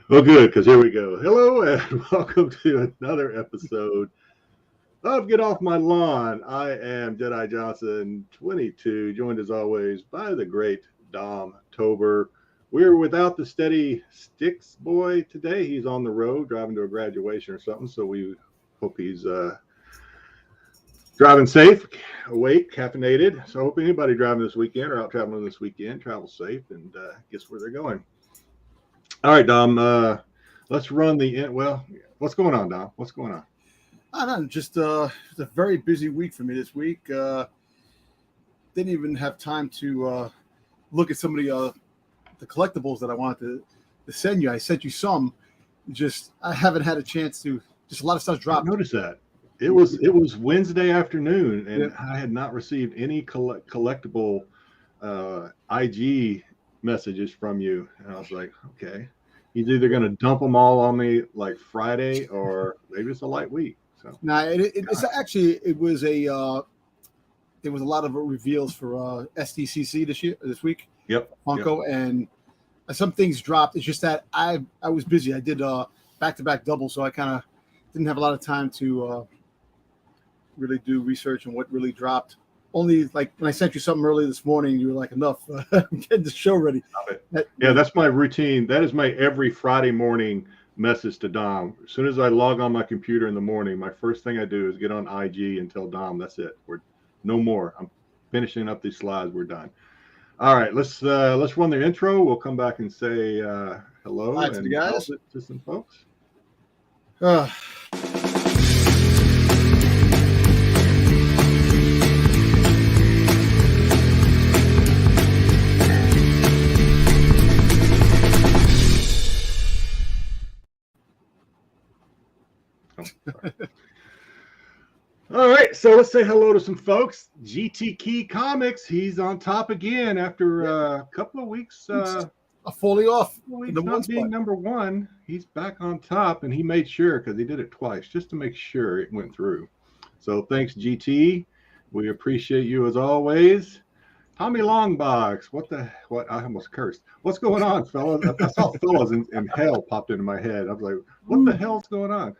Well, good, because here we go. Hello, and welcome to another episode of Get Off My Lawn. I am Jedi Johnson, 22, joined as always by the great Dom Tober. We're without the steady Styx boy today. He's on the road driving to a graduation or something, so we hope he's driving safe, awake, caffeinated. So I hope anybody driving this weekend or out traveling this weekend travels safe and gets where they're going. All right, Dom. Let's run the. Well, what's going on, Dom? What's going on? I don't know, just it's a very busy week for me this week. Didn't even have time to look at some of the collectibles that I wanted to send you. I sent you some. Just I haven't had a chance to. Just a lot of stuff dropped. I noticed that it was Wednesday afternoon, and I had not received any collectible IG messages from you, and I was like, okay, he's either going to dump them all on me like Friday, or maybe it's a light week. So now it's actually it was a lot of reveals for SDCC this week. Yep, Funko, and some things dropped. It's just that I was busy. I did back-to-back double, so I kind of didn't have a lot of time to really do research on what really dropped. Only like when I sent you something early this morning, you were like, enough, get the show ready. Yeah, that's my routine. That is my every Friday morning message to Dom. As soon as I log on my computer in the morning, my first thing I do is get on IG and tell Dom, that's it. We're no more. I'm finishing up these slides. We're done. All right, let's run the intro. We'll come back and say hello Hi to the guys. To some folks. All right, so let's say hello to some folks. GT Key Comics, he's on top again after a couple of weeks. Fully off. The not being number one, he's back on top, and he made sure, because he did it twice, just to make sure it went through. So thanks, GT. We appreciate you as always. Tommy Longbox, what? I almost cursed. What's going on, fellas? I saw fellas in hell popped into my head. I was like, what the hell's going on?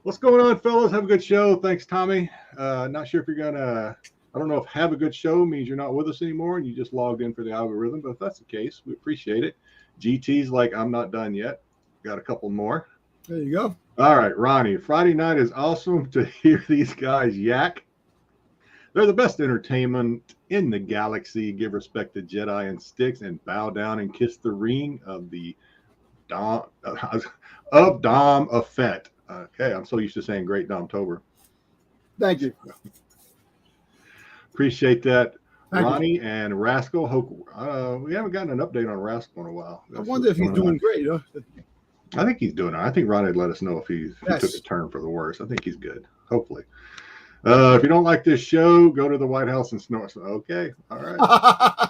What's going on, fellas? Have a good show. Thanks, Tommy. Not sure if you're going to, I don't know if have a good show means you're not with us anymore and you just logged in for the algorithm, but if that's the case, we appreciate it. GT's like, I'm not done yet. Got a couple more. There you go. All right, Ronnie. Friday night is awesome to hear these guys yak. They're the best entertainment in the galaxy. Give respect to Jedi and Styx and bow down and kiss the ring of the Dom Fett. Okay, I'm so used to saying great Dom Tober. Thank you. Appreciate that, Thank Ronnie you. and Rascal. Hope we haven't gotten an update on Rascal in a while. I wonder if he's doing great. I think he's doing it. I think Ronnie would let us know if he took a turn for the worse. I think he's good. Hopefully. If you don't like this show, go to the White House and snort. Okay, all right.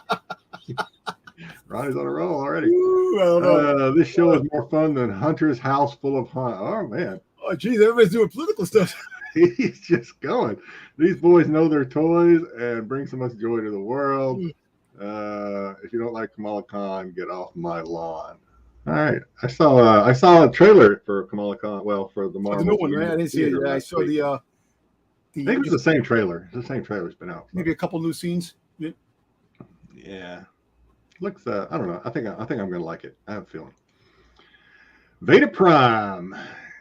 Ronnie's on a roll already. Ooh, I don't know. This show is more fun than Hunter's House Full of Hunt. Oh, man. Oh, geez, everybody's doing political stuff. He's just going. These boys know their toys and bring so much joy to the world. If you don't like Kamala Khan, get off my lawn. All right. I saw a trailer for Kamala Khan. Well, for the Marvel. The new one, right? I didn't see it. I saw the I think it's the same trailer. It's the same trailer's been out. Maybe a couple new scenes. Yeah. Looks. I don't know. I think I'm gonna like it. I have a feeling. Veda Prime.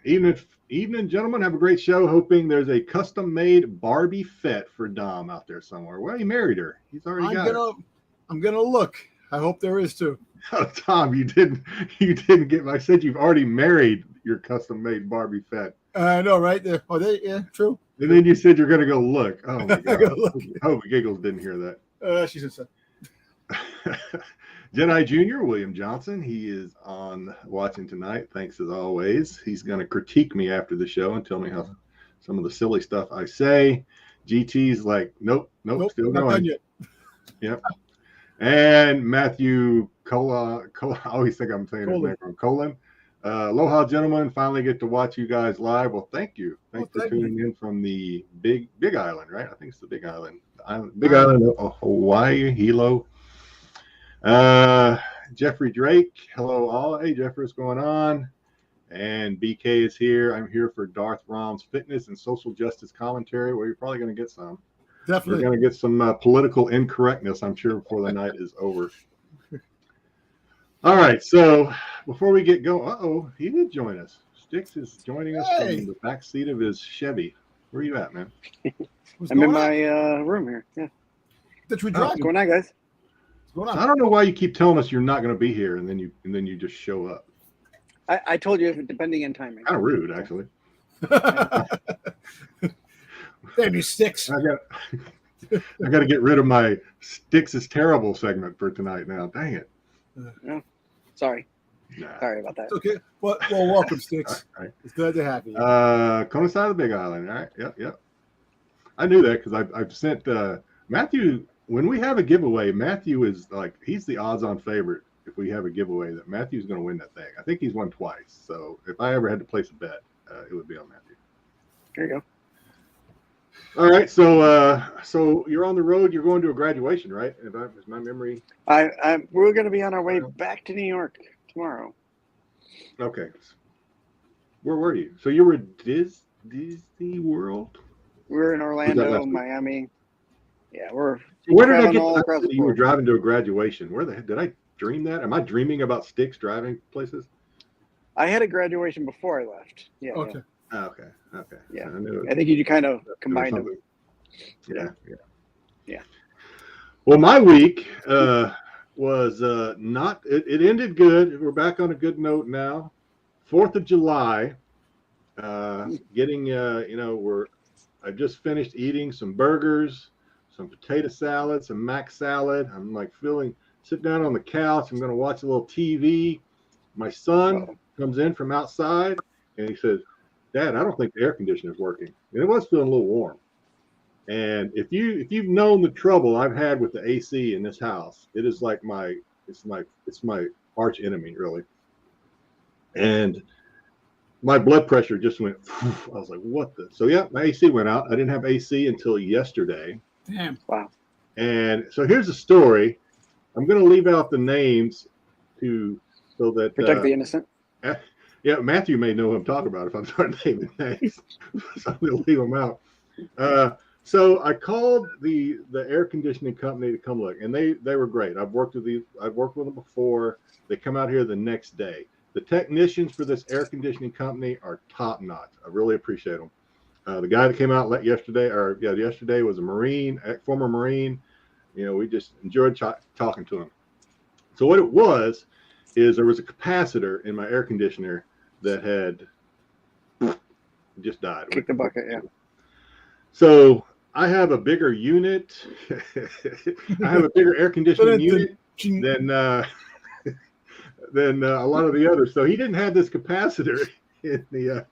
Evening, gentlemen. Have a great show. Hoping there's a custom-made Barbie Fett for Dom out there somewhere. Well, he married her. He's already got her. I'm gonna look. I hope there is too. Oh, Tom, you didn't get. I said you've already married your custom-made Barbie Fett. I know, right? Yeah, true. And then you said you're gonna go look. Oh my god! I hope Giggles didn't hear that. She said. Jedi Jr. William Johnson. He is on watching tonight. Thanks as always. He's going to critique me after the show and tell me how some of the silly stuff I say. GT's like, nope, still not going. done yet. Yep. And Matthew Cola. I always think I'm saying his name wrong. Colin. Aloha, gentlemen. Finally get to watch you guys live. Well, thank you. Thanks for tuning in from the Big Island, right? I think it's the Big Island. Big Island of Hawaii, Hilo. Jeffrey Drake. Hello, all. Hey, Jeffrey, what's going on? And BK is here. I'm here for Darth Rom's fitness and social justice commentary, where you're probably going to get some. Definitely. We're going to get some political incorrectness, I'm sure, before the night is over. All right, so before we get going, he did join us. Styx is joining us from the back seat of his Chevy. Where are you at, man? I'm in my room here. Yeah. That's what's going on, guys? What's going on? I don't know why you keep telling us you're not going to be here, and then you just show up. I told you, depending on timing. Kind of rude, actually. Damn you, Styx. I got to get rid of my Styx is terrible segment for tonight now. Dang it. No, sorry. Nah. Sorry about that. It's okay. Well, welcome, Styx. All right. It's glad to have you. Come inside the Big Island. All right. Yep. I knew that because I've sent Matthew. When we have a giveaway, Matthew is like, he's the odds-on favorite. If we have a giveaway, that Matthew's going to win that thing. I think he's won twice. So if I ever had to place a bet, it would be on Matthew. There you go. All right. So you're on the road. You're going to a graduation, right? Is my memory? We're going to be on our way back to New York tomorrow. Okay. Where were you? So you were at Disney World? We're in Orlando, Miami. Yeah, we're. Where did I get all across that you were driving to a graduation? Where the heck did I dream that? Am I dreaming about Styx driving places? I had a graduation before I left. Yeah. Okay. Oh, okay. Yeah. So I think you kind of combined them. Yeah. Well, my week was not. It ended good. We're back on a good note now. 4th of July. I've just finished eating some burgers, some potato salad, some mac salad. I'm like sit down on the couch. I'm going to watch a little TV. My son comes in from outside and he says, "Dad, I don't think the air conditioner's working." And it was feeling a little warm. And if you've known the trouble I've had with the AC in this house, it is like it's my arch enemy, really. And my blood pressure just went. I was like, "What the?" So yeah, my AC went out. I didn't have AC until yesterday. Damn. Wow. And so here's the story. I'm going to leave out the names so that Protect the innocent. Yeah, Matthew may know who I'm talking about if I'm starting naming names. So I'm going to leave them out. So I called the air conditioning company to come look, and they were great. I've worked with them before. They come out here the next day. The technicians for this air conditioning company are top notch. I really appreciate them. The guy that came out yesterday was a former Marine. We just enjoyed talking to him. So what it was is there was a capacitor in my air conditioner that had just died. Kick the bucket, yeah. So I have a bigger unit. I have a bigger air conditioning unit than a lot of the others. So he didn't have this capacitor in the.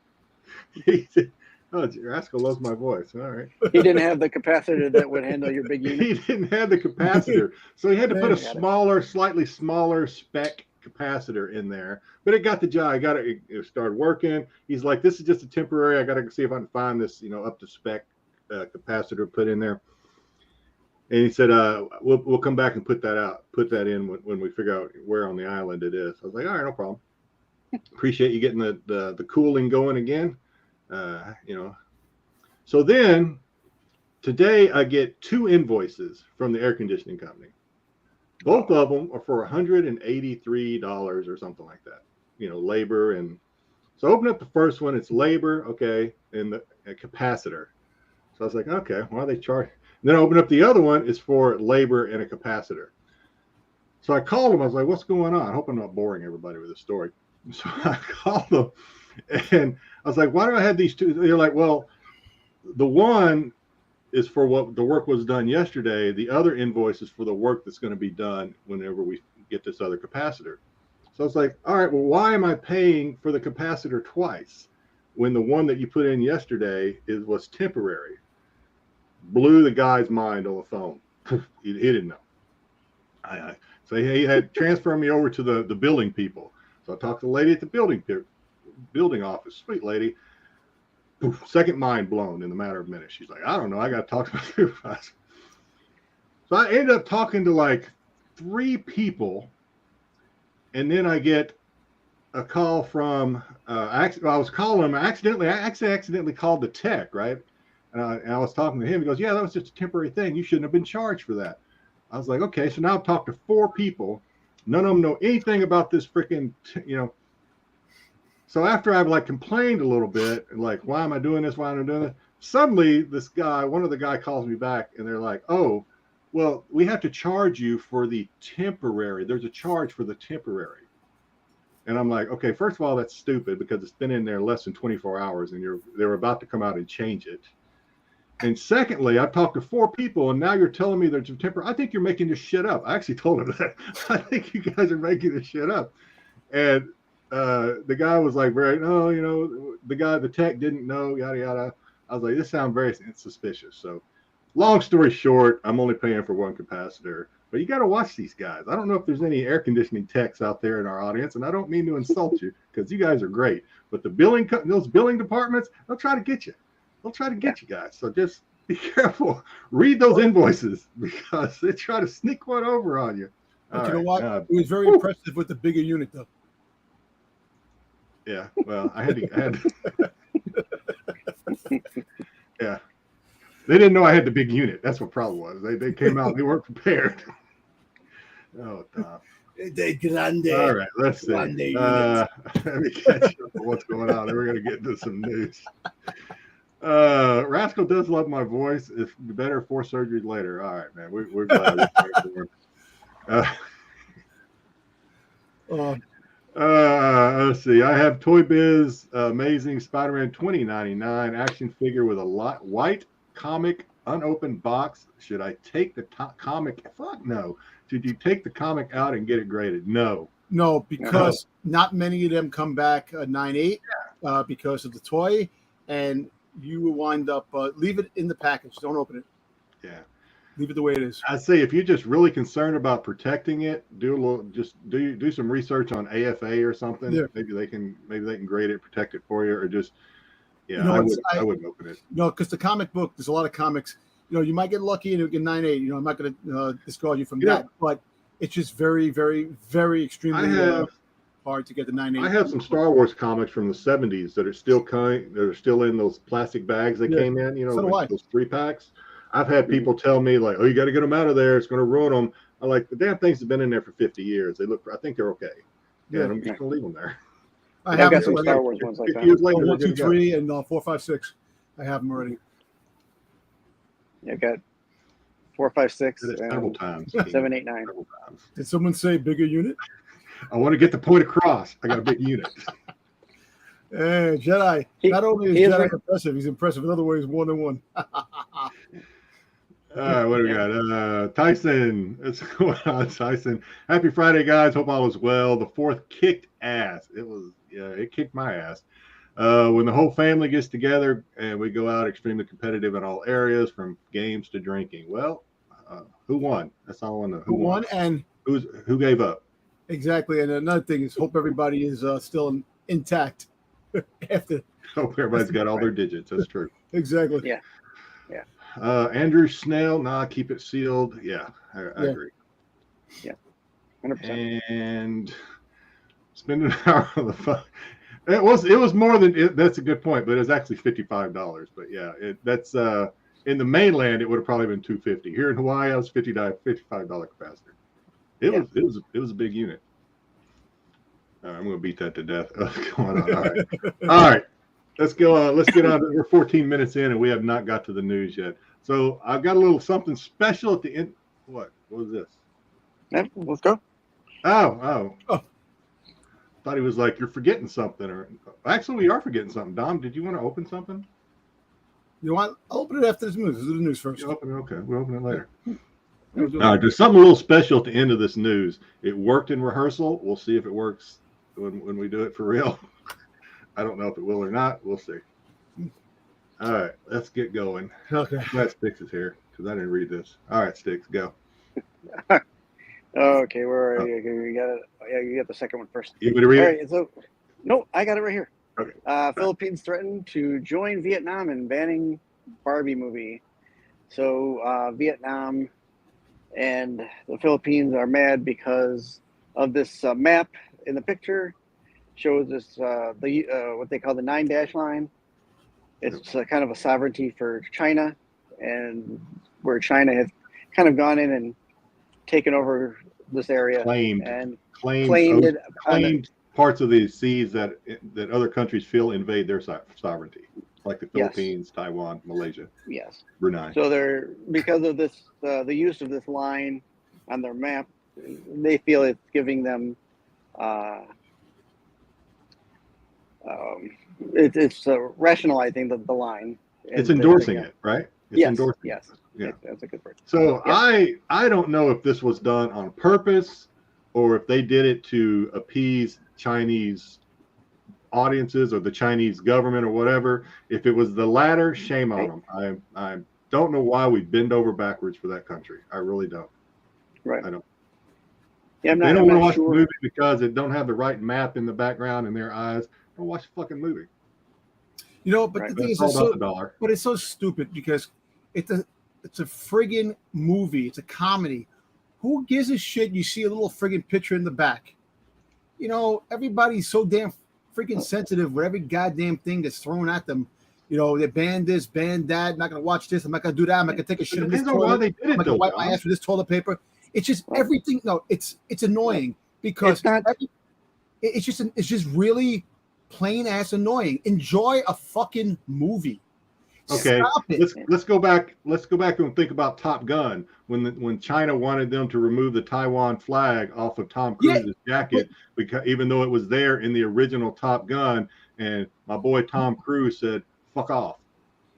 Rascal loves my voice. All right. He didn't have the capacitor that would handle your big unit. He didn't have the capacitor, so he had to put a slightly smaller spec capacitor in there. But it got the job. It started working. He's like, "This is just a temporary. I got to see if I can find this, up to spec capacitor to put in there." And he said, "We'll come back and put that in when we figure out where on the island it is." I was like, "All right, no problem. Appreciate you getting the cooling going again." So then today I get 2 invoices from the air conditioning company. Both of them are for $183 or something like that. Labor. And so I open up the first one, it's labor. Okay. And a capacitor. So I was like, okay, why are they charging? Then I open up the other one, it's for labor and a capacitor. So I called them. I was like, what's going on? I hope I'm not boring everybody with this story. So I called them and I was like, why do I have these 2? They're like, well, the one is for what the work was done yesterday. The other invoice is for the work that's going to be done whenever we get this other capacitor. So I was like, all right, well, why am I paying for the capacitor twice when the one that you put in yesterday was temporary? Blew the guy's mind on the phone. He didn't know. So he had transferred me over to the building people. So I talked to the lady at the building office. Sweet lady. Second mind blown in the matter of minutes. She's like, I don't know. I got to talk to my supervisor. So I ended up talking to like 3 people and then I get a call from I was calling him accidentally. I actually accidentally called the tech, right? And I was talking to him. He goes, "Yeah, that was just a temporary thing. You shouldn't have been charged for that." I was like, "Okay." So now I've talked to 4 people. None of them know anything about this freaking, So after I've like complained a little bit, and like, why am I doing this? Why am I doing this? Suddenly, one of the guy calls me back, and they're like, "Oh, well, we have to charge you for the temporary. There's a charge for the temporary." And I'm like, okay, first of all, that's stupid because it's been in there less than 24 hours and they're about to come out and change it. And secondly, I've talked to 4 people and now you're telling me there's a temporary. I think you're making this shit up. I actually told him that. I think you guys are making this shit up. And the guy was like, no, the tech didn't know, yada, yada. I was like, this sounds very suspicious. So long story short, I'm only paying for 1 capacitor. But you got to watch these guys. I don't know if there's any air conditioning techs out there in our audience, and I don't mean to insult you because you guys are great. But those billing departments, they'll try to get you. They'll try to get you guys. So just be careful. Read those invoices because they try to sneak one over on you. But you know what? It was very impressive with the bigger unit, though. Yeah. Well, I had to yeah. They didn't know I had the big unit. That's what problem was. They came out. They weren't prepared. Oh, Tom. De grande. All right, let's see. Let me catch up on what's going on. Then we're going to get into some news. Rascal does love my voice. It's better 4 surgeries later. All right, man. We're glad. Let's see. I have Toy Biz Amazing Spider-Man 2099 action figure with a white comic unopened box. Should I take the comic? Fuck no. Did you take the comic out and get it graded? No. No, because not many of them come back 9/8 because of the toy, and you will wind up leave it in the package. Don't open it. Yeah. Leave it the way it is. I'd say if you're just really concerned about protecting it, do some research on AFA or something. Yeah. Maybe they can grade it, protect it for you, or just I wouldn't open it. No, because the comic book, there's a lot of comics. You might get lucky and you get 9/8. I'm not going to discard you from that, but it's just very, very, very extremely hard to get the 9/8. I have some Star Wars comics from the 70s that are still in those plastic bags that came in. Those 3-packs. I've had people tell me like, "Oh, you got to get them out of there. It's going to ruin them." I'm like, the damn things have been in there for 50 years. I think they're okay. Yeah, I'm just going to leave them there. I've got some Star Wars ones like that. 1, 2, 3, and 4, 5, 6. I have them already. Yeah, I got 4, 5, 6, several times. 7, 8, 9. Did someone say bigger unit? I want to get the point across. I got a big unit. Jedi. Not only is Jedi impressive, he's impressive in other ways, 1 and 1. All right, what do we got? Tyson. What's going on, Tyson? Happy Friday, guys. Hope all is well. The 4th kicked ass. It kicked my ass. When the whole family gets together and we go out extremely competitive in all areas, from games to drinking. Well, who won? That's all I want to know. Who won and who gave up? Exactly. And another thing is, hope everybody is still intact after. Hope everybody's got all their digits. That's true. Exactly. Yeah. Andrew Snell. Keep it sealed. Yeah, I agree. Yeah. 100%. And spend an hour on the phone. It was more than that's a good point, but it was actually $55. But yeah, that's in the mainland it would have probably been $250. Here in Hawaii, it was $55 capacitor. It was a big unit. I'm going to beat that to death. What's going on? All right. Let's go. Let's get on. We're 14 minutes in, and we have not got to the news yet. So I've got a little something special at the end. What was this? Yeah, let's go. Oh. Thought he was like, you're forgetting something. Or actually, we are forgetting something. Dom, did you want to open something? You want? I'll open it after this news. Let's do the news first. Okay, we'll open it later. All right, there's something a little special at the end of this news. It worked in rehearsal. We'll see if it works when we do it for real. I don't know if it will or not. We'll see. All right, let's get going. Okay. I'm glad Styx is here because I didn't read this. All right, Styx, go. Okay, where are you? You got it. Yeah, you got the second one first. You want me to read it? All right, so no, I got it right here. Okay. Philippines threatened to join Vietnam in banning Barbie movie. So Vietnam and the Philippines are mad because of this map in the picture shows this what they call the 9-dash line. It's kind of a sovereignty for China, and where China has kind of gone in and taken over this area claimed it. Claimed parts of the seas that other countries feel invade their sovereignty, like the Philippines, yes. Taiwan, Malaysia, yes, Brunei. So they're, because of this, the use of this line on their map, they feel it's giving them it's rationalizing the line. It's endorsing it, right? It's endorsing yes. it. Yeah, that's a good word. So yeah. I don't know if this was done on purpose or if they did it to appease Chinese audiences or the Chinese government or whatever. If it was the latter, shame on them. I don't know why we bend over backwards for that country. I really don't. Right. I don't. Yeah, they don't want to watch the movie because it don't have the right map in the background in their eyes. Don't watch the fucking movie. You know, but the thing is, it's so stupid because it's a friggin' movie. It's a comedy. Who gives a shit? You see a little friggin' picture in the back. You know, everybody's so damn freaking sensitive with every goddamn thing that's thrown at them. You know, they banned this, banned that. I'm not gonna watch this. I'm not gonna do that. I'm not gonna take a shit in this toilet. I'm not gonna wipe my ass with this toilet paper. It's just everything. No, it's annoying because it's just really plain ass annoying. Enjoy a fucking movie. Okay, let's go back and think about Top Gun when China wanted them to remove the Taiwan flag off of Tom Cruise's jacket, because even though it was there in the original Top Gun, and my boy Tom Cruise said "fuck off."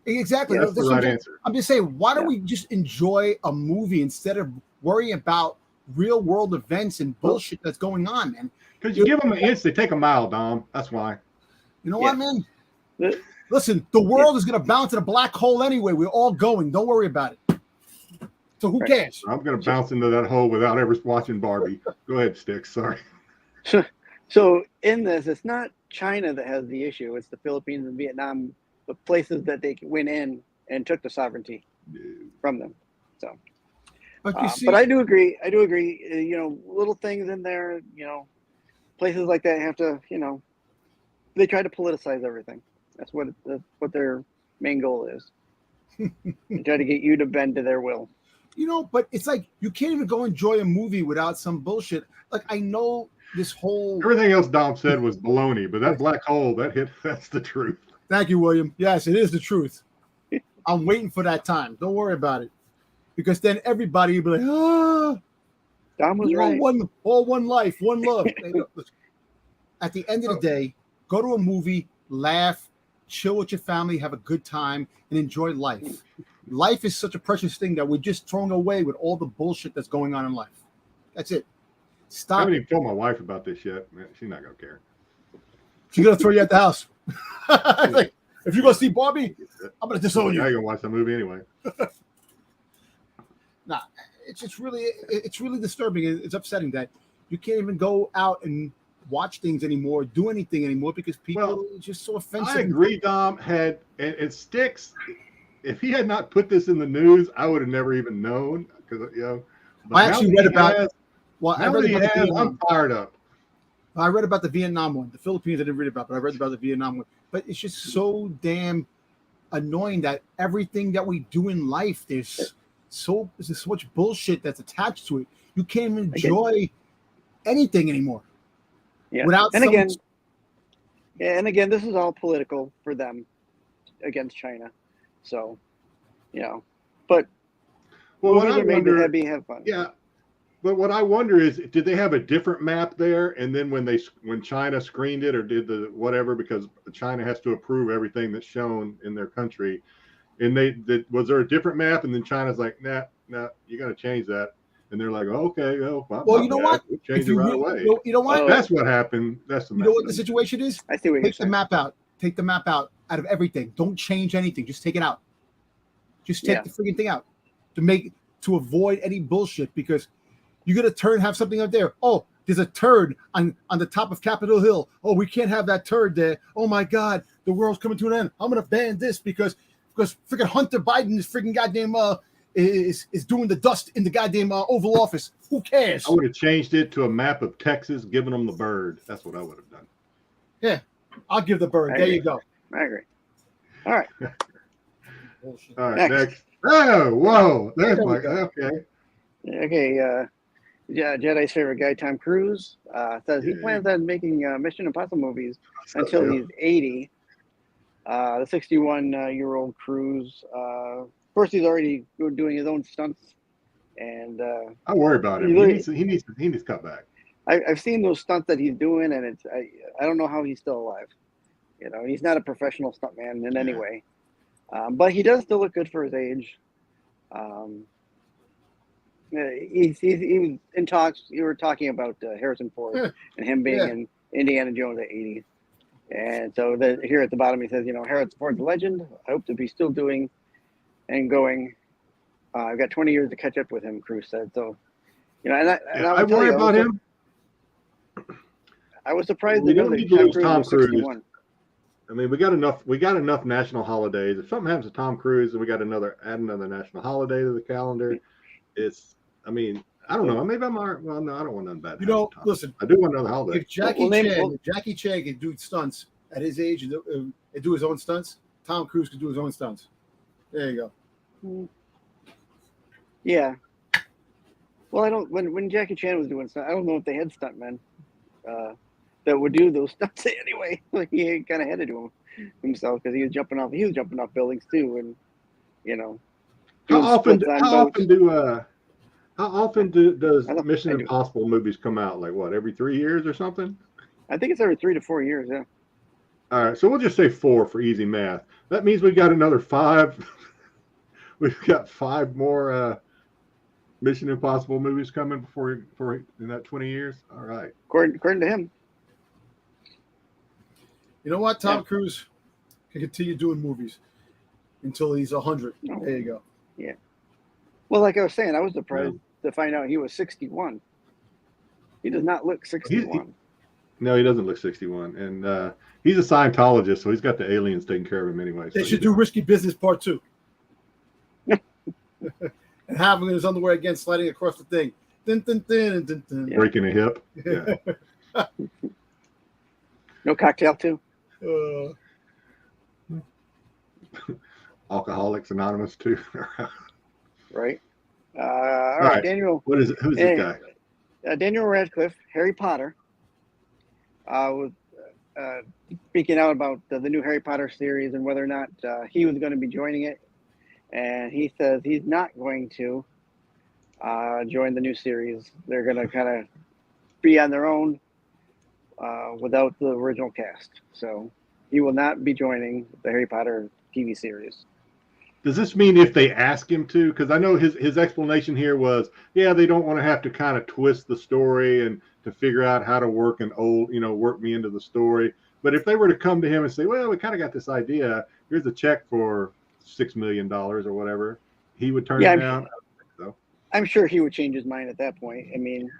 Exactly, that's the right answer. I'm just saying, why don't we just enjoy a movie instead of worrying about real world events and bullshit that's going on, man? Because you give them an inch, they take a mile, Dom. That's why. You know what, man? Listen, the world is going to bounce in a black hole anyway. We're all going. Don't worry about it. So who cares? I'm going to bounce into that hole without ever watching Barbie. Go ahead, Styx. Sorry. So in this, it's not China that has the issue. It's the Philippines and Vietnam, the places that they went in and took the sovereignty from them. So, but I do agree. You know, little things in there. You know, places like that have to. You know, they try to politicize everything. That's what their main goal is. They try to get you to bend to their will. You know, but it's like you can't even go enjoy a movie without some bullshit. Like, I know this whole everything else Dom said was baloney, but that black hole that's the truth. Thank you, William. Yes, it is the truth. I'm waiting for that time. Don't worry about it, because then everybody will be like, Dom was right. All one life, one love. At the end of the day, go to a movie, laugh, chill with your family, have a good time, and enjoy life. Life is such a precious thing that we're just throwing away with all the bullshit that's going on in life. That's it. Stop. I haven't even told my wife about this yet. Man, she's not gonna care. She's gonna throw you at the house. Like, if you're gonna see Barbie, I'm gonna disown you. Now you're gonna watch the movie anyway. Nah, it's really disturbing. It's upsetting that you can't even go out and watch things anymore, do anything anymore, because people are just so offensive. I agree, Dom. It Styx. If he had not put this in the news, I would have never even known. Because I actually read about. I'm fired up. I read about the Vietnam one. The Philippines I didn't read about, but I read about the Vietnam one. But it's just so damn annoying that everything that we do in life, there's so much bullshit that's attached to it. You can't even enjoy anything anymore. Yeah. And again, this is all political for them against China. So, but what I wonder, have fun. Yeah, but what I wonder is, did they have a different map there? And then when China screened it or did the whatever, because China has to approve everything that's shown in their country, and was there a different map? And then China's like, nah, you got to change that. And they're like, okay, well, you know what? We'll change it right away. You know what? That's what happened. That's the. You know what the situation is? I see what Take the map out. Take the map out of everything. Don't change anything. Just take it out. Just take the freaking thing out to avoid any bullshit, because you're gonna have something up there. Oh, there's a turd on the top of Capitol Hill. Oh, we can't have that turd there. Oh my God, the world's coming to an end. I'm gonna ban this because freaking Hunter Biden is freaking goddamn is doing the dust in the goddamn Oval Office. Who cares? I would have changed it to a map of Texas, giving them the bird. That's what I would have done. Yeah, I'll give the bird. There you go. I agree. All right. All right, next. Oh, whoa. There's There we my, go. okay. Okay. Jedi's favorite guy, Tom Cruise, says he Yeah. plans on making Mission Impossible movies until he's 80. The 61-year-old Cruise, first he's already doing his own stunts, and I worry about him. He needs to cut back. I've seen those stunts that he's doing, and I don't know how he's still alive. You know, he's not a professional stuntman in any way, but he does still look good for his age. He was in talks. You were talking about Harrison Ford and him being in Indiana Jones at 80. And so here at the bottom, he says, you know, Harrison Ford's a legend. I hope to be still doing and going. I've got 20 years to catch up with him, Cruise said. So, you know, and I worry about him. I was surprised We to know don't that need to lose Tom was Cruise. 61. I mean, we got enough national holidays. If something happens to Tom Cruise and we got add another national holiday to the calendar, I mean, I don't know. Maybe I'm all right. Well, no, I don't want nothing bad. You know, listen. I do want another holiday. If Jackie Chan could do stunts at his age and do his own stunts, Tom Cruise could do his own stunts. There you go. Yeah. Well, I don't. When Jackie Chan was doing stuff, I don't know if they had stuntmen that would do those stunts anyway. Like he kind of had to do them himself because he was jumping off buildings too, and you know. How often does Mission Impossible movies come out? Like what, every 3 years or something? I think it's every 3 to 4 years. Yeah. All right, so we'll just say 4 for easy math. That means we got another 5. We've got 5 more Mission Impossible movies coming for in that 20 years. All right. According to him. You know what? Tom Cruise can continue doing movies until he's 100. There you go. Yeah. Well, like I was saying, I was surprised to find out he was 61. He does not look 61. No, he doesn't look 61. And he's a Scientologist, so he's got the aliens taking care of him anyway. They should do Risky Business Part 2. And have him in his underwear again, sliding across the thing. Dun, dun, dun, dun, dun. Yeah. Breaking a hip. Yeah. No cocktail too. Alcoholics Anonymous too. Right. All right, Daniel. What is it? Who's this guy? Daniel Radcliffe, Harry Potter, was speaking out about the new Harry Potter series and whether or not he was going to be joining it. And he says he's not going to join the new series. They're going to kind of be on their own without the original cast. So he will not be joining the Harry Potter TV series. Does this mean if they ask him to? Because I know his explanation here was, they don't want to have to kind of twist the story and to figure out how to work work me into the story. But if they were to come to him and say, well, we kind of got this idea, here's a check for $6 million or whatever, he would turn it down. I'm sure he would change his mind at that point. I mean,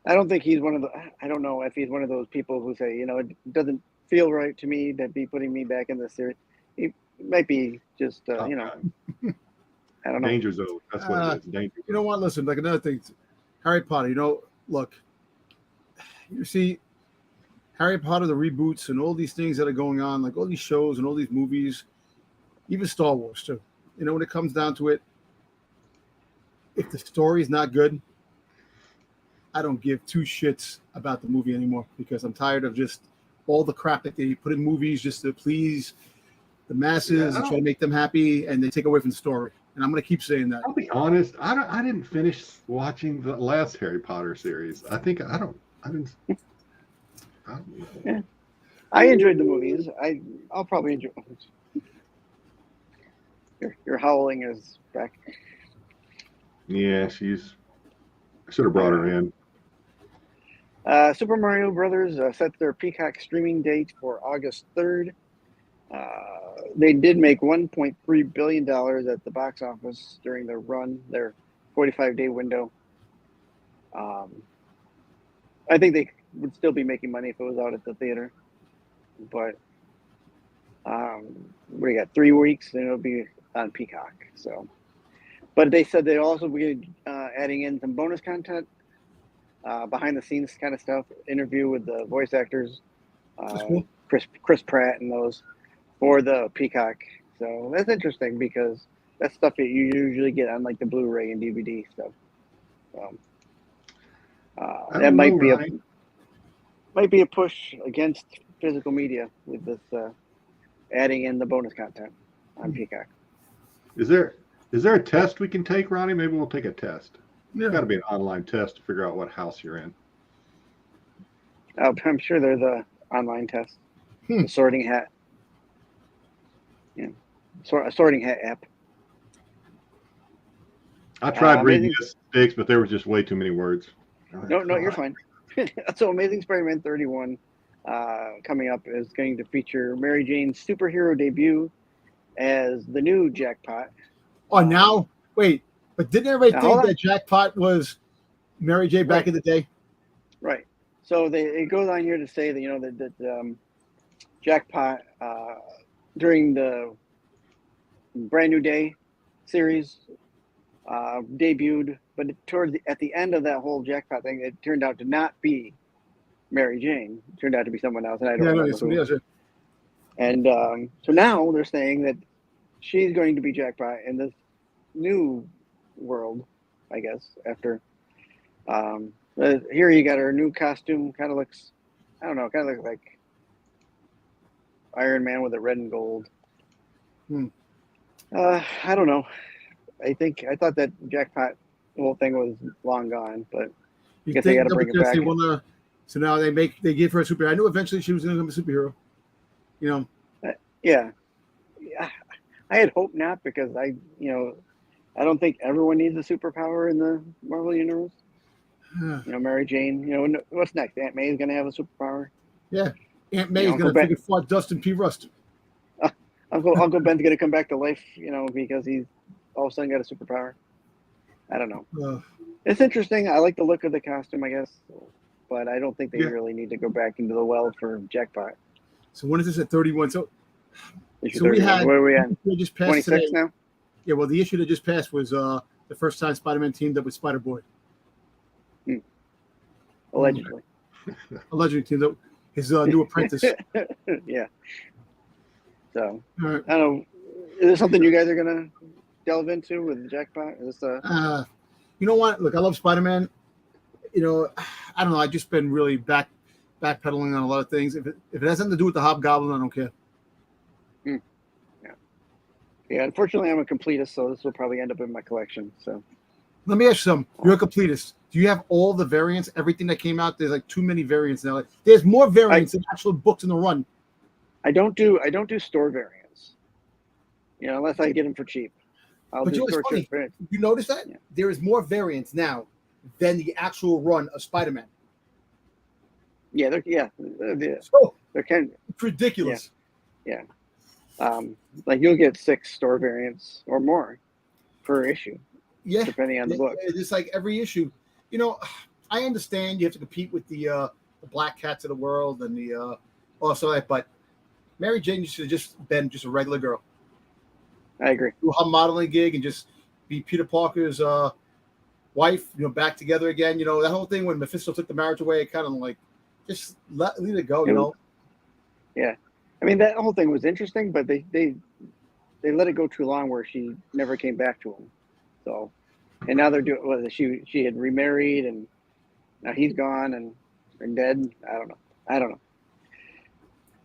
I don't think he's I don't know if he's one of those people who say, it doesn't feel right to me to be putting me back in this series. He might be just, I don't know. Danger zone. That's what it is. Danger zone. You know what? Listen, like another thing, Harry Potter, look, you see Harry Potter, the reboots and all these things that are going on, like all these shows and all these movies, even Star Wars too. When it comes down to it, if the story is not good, I don't give 2 shits about the movie anymore because I'm tired of just all the crap that they put in movies just to please the masses and try to make them happy, and they take away from the story. And I'm going to keep saying that. I'll be honest. I didn't finish watching the last Harry Potter series. I didn't. Yeah. I enjoyed the movies. I'll probably enjoy. Your howling is back. Yeah, I should have brought her in. Super Mario Brothers set their Peacock streaming date for August 3rd. They did make $1.3 billion at the box office during their run, their 45-day window. I think they would still be making money if it was out at the theater. But we got 3 weeks and it'll be on Peacock. So But they said they'd also be adding in some bonus content, behind the scenes kind of stuff, interview with the voice actors, That's cool. Chris Pratt and those for the Peacock. So that's interesting because that's stuff that you usually get on like the Blu-ray and DVD stuff. I That don't might know, be Ryan. might be a push against physical media with this adding in the bonus content on Peacock. Is there a test we can take, Ronnie? Maybe we'll take a test. Yeah. Got to be an online test to figure out what house you're in. I'm sure there's a online test. The sorting hat. Yeah. A sorting hat app. I tried reading Amazing- this, Styx, but there was just way too many words. No, you're fine. So Amazing Spider-Man 31 coming up is going to feature Mary Jane's superhero debut as the new Jackpot. Oh, now wait, but didn't everybody Now, think hold on. that Jackpot was Mary J back Right. in the day? Right. So it goes on here to say that that Jackpot during the Brand New Day series debuted, but at the end of that whole Jackpot thing, it turned out to not be Mary Jane. It turned out to be someone else, and I don't Yeah, no, remember it's somebody who. else. And so now they're saying that she's going to be Jackpot in this new world, I guess. After here, you got her new costume. Kind of looks, I don't know, kind of looks like Iron Man with the red and gold. I don't know. I thought that Jackpot whole thing was long gone, but You guess they think gotta bring it because back. they wanna, so now they give her a superhero. I knew eventually she was going to become a superhero. You know, yeah, I had hoped not because I don't think everyone needs a superpower in the Marvel universe. Mary Jane. What's next? Aunt May is going to have a superpower. yeah. Aunt May is Uncle going to Ben- freaking fart Dustin P. Rust. Uncle Ben's going to come back to life. Because he's all of a sudden got a superpower. I don't know. It's interesting. I like the look of the costume, I guess, but I don't think they really need to go back into the well for Jackpot. So when is this at 31? So Issue 31. we had Where are we at? we just passed 26 today. now. Yeah, well, the issue that just passed was the first time Spider-Man teamed up with Spider-Boy. Allegedly. Allegedly teamed up his new apprentice. Yeah. So All right. I don't know. Is this something you guys are gonna delve into with Jackpot? Is this You know what? Look, I love Spider-Man. I don't know. I've just been really backpedaling on a lot of things. If it has something to do with the Hobgoblin, I don't care. Yeah, unfortunately, I'm a completist, so this will probably end up in my collection. So Let me ask you something. You're a completist. Do you have all the variants, everything that came out? There's like too many variants now. There's more variants than actual books in the run. I don't do store variants. Unless I get them for cheap. But do it's store funny. variants. You notice that? Yeah. There is more variants now than the actual run of Spider-Man. Yeah, they're So kind it's ridiculous. yeah. Like you'll get 6 store variants or more per issue, Yeah. depending on the book. It's like every issue. I understand you have to compete with the Black Cats of the world and the also that, but Mary Jane should have just been just a regular girl. I agree. Do her modeling gig and just be Peter Parker's wife, back together again. That whole thing when Mephisto took the marriage away, it kind of like just leave it go, Yeah. I mean, that whole thing was interesting, but they let it go too long where she never came back to him. So, and now they're doing, she had remarried and now he's gone and dead. I don't know.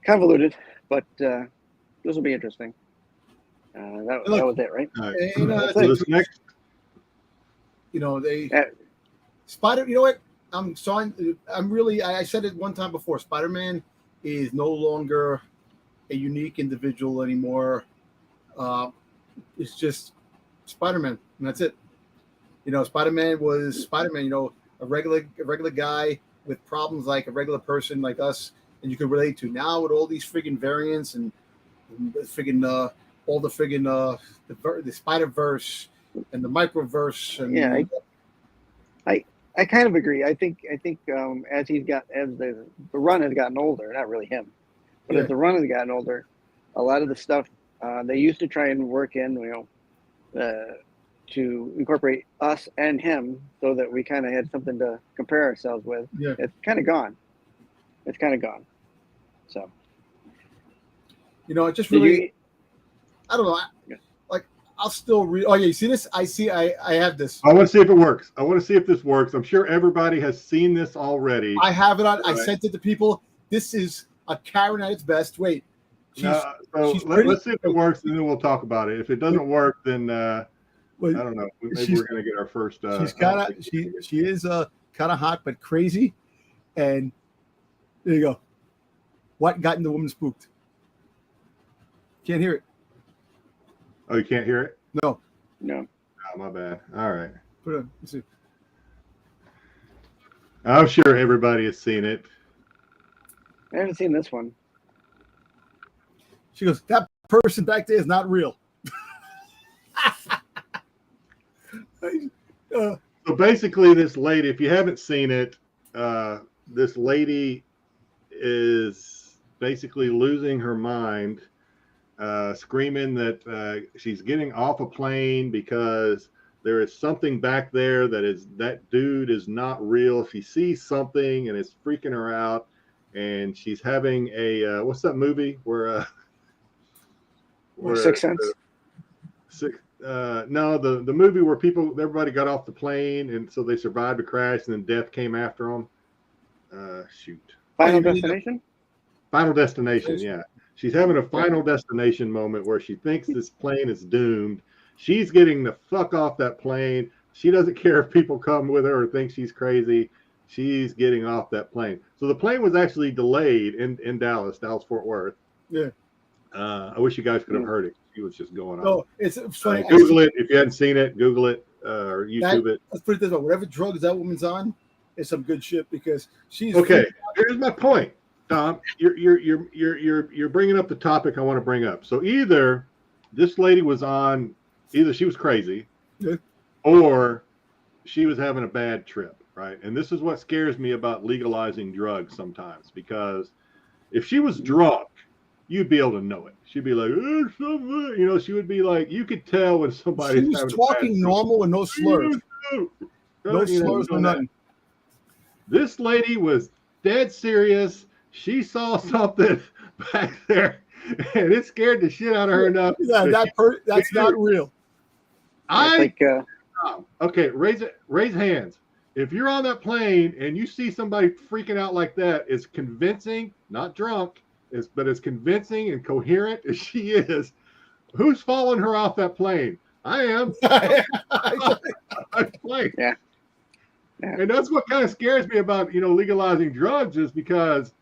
Convoluted, but this will be interesting. That was it, right? All right. And, So this next, they Spider. You know what? I said it one time before. Spider-Man is no longer a unique individual anymore. It's just Spider-Man, and that's it. Spider-Man was Spider-Man. A regular guy with problems like a regular person like us, and you could relate to. Now with all these friggin' variants and friggin' all the friggin' the Spider-Verse and the Microverse, and Yeah, I kind of agree. I think as the run has gotten older, not really him, but as the run has gotten older, a lot of the stuff they used to try and work in, to incorporate us and him so that we kind of had something to compare ourselves with. Yeah. It's kind of gone. It's kind of gone. So, It just did really, you, I don't know. I'll still read. Oh, yeah. You see this? I have this. I want to see if it works. I want to see if this works. I'm sure everybody has seen this already. I have it on. I Right. sent it to people. This is a Karen at its best. Wait. So she's pretty- let's see if it works, and then we'll talk about it. If it doesn't work, then I Wait, don't know. Maybe she's- we're going to get our first. she's kind of she is kind of hot but crazy, and there you go. What got the woman spooked? Can't hear it. Oh, you can't hear it? No. no. Oh, my bad. All right. Put it on. Let's see. I'm sure everybody has seen it. I haven't seen this one. She goes, that person back there is not real. So basically, this lady, if you haven't seen it, this lady is basically losing her mind, screaming that she's getting off a plane because there is something back there that dude is not real. She sees something and it's freaking her out, and she's having a what's that movie where Sixth Sense. No, the movie where everybody got off the plane and so they survived a crash and then death came after them. Shoot. Final Destination. Final Destination. Yeah, she's having a Final Destination moment where she thinks this plane is doomed. She's getting the fuck off that plane. She doesn't care if people come with her or think she's crazy. She's getting off that plane. So the plane was actually delayed in Dallas Fort Worth. Yeah. I wish you guys could have heard it. She was just going on. No, it's funny. Google it if you hadn't seen it. Google it or YouTube it. Let's put it this way: whatever drugs that woman's on is some good shit because she's Okay. Here's my point, Tom. You're bringing up the topic I want to bring up. So either this lady was on, either she was crazy, or she was having a bad trip, right? And this is what scares me about legalizing drugs sometimes, because if she was drunk, you'd be able to know it. She'd be like, she would be like, you could tell when somebody. She was talking normal and no slurs. No slurs, no nothing. This lady was dead serious. She saw something back there, and it scared the shit out of her enough. Yeah, that's not real. Okay, raise hands. If you're on that plane and you see somebody freaking out like that, it's convincing, not drunk, but as convincing and coherent as she is. Who's following her off that plane? I am. Yeah. And that's what kind of scares me about legalizing drugs, is because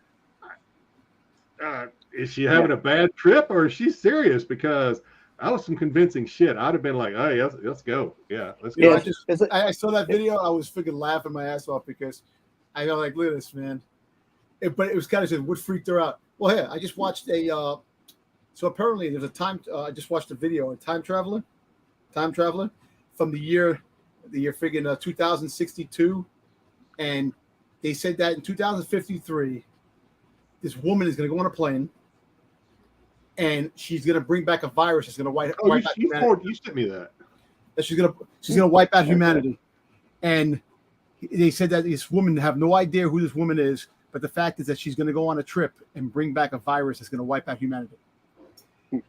is she having a bad trip or is she serious? Because that was some convincing shit. I'd have been like, hey, let's go. Yeah, let's go. Yeah, I saw that video. I was freaking laughing my ass off because I go like, look at this, man. But it was kind of just what freaked her out. Well, yeah, I just watched so apparently there's I just watched a video, a time traveler from the year friggin' 2062. And they said that in 2053, this woman is going to go on a plane and she's going to bring back a virus that's going to wipe out humanity. You sent me that. She's going to wipe out humanity. And they said that this woman have no idea who this woman is, but the fact is that she's going to go on a trip and bring back a virus that's going to wipe out humanity. It's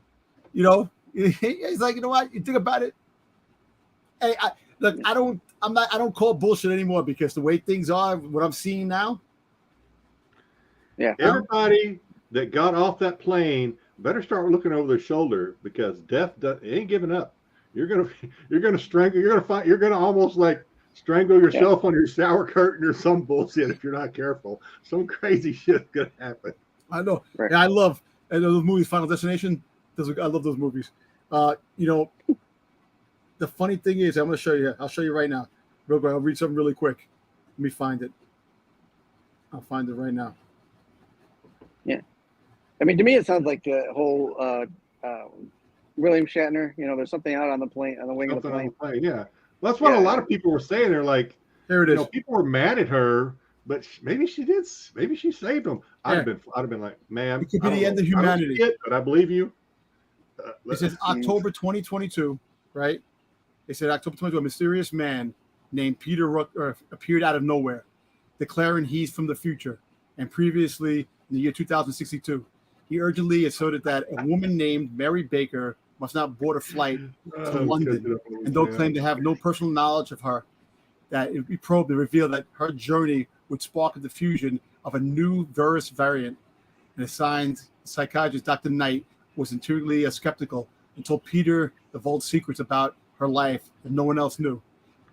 like, you know what? You think about it. Hey, I don't call bullshit anymore because the way things are, what I'm seeing now. Yeah. Everybody that got off that plane better start looking over their shoulder, because death ain't giving up. You're gonna strangle. You're gonna almost like strangle yourself on your shower curtain or some bullshit if you're not careful. Some crazy shit's gonna happen. I know. Right. And I love those movies. Final Destination. I love those movies. The funny thing is, I'm going to show you. I'll show you right now. Real quick. I'll read something really quick. Let me find it. I'll find it right now. Yeah. I mean, to me, it sounds like the whole William Shatner. There's something out on the plane, on the wing of the plane. Yeah. Well, that's what a lot of people were saying. They're like, here it is. People were mad at her, but maybe she did. Maybe she saved them. I'd have been like, man, it could be the end of humanity. But I believe you. This is October 2022, right? They said October 22, a mysterious man named Peter Rook appeared out of nowhere, declaring he's from the future. And previously, in the year 2062, he urgently asserted that a woman named Mary Baker must not board a flight to London and don't claim to have no personal knowledge of her. That it be probed and revealed that her journey would spark a diffusion of a new virus variant. And assigned psychiatrist Dr. Knight was intuitively skeptical until Peter divulged secrets about her life that no one else knew.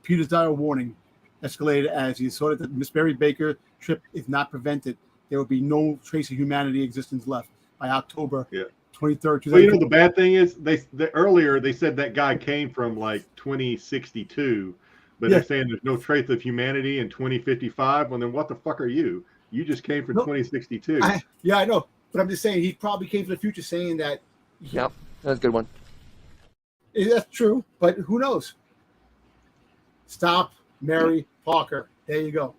Peter's dire warning escalated as he asserted that Miss Mary Baker trip is not prevented. There will be no trace of humanity existence left by October 23rd. Well, you know, the bad thing is earlier they said that guy came from like 2062, but they're saying there's no trace of humanity in 2055. Well, then what the fuck are you? You just came from 2062. I know, but I'm just saying he probably came from the future saying that. Yep, that's a good one. That's true, but who knows? Stop Mary Parker. There you go.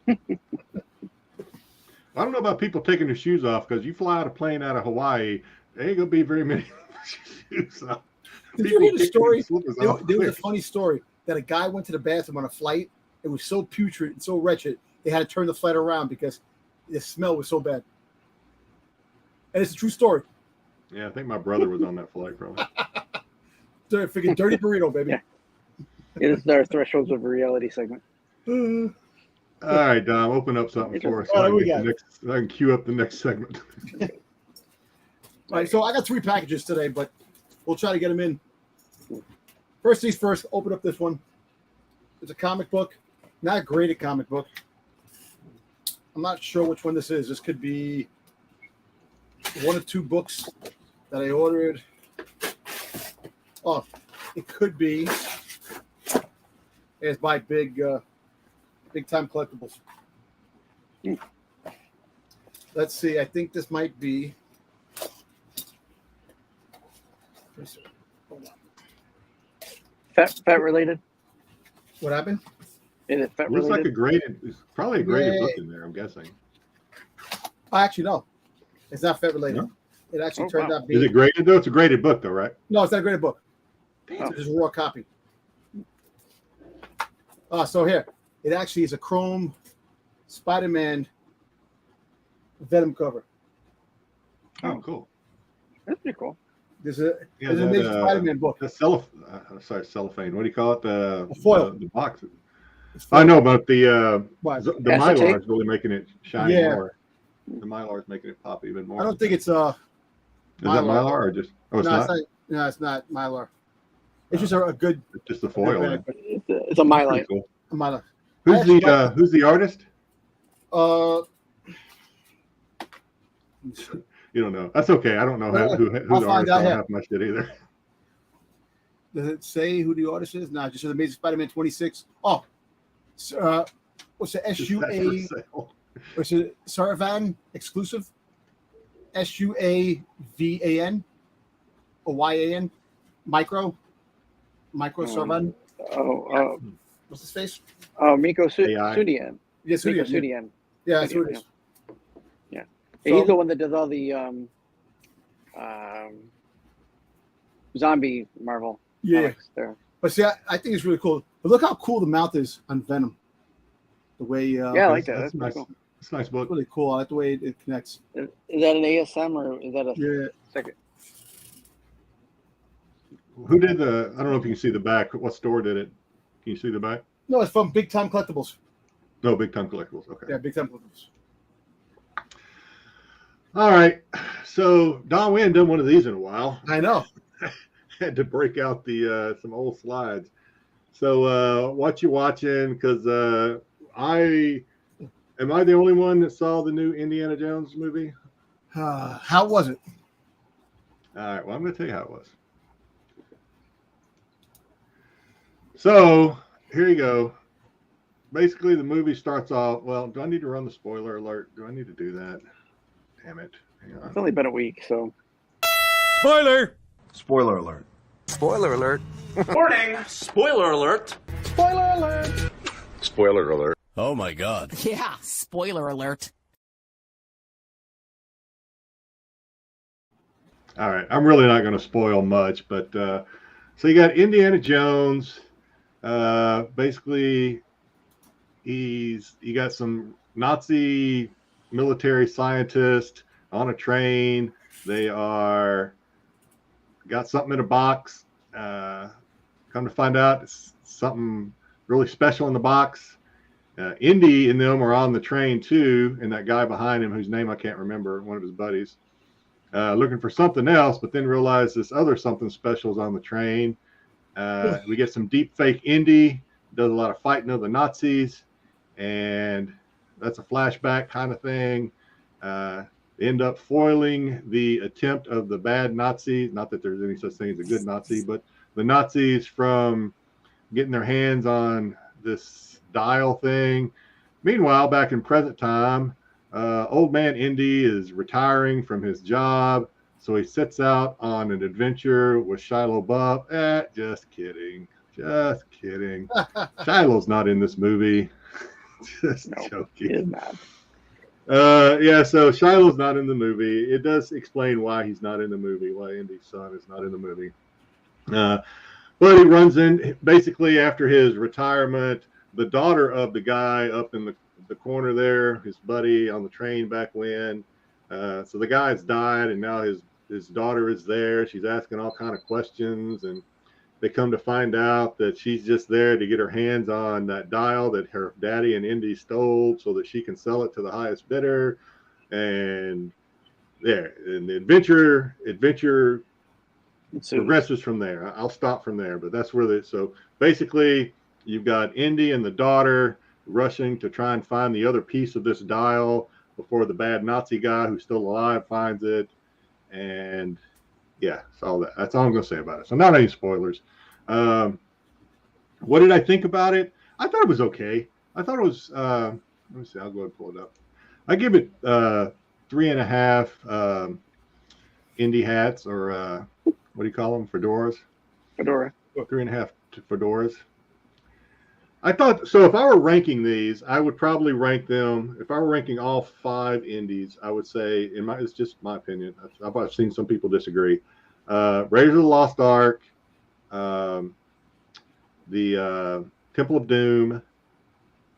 I don't know about people taking their shoes off, because you fly out a plane out of Hawaii, there ain't gonna be very many shoes off. Did you hear the story? There was a funny story that a guy went to the bathroom on a flight. It was so putrid and so wretched, they had to turn the flight around because the smell was so bad. And it's a true story. Yeah, I think my brother was on that flight, probably. Freaking dirty burrito, baby. Yeah. It is our Thresholds of Reality segment. All right, Dom, open up something for us so I can queue up the next segment. All right, so I got 3 packages today, but we'll try to get them in. First things first, open up this one. It's a comic book, not a graded comic book. I'm not sure which one this is. This could be one of 2 books that I ordered. Oh, it could be. It's by Big Time Collectibles. Let's see. I think this might be. Hold on. Fat related? What happened? Is it fat Looks related? like a graded. It's probably a graded book in there, I'm guessing. Actually, no. It's not Fat related. No? It actually turned out being. Is it graded though? It's a graded book though, right? No, it's not a graded book. Oh. It's just a raw copy. So here, it actually is a chrome Spider-Man Venom cover. Oh, cool. That's pretty cool. There's an amazing Spider-Man book. The cellophane. What do you call it? The foil. The box. I know, but the Mylar is really making it shiny more. The Mylar is making it pop even more. I don't think it's Is that Mylar or just? Oh, it's not. No, it's not Mylar. It's just a good. It's just the foil. It's a Mylight. Cool. A Mylar. Who's the artist? You don't know. That's okay. I don't know who the artist is. I don't have my shit either. Does it say who the artist is? No, just Amazing Spider-Man 26. Oh, what's the SUA? What's it? Saravan exclusive? SUAVAN or YAN? Micro Saravan. What's his face? Oh, Miko Sudian. Yes, Miko Sudian. Yeah, that's who it is. Yeah. He's the one that does all the zombie Marvel. Yeah. There. But see, I think it's really cool. But look how cool the mouth is on Venom. The way. I like that. That's nice. Cool. It's a nice book. It's really cool. I like the way it connects. Is that an ASM or is that a second? Who did the? I don't know if you can see the back. What store did it? Can you see the back? No, it's from Big Time Collectibles. No, Big Time Collectibles. Okay. Yeah, Big Time Collectibles. All right. So Don, we hadn't done one of these in a while. I know. Had to break out the some old slides. So what you watching? Because am I the only one that saw the new Indiana Jones movie? How was it? All right. Well, I'm going to tell you how it was. So here you go. Basically, the movie starts off. Well, do I need to run the spoiler alert? Do I need to do that? Damn it. Hang on. It's only been a week, so. Spoiler! Spoiler alert. Spoiler alert. Warning! Spoiler alert! Spoiler alert! Spoiler alert. Oh my god. Yeah, spoiler alert. All right. I'm really not going to spoil much, but So you got Indiana Jones. Basically, you got some Nazi military scientists on a train. They got something in a box. Come to find out, it's something really special in the box. Indy and them are on the train too, and that guy behind him, whose name I can't remember, one of his buddies, looking for something else, but then realize this other something special is on the train. We get some deep fake Indy, does a lot of fighting of the Nazis, and that's a flashback kind of thing. They end up foiling the attempt of the bad Nazi, not that there's any such thing as a good Nazi, but the Nazis from getting their hands on this dial thing. Meanwhile, back in present time, old man Indy is retiring from his job, so he sets out on an adventure with Shia LaBeouf. Just kidding. Shiloh's not in this movie. Just joking. He is not. So Shiloh's not in the movie. It does explain why he's not in the movie, why Indy's son is not in the movie. But he runs in, basically after his retirement, the daughter of the guy up in the corner there, his buddy on the train back when. So the guy's died, and now his daughter is there. She's asking all kind of questions, and they come to find out that she's just there to get her hands on that dial that her daddy and Indy stole so that she can sell it to the highest bidder. And the adventure progresses from there. I'll stop from there, but that's where so basically you've got Indy and the daughter rushing to try and find the other piece of this dial before the bad Nazi guy who's still alive finds it. And yeah, it's all that. That's all I'm going to say about it. So not any spoilers. What did I think about it? I thought it was okay. I thought it was, let me see. I'll go ahead and pull it up. I give it 3.5 Indy hats, or what do you call them? Fedoras? Fedora. 3.5 fedoras. I thought, so if I were ranking these, I would probably rank them, if I were ranking all 5 indies, I would say, it's just my opinion. I've seen some people disagree. Raiders of the Lost Ark, the Temple of Doom.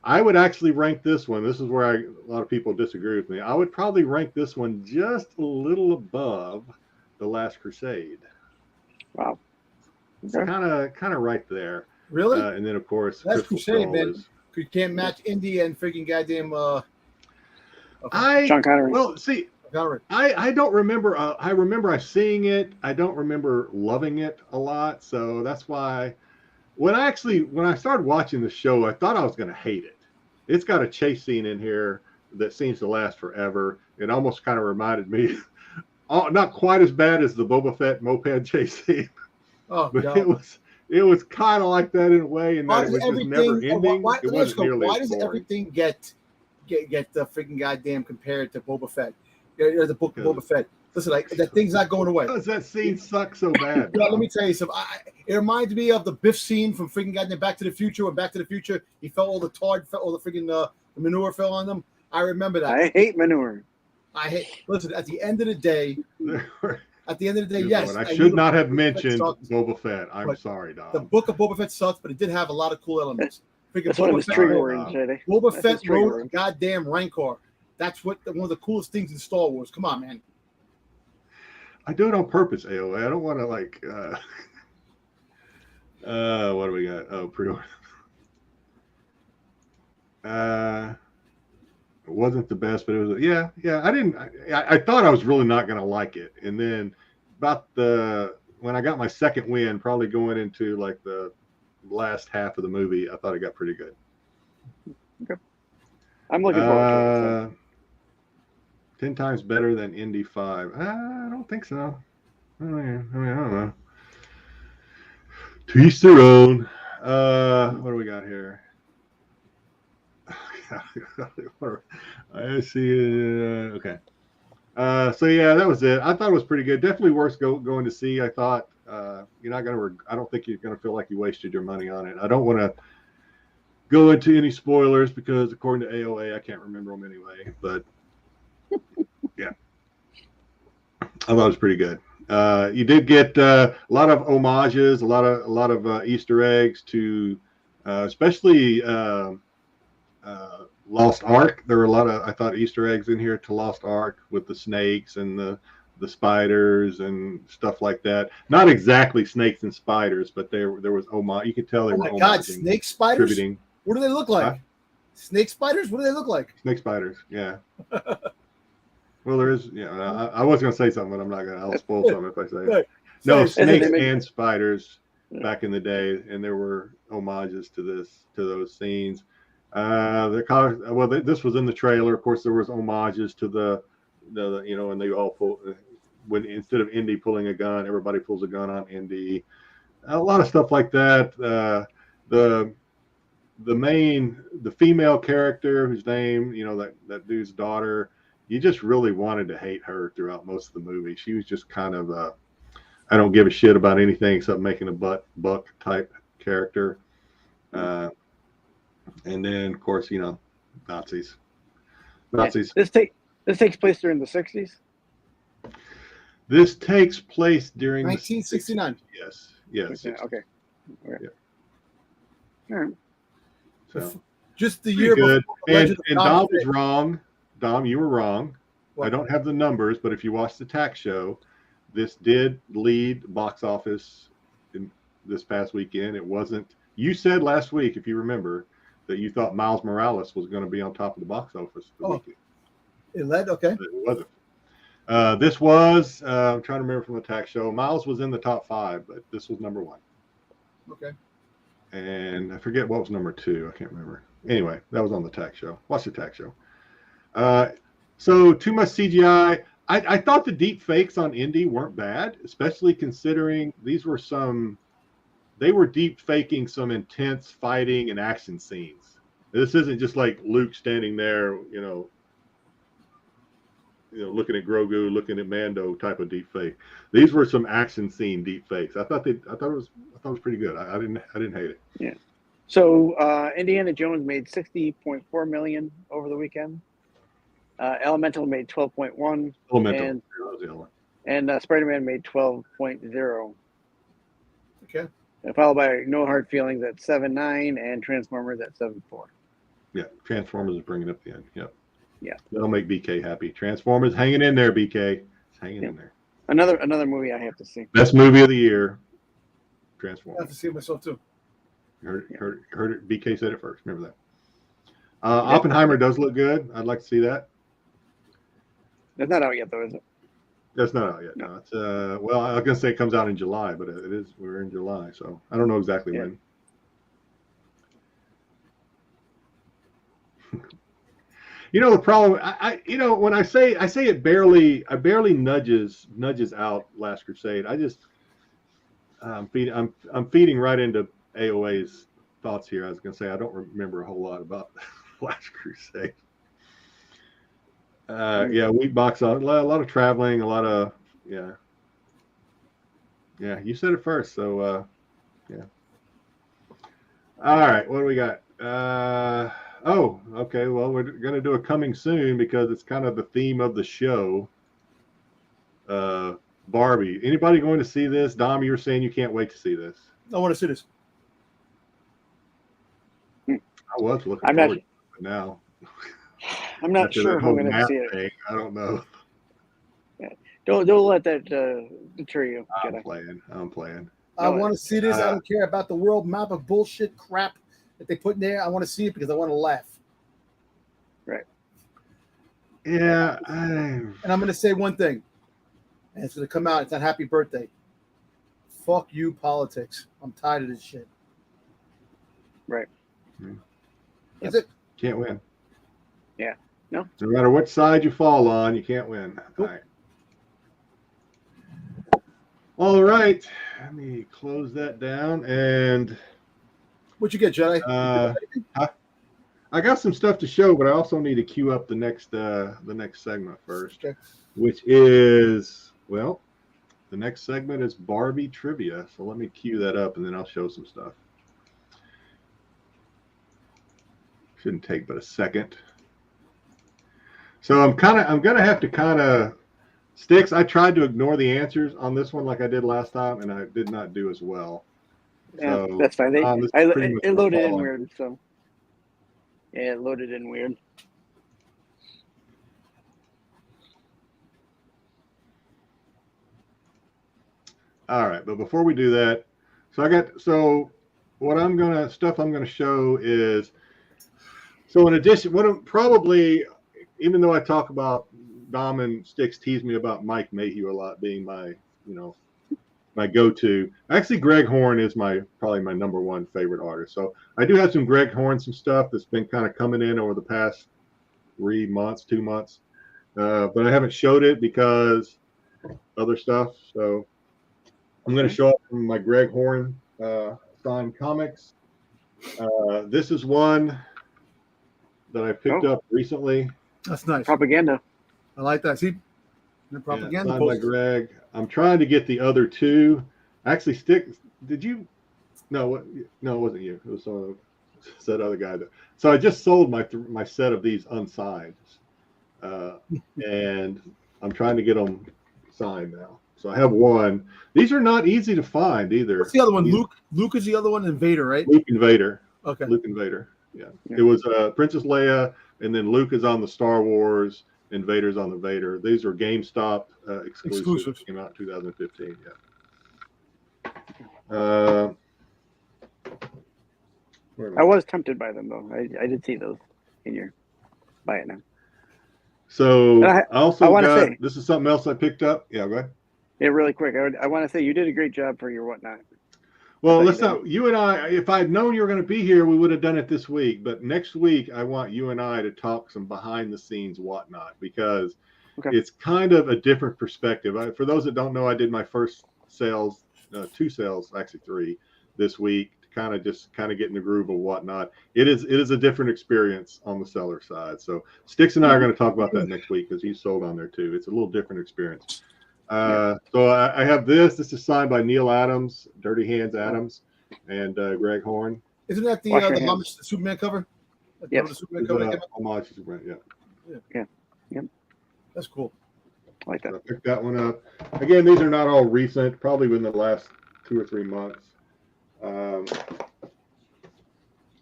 I would actually rank this one. This is where a lot of people disagree with me. I would probably rank this one just a little above The Last Crusade. Wow. It's kind of right there. Really? And then, of course, Last Crusade, man. is, You can't match Indy and freaking goddamn. Sean Connery. Well, see, I don't remember. I remember seeing it. I don't remember loving it a lot. So that's why when I started watching the show, I thought I was going to hate it. It's got a chase scene in here that seems to last forever. It almost kind of reminded me, not quite as bad as the Boba Fett moped chase scene. Oh, but God. It was kind of like that in a way, and that it was just never ending. Why does boring. everything get the freaking goddamn compared to Boba Fett? The book of Boba Fett. Listen, that thing's not going away. Because that scene sucks so bad. Let me tell you something. It reminds me of the Biff scene from freaking goddamn Back to the Future. When Back to the Future, he fell all the freaking the manure fell on them. I remember that. I hate manure. Listen, at the end of the day. Yes. I should not have mentioned Boba Fett. I'm sorry, Dom. The book of Boba Fett sucks, but it did have a lot of cool elements. That's one of his trigger words, JD. Boba Fett rode a goddamn Rancor. That's one of the coolest things in Star Wars. Come on, man. I do it on purpose, AOA. I don't want to what do we got? Oh, pre-order. It wasn't the best, but it was yeah. I thought I was really not going to like it, and then when I got my second win, probably going into like the last half of the movie, I thought it got pretty good. Okay. I'm looking forward to it. 10 times better than Indy 5. I don't think so. I don't know. To each their own. What do we got here? I see. Okay. So yeah, that was it. I thought it was pretty good. Definitely worth going to see. I thought you're not going to. I don't think you're going to feel like you wasted your money on it. I don't want to go into any spoilers because according to AOA, I can't remember them anyway. But yeah, I thought it was pretty good. You did get a lot of homages, a lot of Easter eggs to, especially Lost Ark. There were a lot of, I thought, Easter eggs in here to Lost Ark with the snakes and the spiders and stuff like that. Not exactly snakes and spiders, but there was homage. You could tell they Oh were my God, homaging, snake spiders? contributing. What do they look like? Huh? Snake spiders? What do they look like? Snake spiders, yeah. Well, there is, yeah. I was going to say something, but I'm not going to. I'll spoil something if I say it. Right. No, Say it. snakes Isn't it- and spiders back in the day, and there were homages to those scenes. This was in the trailer. Of course, there was homages to the and they all pull when instead of Indy pulling a gun, everybody pulls a gun on Indy. A lot of stuff like that. The female character whose name, that dude's daughter, you just really wanted to hate her throughout most of the movie. She was just kind of I don't give a shit about anything except making a buck type character. And then, of course, Nazis. Yeah. This takes place during the 60s. This takes place during 1969. Yes. Okay. Yeah. All right. So Just the pretty year good. before. And Legend of Dom Tommy was wrong. Dom, you were wrong. What? I don't have the numbers, but if you watch the tax show, this did lead box office in this past weekend. It wasn't. You said last week, if you remember, that you thought Miles Morales was going to be on top of the box office the weekend. It led, okay. But it wasn't. This was, I'm trying to remember from the tax show, Miles was in the top 5, but this was number 1. Okay. And I forget what was number 2. I can't remember. Anyway, that was on the tax show. Watch the tax show. So too much CGI. I thought the deep fakes on Indy weren't bad, especially considering they were deep faking some intense fighting and action scenes. This isn't just like Luke standing there, looking at Grogu, looking at Mando type of deep fake. These were some action scene deep fakes. I thought it was pretty good. I didn't hate it. Yeah. So Indiana Jones made $60.4 million over the weekend. Elemental made 12.1. Elemental. That was the other one. And Spider-Man made 12.0. Okay. And followed by No Hard Feelings at 7.9 and Transformers at 7.4. Yeah, Transformers is bringing up the end. Yep. Yeah. That'll make BK happy. Transformers hanging in there, BK. It's hanging in there. Another movie I have to see. Best movie of the year. I have Transformers. to see it myself too. Heard it. BK said it first. Remember that. Oppenheimer does look good. I'd like to see that. It's not out yet, though, is it? That's not out yet. No, it's well, I was gonna say it comes out in July, but it is. We're in July, so I don't know exactly when. The problem. When I say it barely nudges out Last Crusade. I'm feeding right into AOA's thoughts here. I was gonna say I don't remember a whole lot about Last Crusade. Weak box office, a lot of traveling, a lot of yeah. You said it first, so yeah. All right, what do we got? Okay. Well, we're gonna do a coming soon because it's kind of the theme of the show. Barbie. Anybody going to see this? Dom, you were saying you can't wait to see this. I want to see this. I was looking I'm not- forward to it, but now. I'm not After sure that if I'm whole going to map see it. thing, I don't know. Don't let that deter you. I'm Jedi. playing. I want to see this. I don't care about the world map of bullshit crap that they put in there. I want to see it because I want to laugh. Right. Yeah. And I'm going to say one thing. And it's going to come out. It's on Happy Birthday. Fuck you, politics. I'm tired of this shit. Right. That's it. Can't win. Yeah. No. No matter which side you fall on, you can't win. Nope. All right. Let me close that down. And What you get, Jedi? I got some stuff to show, but I also need to queue up the next segment first, Okay. which is, well, the next segment is Barbie trivia. So let me queue that up, and then I'll show some stuff. Shouldn't take but a second. So I'm gonna have to Styx, I tried to ignore the answers on this one like I did last time, and I did not do as well. Yeah, So, that's fine. this is pretty much It loaded in all on- weird, so yeah, it loaded in weird. All right, but before we do that, what I'm gonna show is, so in addition, probably, even though I talk about Dom and Styx tease me about Mike Mayhew a lot being my my go-to. Actually, Greg Horn is probably my number one favorite artist. So I do have some Greg Horn, some stuff that's been kind of coming in over the past 2 months, but I haven't showed it because other stuff. So I'm going to show up from my Greg Horn signed comics. This is one that I picked up recently. That's nice. Propaganda. I like that. See, the propaganda signed by posters. Greg. I'm trying to get the other two. Actually, Styx, did you? No, it wasn't you. It was some said other guy. So I just sold my set of these unsigned, and I'm trying to get them signed now. So I have one. These are not easy to find either. What's the other one? Luke is the other one, and Vader, right? Luke and Vader. Okay. Luke and Vader. Yeah. It was Princess Leia, and then Luke is on the Star Wars, and Vader's on the Vader. These are GameStop exclusives. Came out in 2015. Yeah. I was tempted by them though. I did see those in your buy it now. So I also wanna got say- this is something else I picked up. Yeah, go ahead. Yeah, really quick. I want to say you did a great job for your whatnot. Well, thought let's you not. You and I, if I'd known you were going to be here, we would have done it this week. But next week, I want you and I to talk some behind the scenes whatnot, because it's kind of a different perspective. For those that don't know, I did my first sales, 2 sales, actually 3 this week, to kind of get in the groove of whatnot. It is a different experience on the seller side. So Styx and I are going to talk about that next week, because he's sold on there too. It's a little different experience. So I have this. This is signed by Neil Adams, Dirty Hands Adams, and Greg Horn. Isn't that the Wash your hands. homage to the Superman cover? Yes. The Superman cover that came out? Homage to Superman, yeah. Yep. That's cool. I like So that. I picked that one up. Again, these are not all recent, probably within the last 2 or 3 months.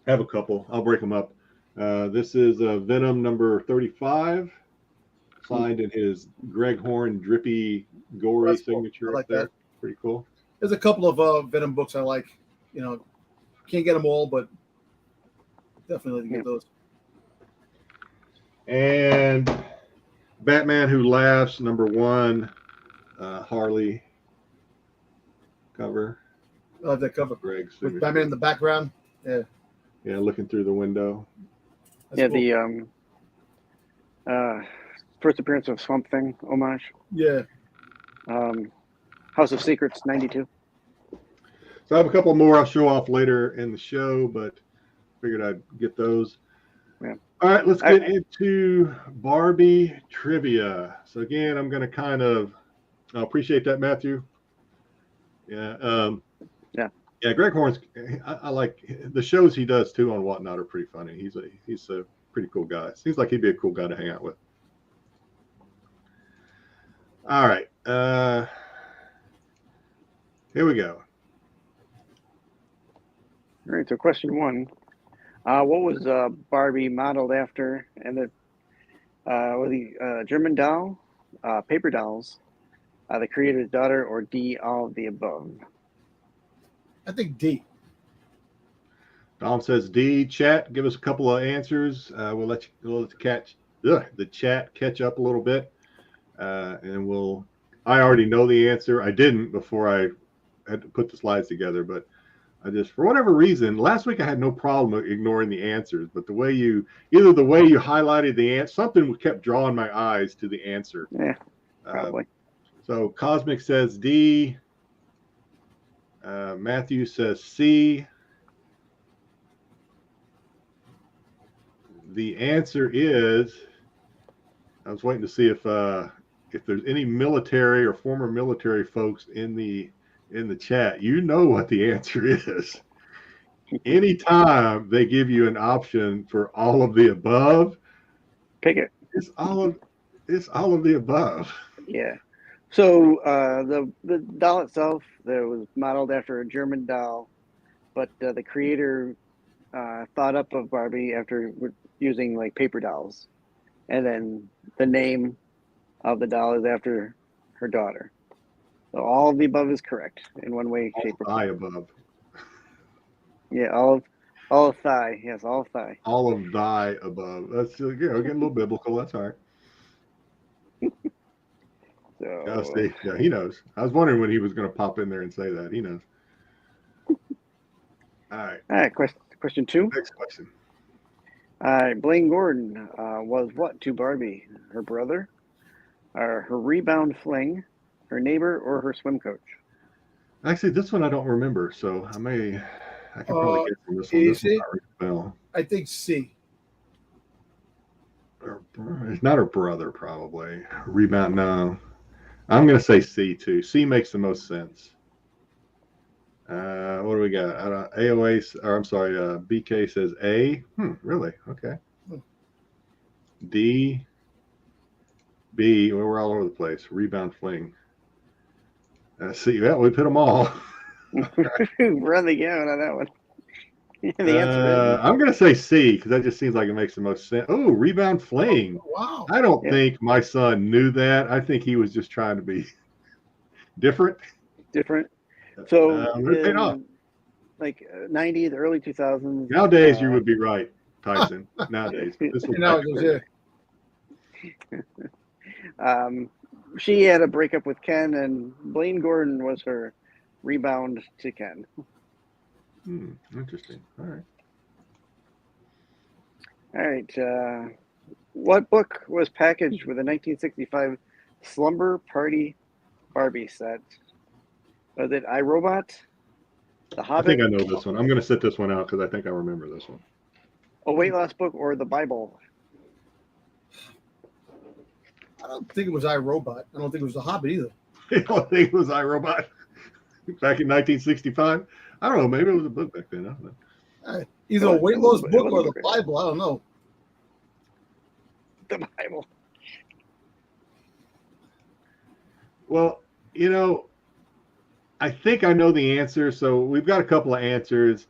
Have a couple. I'll break them up. This is Venom number 35, signed in his Greg Horn drippy, gory That's cool. signature I like up there. that. Pretty cool. There's a couple of Venom books I like. Can't get them all, but definitely like to get those. And Batman Who Laughs, number 1, Harley cover. I love that cover. Greg's With signature. Batman in the background. Yeah. Yeah, looking through the window. That's Yeah, cool. the first appearance of Swamp Thing homage. Yeah. House of Secrets '92. So I have a couple more I'll show off later in the show, but figured I'd get those. Yeah. All right, let's get into Barbie trivia. So again, I'm going to I appreciate that, Matthew. Yeah. Yeah, Greg Horn's, I like the shows he does too on Whatnot are pretty funny. He's a pretty cool guy. Seems like he'd be a cool guy to hang out with. All right. Here we go. All right. So question 1: what was Barbie modeled after? And was the German doll, paper dolls, the creator's daughter, or D, all of the above? I think D. Dom says D. Chat, give us a couple of answers. We'll let the chat catch up a little bit, and I already know the answer. I didn't before I had to put the slides together, but I just, for whatever reason, last week I had no problem ignoring the answers, but the way you highlighted the answer, something kept drawing my eyes to the answer. Yeah, probably. So Cosmic says D. Matthew says C. The answer is, I was waiting to see if there's any military or former military folks in the chat. You know what the answer is. Anytime they give you an option for all of the above, Pick it. it's all of the above. Yeah. So the doll itself, that was modeled after a German doll, but the creator thought up of Barbie after using like paper dolls, and then the name of the doll is after her daughter. So all of the above is correct in one way, shape, or Thigh form. above. Yeah, all of thigh. Yes, all of thigh. All of thy above. That's getting a little biblical. That's all right. So See, yeah, he knows. I was wondering when he was going to pop in there and say that. He knows. All right. Question 2. Next question. Blaine Gordon was what to Barbie? Her brother, her rebound fling, her neighbor, or her swim coach? Actually, this one I don't remember, so I can probably get from this one. This one's not ringing a bell. I think C. It's not her brother, probably. Rebound, no. I'm going to say C too. C makes the most sense. What do we got? AOA, or I'm sorry, BK says A. Really? Okay. D, B, well, we're all over the place. Rebound fling. C, yeah, we put them all. We're on the gamut on that one. The answer is I'm going to say C because that just seems like it makes the most sense. Oh, rebound fling. Oh, wow. I don't think my son knew that. I think he was just trying to be different. So it off. like 90s, early 2000s. Nowadays, you would be right, Tyson. Nowadays. This was she had a breakup with Ken, and Blaine Gordon was her rebound to Ken. Interesting. All right. What book was packaged with a 1965 Slumber Party Barbie set? Was it iRobot? The Hobbit? I think I know this one. I'm going to sit this one out because I think I remember this one. A weight loss book, or the Bible? I don't think it was iRobot. I don't think it was The Hobbit either. I don't think it was iRobot back in 1965. I don't know. Maybe it was a book back then. I don't know. Either a weight loss book or the Bible. I don't know. The Bible. Well, I think I know the answer. So we've got a couple of answers.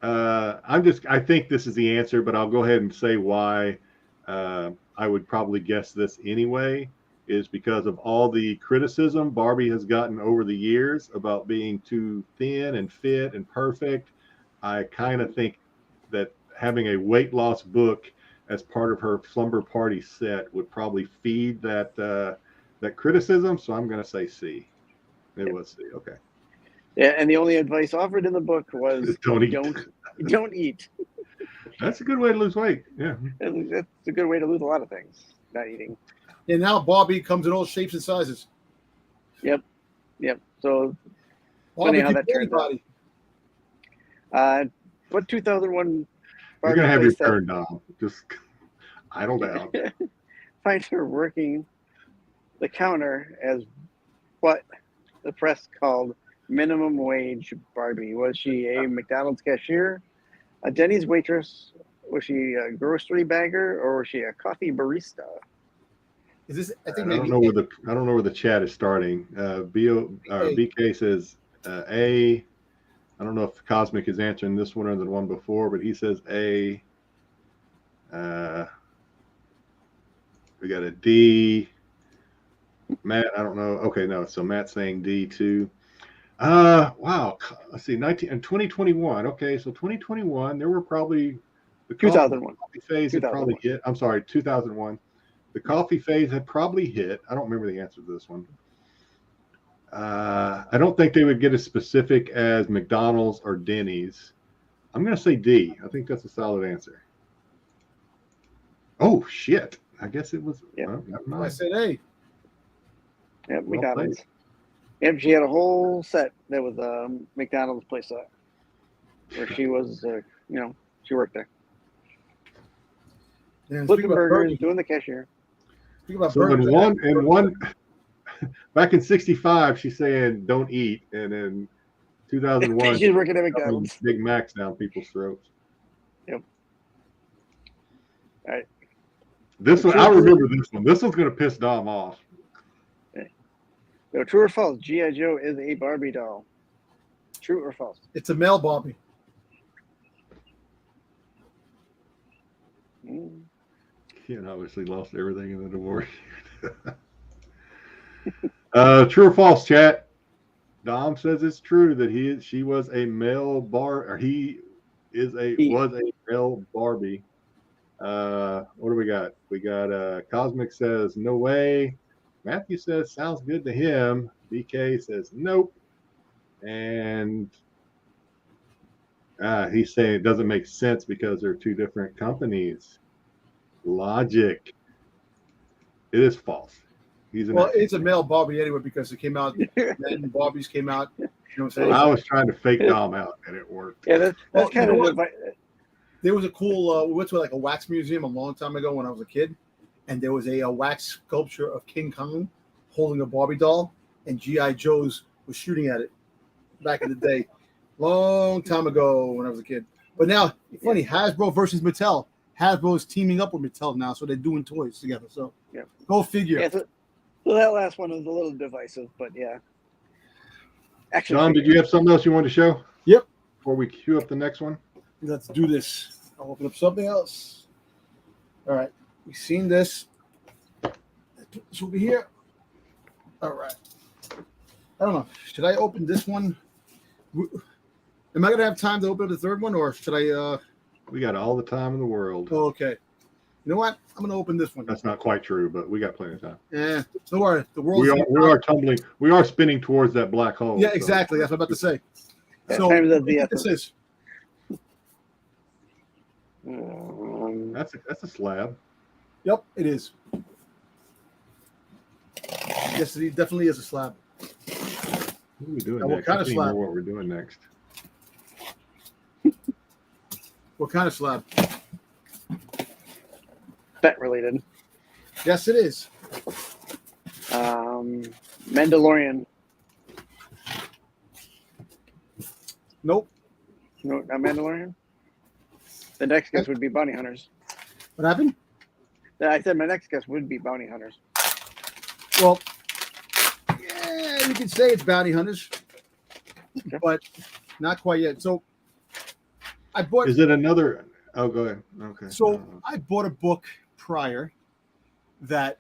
I think this is the answer, but I'll go ahead and say why I would probably guess this anyway, is because of all the criticism Barbie has gotten over the years about being too thin and fit and perfect. I kind of think that having a weight loss book as part of her slumber party set would probably feed that criticism. So I'm going to say C. It was C. Okay. Yeah, and the only advice offered in the book was don't eat. Don't eat. That's a good way to lose weight. Yeah. That's a good way to lose a lot of things, not eating. And now Barbie comes in all shapes and sizes. Yep. So Barbie funny how that turned out. What 2001 You're Barbie going to have your playset turn, Dom. Just idle down. finds her working the counter as what the press called minimum wage Barbie? Was she a McDonald's cashier, a Denny's waitress? Was she a grocery bagger, or was she a coffee barista? Is this? I think I don't know where the chat is starting. BK says A. I don't know if Cosmic is answering this one or the one before, but he says A. We got a D. Matt, I don't know. Okay, no. So Matt's saying D too. Wow. Let's see. 2021. Okay, so 2021. There were probably the 2001 coffee phase had probably hit. I'm sorry, 2001. The coffee phase had probably hit. I don't remember the answer to this one. I don't think they would get as specific as McDonald's or Denny's. I'm going to say D. I think that's a solid answer. Oh, shit. I guess it was. Yeah. I said A. Yep, McDonald's. Yep, she had a whole set that was a McDonald's place set where she was, she worked there. Yeah, flipping burgers, doing the cashier. So in one, back in '65, she's saying don't eat, and in 2001, she's working at McDonald's. Big Macs down people's throats. Yep. All right. This one, I remember this one. This one's going to piss Dom off. So true or false? G.I. Joe is a Barbie doll. True or false? It's a male Barbie. Mm. Ken obviously lost everything in the divorce. True or false, chat? Dom says it's true that she was a male he was a male Barbie. What do we got? We got Cosmic says no way. Matthew says sounds good to him. BK says nope. And he's saying it doesn't make sense because they're two different companies. Logic. It is false. It's a male Barbie anyway because it came out. Men Barbies came out. You know what I'm saying? I was trying to fake Dom out and it worked. Yeah, that's kind you know of. There was a cool. We went to like a wax museum a long time ago when I was a kid, and there was a wax sculpture of King Kong holding a Barbie doll, and G.I. Joe's was shooting at it back in the day, long time ago when I was a kid. But now, funny, Hasbro versus Mattel. Hasbro is teaming up with Mattel now, so they're doing toys together. So, yeah, go figure. Yeah, so that last one was a little divisive, but yeah. Actually, John, did you have something else you wanted to show? Yep. Before we queue up the next one? Let's do this. I'll open up something else. All right. We've seen this. This will be here. All right. I don't know. Should I open this one? Am I going to have time to open the third one, or should I? We got all the time in the world. Oh, okay. You know what? I'm going to open this one. That's not quite true, but we got plenty of time. Yeah. Don't worry. The world. We are tumbling. We are spinning towards that black hole. Yeah, exactly. That's what I'm about to say. So this is. That's a slab. Yep, it is. Yes, it definitely is a slab. What are we doing next? What kind of slab? What we're doing next? What kind of slab? Bet related. Yes, it is. Mandalorian. Nope. No, not Mandalorian. The next guess would be bounty hunters. What happened? I said my next guess would be bounty hunters. Well, yeah, you could say it's bounty hunters, but not quite yet. So I bought. Is it another? Oh, go ahead. Okay. So I bought a book prior that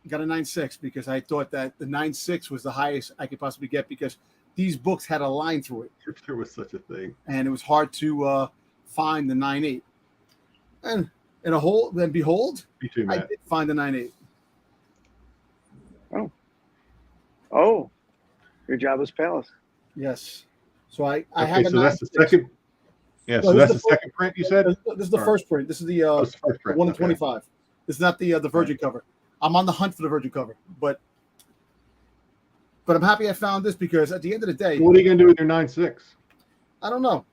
got a 9.6 because I thought that the 9.6 was the highest I could possibly get because these books had a line through it. If there was such a thing. And it was hard to find the 9.8. And in a whole, then behold, I did find the 9.8. Oh, your job is Palace. Yes. So I okay, have a so that's the second. Yeah, so that's the second print you said? This is the first print. This is the 125. Okay. This is not the Virgin cover. I'm on the hunt for the Virgin cover, but I'm happy I found this because at the end of the day, what are you gonna do with your 9.6? I don't know.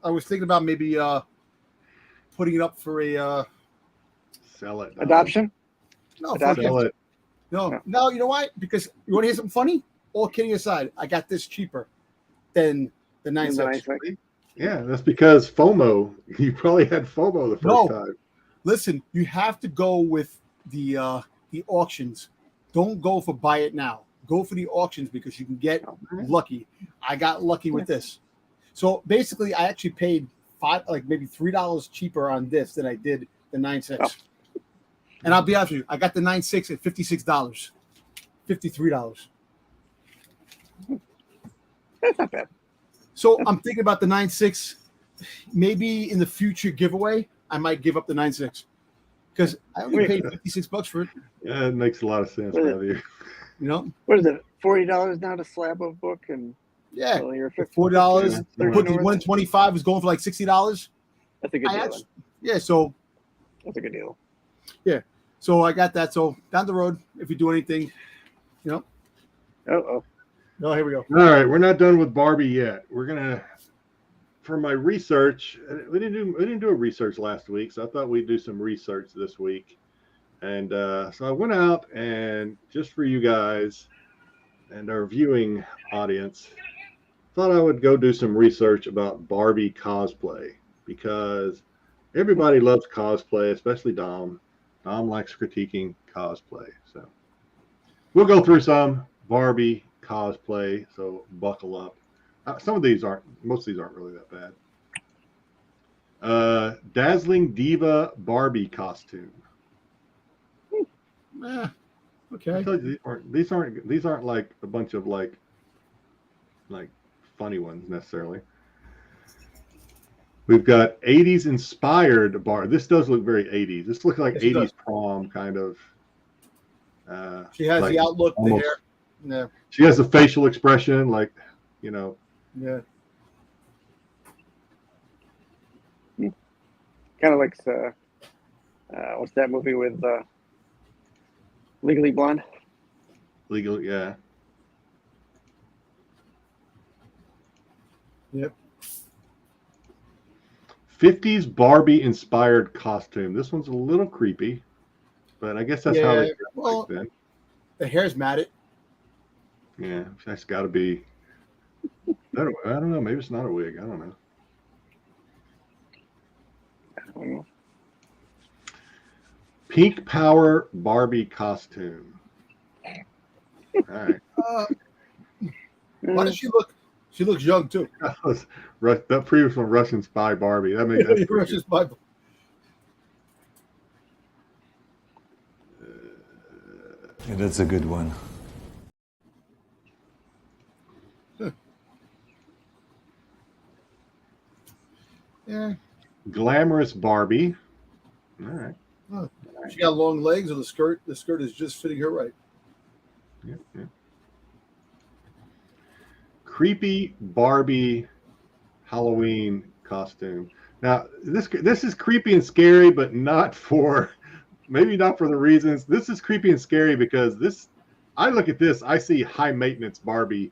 I was thinking about maybe putting it up for a sell it. Adoption? No, sell it. No, you know why? Because you want to hear something funny? All kidding aside, I got this cheaper than the 9.6. Yeah, that's because FOMO. You probably had FOMO the first time. Listen, you have to go with the auctions. Don't go for buy it now. Go for the auctions because you can get lucky. I got lucky with this. So basically, I actually paid maybe $3 cheaper on this than I did the 9.6. Oh. And I'll be honest with you, I got the 9.6 at $56, $53. That's not bad. So I'm thinking about the 9.6. Maybe in the future giveaway, I might give up the 9.6 because I only paid $56 for it. Yeah, it makes a lot of sense, brother. You know, what is it? $40 now to slab of book and yeah, so you're $40. Put the 125 was going for like $60. That's a good deal. Yeah, so that's a good deal. Yeah, so I got that. So down the road, if you do anything, you know. Oh, here we go. All right, we're not done with Barbie yet. We're gonna, for my research, we didn't do a research last week, so I thought we'd do some research this week. And so I went out and just for you guys and our viewing audience, thought I would go do some research about Barbie cosplay because everybody loves cosplay, especially Dom. Dom likes critiquing cosplay. So we'll go through some Barbie cosplay, so buckle up. Most of these aren't really that bad. Dazzling Diva Barbie costume. Okay. These aren't like a bunch of like funny ones necessarily. We've got 80s inspired bar. This does look very 80s. This looks like Yes, it 80s does. prom kind of. She has like the outlook, almost- the hair. Yeah. She has the facial expression, like, you know. Yeah. Kind of like what's that movie with Legally Blonde? Legal, yeah. Yep. 50s Barbie inspired costume. This one's a little creepy, but I guess that's how they well, back then. the hair's matted. Yeah, that's got to be. I don't know. Maybe it's not a wig. I don't know. I don't know. Pink Power Barbie costume. All right. Why does she look? She looks young too. That previous one, Russian Spy Barbie. That makes sense. Russian spy. That's a good one. Yeah. Glamorous Barbie. All right. Oh, she got long legs, or the skirt. The skirt is just fitting her right. Yep. Creepy Barbie Halloween costume. Now this is creepy and scary, but maybe not for the reasons. This is creepy and scary because I look at this, I see high maintenance Barbie.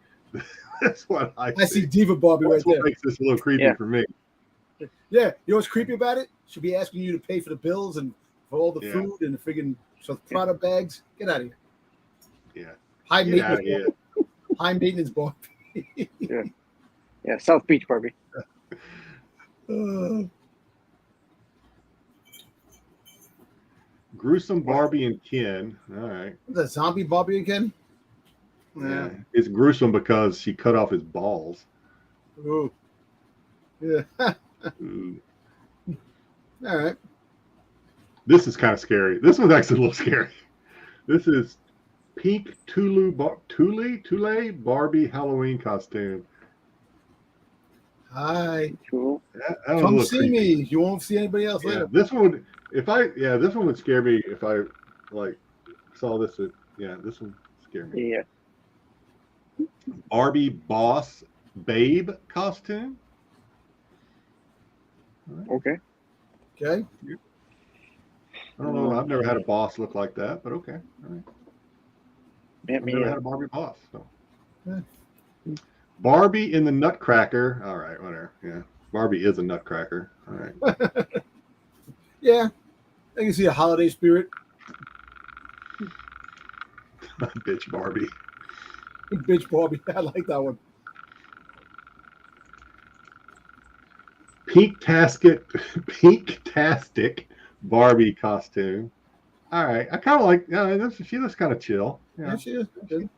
That's what I see Diva Barbie That's right there. what makes this a little creepy for me. Yeah, you know what's creepy about it? She'll be asking you to pay for the bills and for all the food and the friggin' product bags. Get out of here. Yeah. High Get out of maintenance. High maintenance Barbie. Yeah, South Beach Barbie. Gruesome Barbie and Ken. All right. The zombie Barbie again? Yeah. It's gruesome because she cut off his balls. Ooh. Yeah. Ooh. All right. This is kind of scary. This one's actually a little scary. This is pink Tule Barbie Halloween costume. Hi. Cool. Come see me. You won't see anybody else later. This one would scare me if I saw this. This one scare me. Yeah. Barbie Boss Babe costume. Okay. Okay. I don't know. I've never had a boss look like that, but okay. All right. I've never had a Barbie boss. So. Yeah. Barbie in the Nutcracker. All right, whatever. Yeah. Barbie is a nutcracker. All right. Yeah. I can see a holiday spirit. Bitch Barbie. Bitch Barbie. I like that one. Pink-tastic Barbie costume. All right. I kind of like, she looks kind of chill. Yeah, she is. She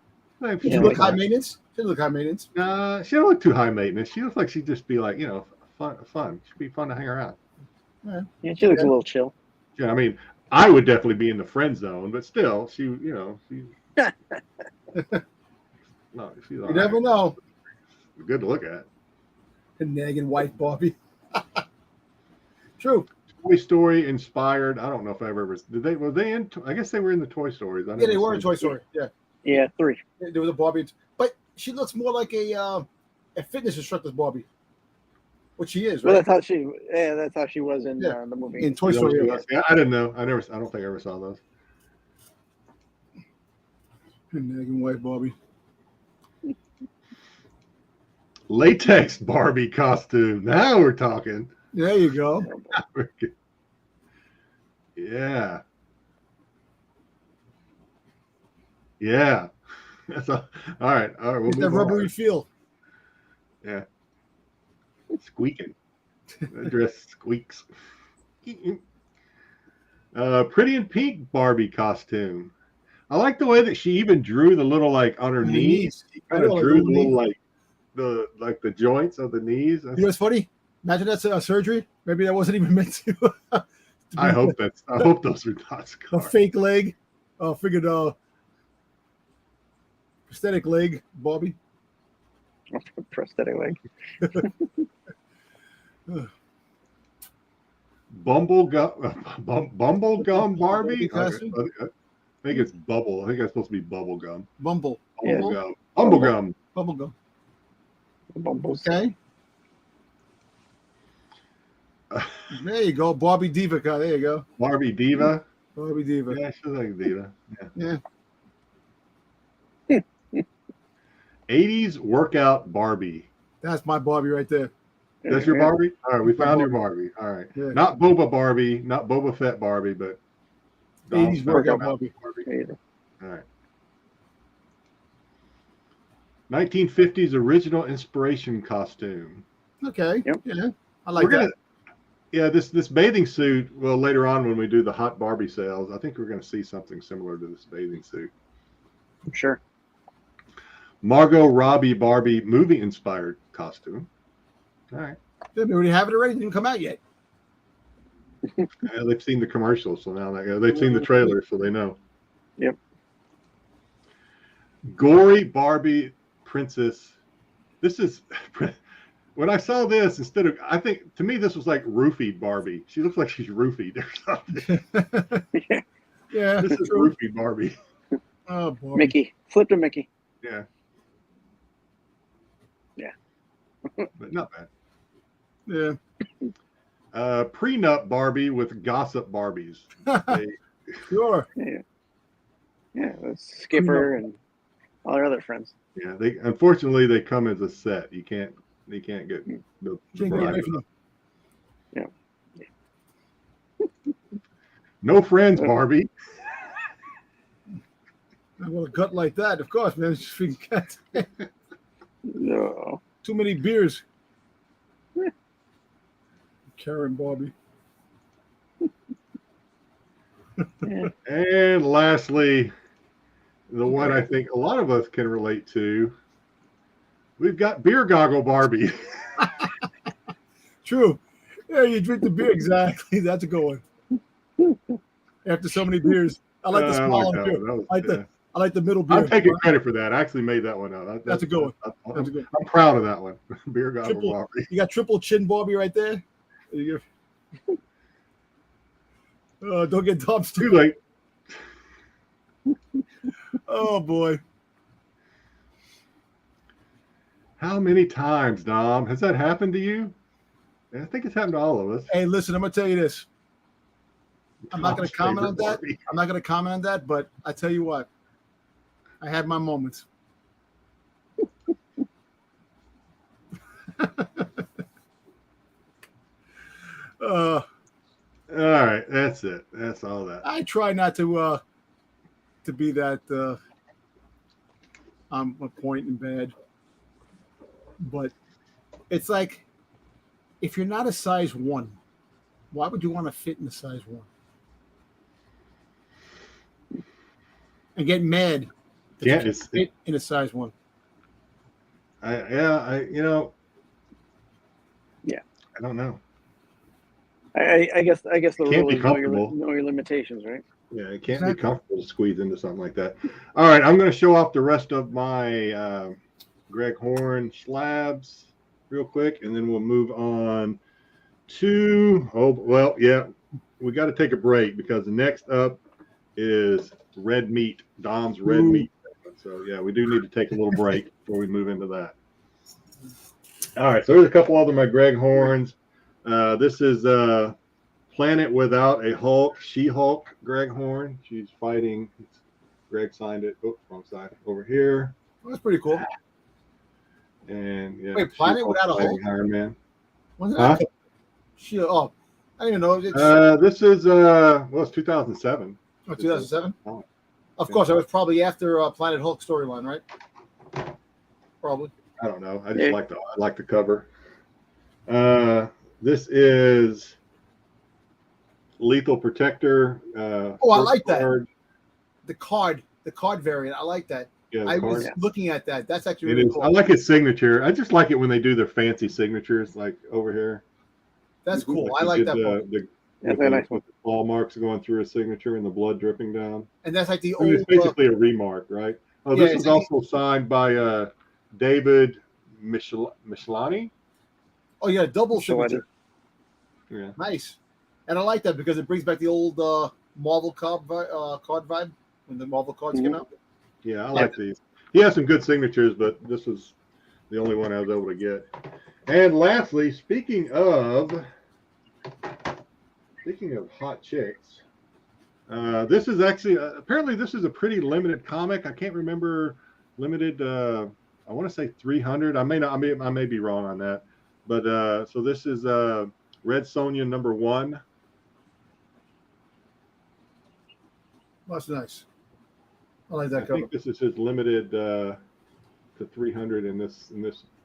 She look high maintenance. She look high maintenance. She don't look too high maintenance. She looks like she'd just be like, fun. She'd be fun to hang around. Yeah, she looks a little chill. Yeah, I mean, I would definitely be in the friend zone, but still, she. No, she's you never know. Good to look at. A nagging white Barbie. True. Toy Story inspired. I don't know if I ever was. Were they in? I guess they were in the Toy Stories. Yeah, they were in Toy Story. Yeah. Yeah, 3. There was a Barbie, but she looks more like a fitness instructor's Barbie. What she is, right? Well, that's how she was in the movie. In Toy Story. Yeah, I didn't know. I don't think I ever saw those. Nagging white Barbie. Latex Barbie costume. Now we're talking. There you go. Yeah. Yeah. That's all right. We'll It's that rubbery feel. Yeah. Squeaking. That dress squeaks. Pretty in Pink Barbie costume. I like the way that she even drew the little like on her On the knees. knees. She kind of Like drew the little little knee. the joints of the knees. You know what's funny? Imagine that's a surgery. Maybe that wasn't even meant to. I hope those are not A scars. fake leg. Figured prosthetic leg, Barbie. Prosthetic leg. Bumblegum Barbie. Costume? I think it's bubble. I think it's supposed to be bubble gum. Bumble. Yeah. Bubblegum. Bumblegum. Bubblegum. Bumbles. Okay. There you go. Barbie Diva. There you go. Barbie Diva. Barbie Diva. Yeah, she's like a diva. Yeah. 80s workout Barbie. That's my Barbie right there. That's your Barbie? All right, we That's my found your Barbie. All right. Yeah. Not Boba Barbie, not Boba Fett Barbie, but 80s workout Barbie. All right. 1950s original inspiration costume. Okay. Yep. Yeah. I like that. Yeah, this bathing suit, well, later on when we do the hot Barbie sales, I think we're going to see something similar to this bathing suit. I'm sure. Margot Robbie Barbie movie inspired costume. All right. Yeah, we already have it already. It didn't come out yet. Yeah, they've seen the commercials, so now they've seen the trailer, so they know. Yep. Gory Barbie princess. This is when I saw this, I think to me this was like roofied Barbie. She looks like she's roofied or something. Yeah. This is true. roofied Barbie. Oh, boy. Mickey. Flipped a Mickey. Yeah. Yeah. But not bad. Yeah. Prenup Barbie with gossip Barbies. Sure. Yeah. Yeah. Skipper and all our other friends. Yeah, unfortunately they come as a set. You can't get the Can't get bride. away from them. No friends, Barbie. Well, a gut like that, of course, man. It's just freaking cat. No. Too many beers. Karen Barbie. Yeah. And lastly, the one I think a lot of us can relate to. We've got beer goggle Barbie. True. Yeah, you drink the beer. Exactly. That's a good one. After so many beers. I like the small one, too. I like the middle beer. I'm taking credit for that. I actually made that one up. That's a good one. That's a good one. I'm proud of that one. Beer goggle Barbie. You got triple chin Barbie right there. You don't get dumped. Too late. Oh, boy. How many times, Dom? Has that happened to you? I think it's happened to all of us. Hey, listen, I'm going to tell you this. I'm not going to Dom's comment on favorite that. Barbie. I'm not going to comment on that, but I tell you what. I had my moments. All right, that's it. That's all that. I try not to be that on a point and bad, but it's like if you're not a size 1, why would you want to fit in a size 1? And get mad that Yeah, you can't fit in a size 1. Yeah, I don't know. I guess the Can't rule be is comfortable. know your limitations, right? Yeah, it can't be comfortable to squeeze into something like that. All right, I'm going to show off the rest of my Greg Horn slabs real quick, and then we'll move on to, we got to take a break because next up is red meat, Dom's red meat. So, yeah, we do need to take a little break before we move into that. All right, so there's a couple other my Greg Horns. This is Planet Without a Hulk, She-Hulk Greg Horn. She's fighting. Greg signed it. Oops, wrong side. Over here. Well, that's pretty cool. And yeah, Wait, Planet She-Hulk Without a fighting Hulk? Iron Man. When's that? Huh? I don't even know. It's This is it's 2007. 2007. Oh. Of course, that was probably after Planet Hulk storyline, right? Probably. I don't know. I just like the cover. This is Lethal Protector. I like that. The card the card variant. I like that. Yeah, the I card. was looking at that. That's actually It really is. cool. I like his signature. I just like it when they do their fancy signatures, like over here. That's cool. Like I he like did that one. That's a nice one. with the claw marks going through his signature and the blood dripping down. And that's like the I mean, old. it's basically a remark, right? Oh, yeah, this it's is also signed by David Michelani. Oh yeah, double So I signature. Yeah. Nice. And I like that because it brings back the old Marvel card vibe when the Marvel cards came out. Yeah, I like these. He has some good signatures, but this was the only one I was able to get. And lastly, speaking of hot chicks, this is actually apparently this is a pretty limited comic. I can't remember limited. I want to say 300. I may be wrong on that. But so this is Red Sonja #1. That's nice. I like that I cover. think this is his limited to 300 in this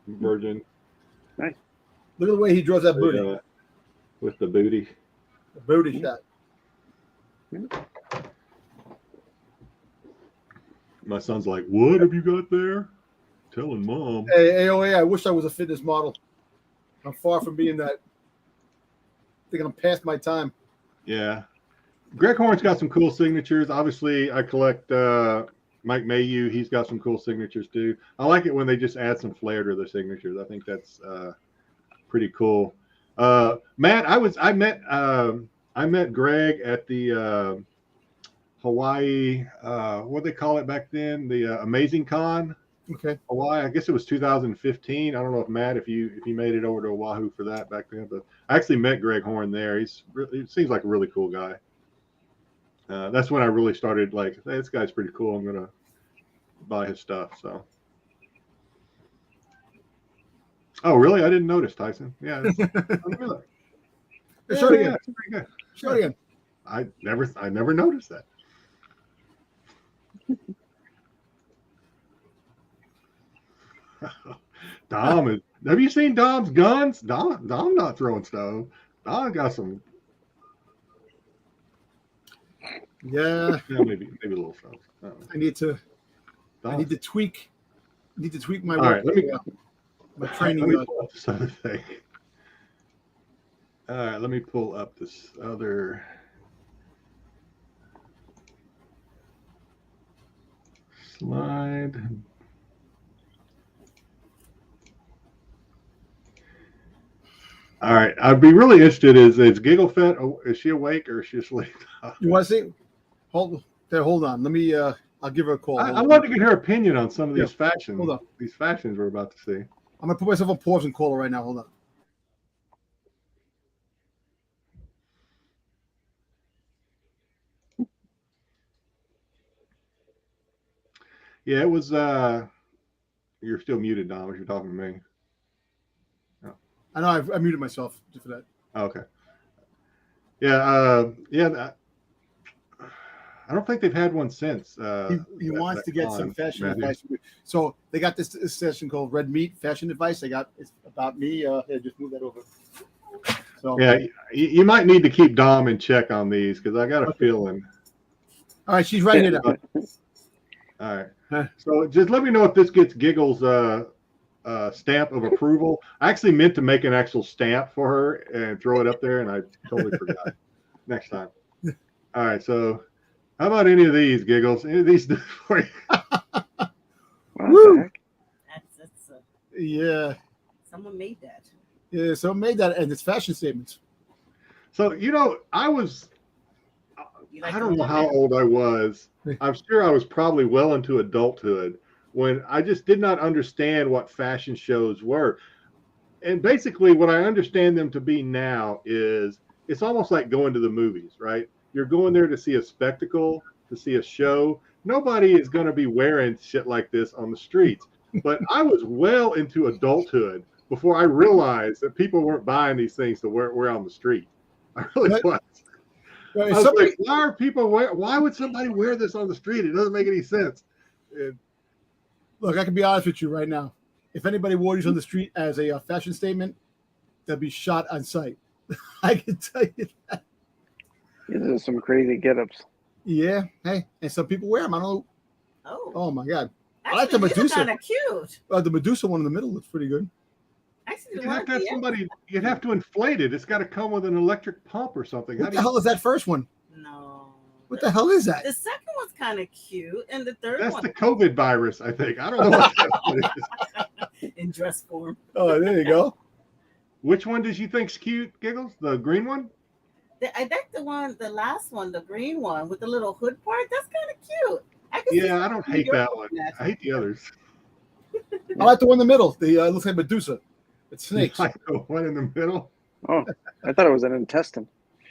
version. Look at the way he draws that booty. With the booty. The booty shot. My son's like, "What have you got there?" Telling mom. Hey, AOA, I wish I was a fitness model. I'm far from being that. I think I'm past my time. Yeah. Greg Horn's got some cool signatures. Obviously, I collect Mike Mayhew. He's got some cool signatures too. I like it when they just add some flair to their signatures. I think that's pretty cool. Matt, I met Greg at the Hawaii, what they call it back then, the Amazing Con. Okay. Hawaii. I guess it was 2015. I don't know if Matt, if you made it over to Oahu for that back then, but I actually met Greg Horn there. He seems like a really cool guy. That's when I really started like, hey, this guy's pretty cool. I'm gonna buy his stuff. So. Oh, really? I didn't notice, Tyson. Yeah. Really. Show it again. Yeah, Show it again. I never noticed that. Have you seen Dom's guns? Dom not throwing stuff. Dom got some. Yeah. Maybe a little stuff. I need to tweak. My All right, my training. Let me pull up this other thing. All right, let me pull up this other slide. All right, I'd be really interested. Is Gigglefett? Is she awake or is she asleep? You want to see? Hold on. Let me. I'll give her a call. I'd love to get her opinion on some of these fashions. Hold on. These fashions we're about to see. I'm gonna put myself on pause and call her right now. Hold on. Yeah, it was. You're still muted, Dom, if you're talking to me. I know I muted myself just for that. Okay. Yeah. I don't think they've had one since. He wants to get some fashion advice. So they got this session called Red Meat Fashion Advice. It's about me. Here, just move that over. So yeah, you might need to keep Dom in check on these because I got a feeling. All right, she's writing it up. All right. So just let me know if this gets Giggles stamp of approval. I actually meant to make an actual stamp for her and throw it up there, and I totally forgot. Next time. All right. So how about any of these, Giggles? Any of these for you? Woo! That's Yeah. someone made that. Yeah, so made that, and it's fashion statements. So I don't know how old I was. I'm sure I was probably well into adulthood when I just did not understand what fashion shows were. And basically what I understand them to be now is it's almost like going to the movies, right? You're going there to see a spectacle, to see a show. Nobody is going to be wearing shit like this on the streets. But I was well into adulthood before I realized that people weren't buying these things to wear on the street. I really was. I was like, why would somebody wear this on the street? It doesn't make any sense. Look, I can be honest with you right now. If anybody wore these on the street as a fashion statement, they'll be shot on sight. I can tell you that. These are some crazy get-ups. Yeah. Hey, and some people wear them. I don't know. Oh my god. I Actually, like the these are Medusa. kind of cute. The Medusa one in the middle looks pretty good. Actually, You'd the one have at to have the end- somebody. You'd have to inflate it. It's got to come with an electric pump or something. How What do the you? hell is that first one? No. What the hell is that? The second one's kind of cute, and the third That's one the COVID virus, I think. I don't know what that is. in dress form. Oh, there you go. Which one did you think's cute, Giggles? The green one? I like the last one, the green one with the little hood part. That's kind of cute. I can see Yeah, I don't hate that one. I hate the others. I like the one in the middle. The looks like Medusa. It's snakes. Like the one in the middle. Oh, I thought it was an intestine.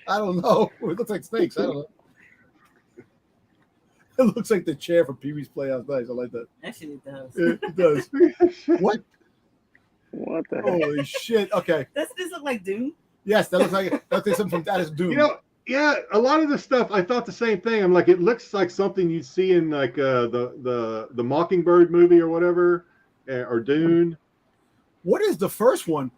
I don't know. It looks like snakes. I don't know. It looks like the chair from Pee Wee's Playhouse. Nice. I like that. Actually, it does. It does. What? What the heck? Holy shit. Okay. Doesn't this look like Dune? Yes, that looks like something from That Is Doom. You know, yeah, a lot of the stuff I thought the same thing. I'm like, it looks like something you'd see in like the Mockingbird movie or whatever, or Dune. What is the first one?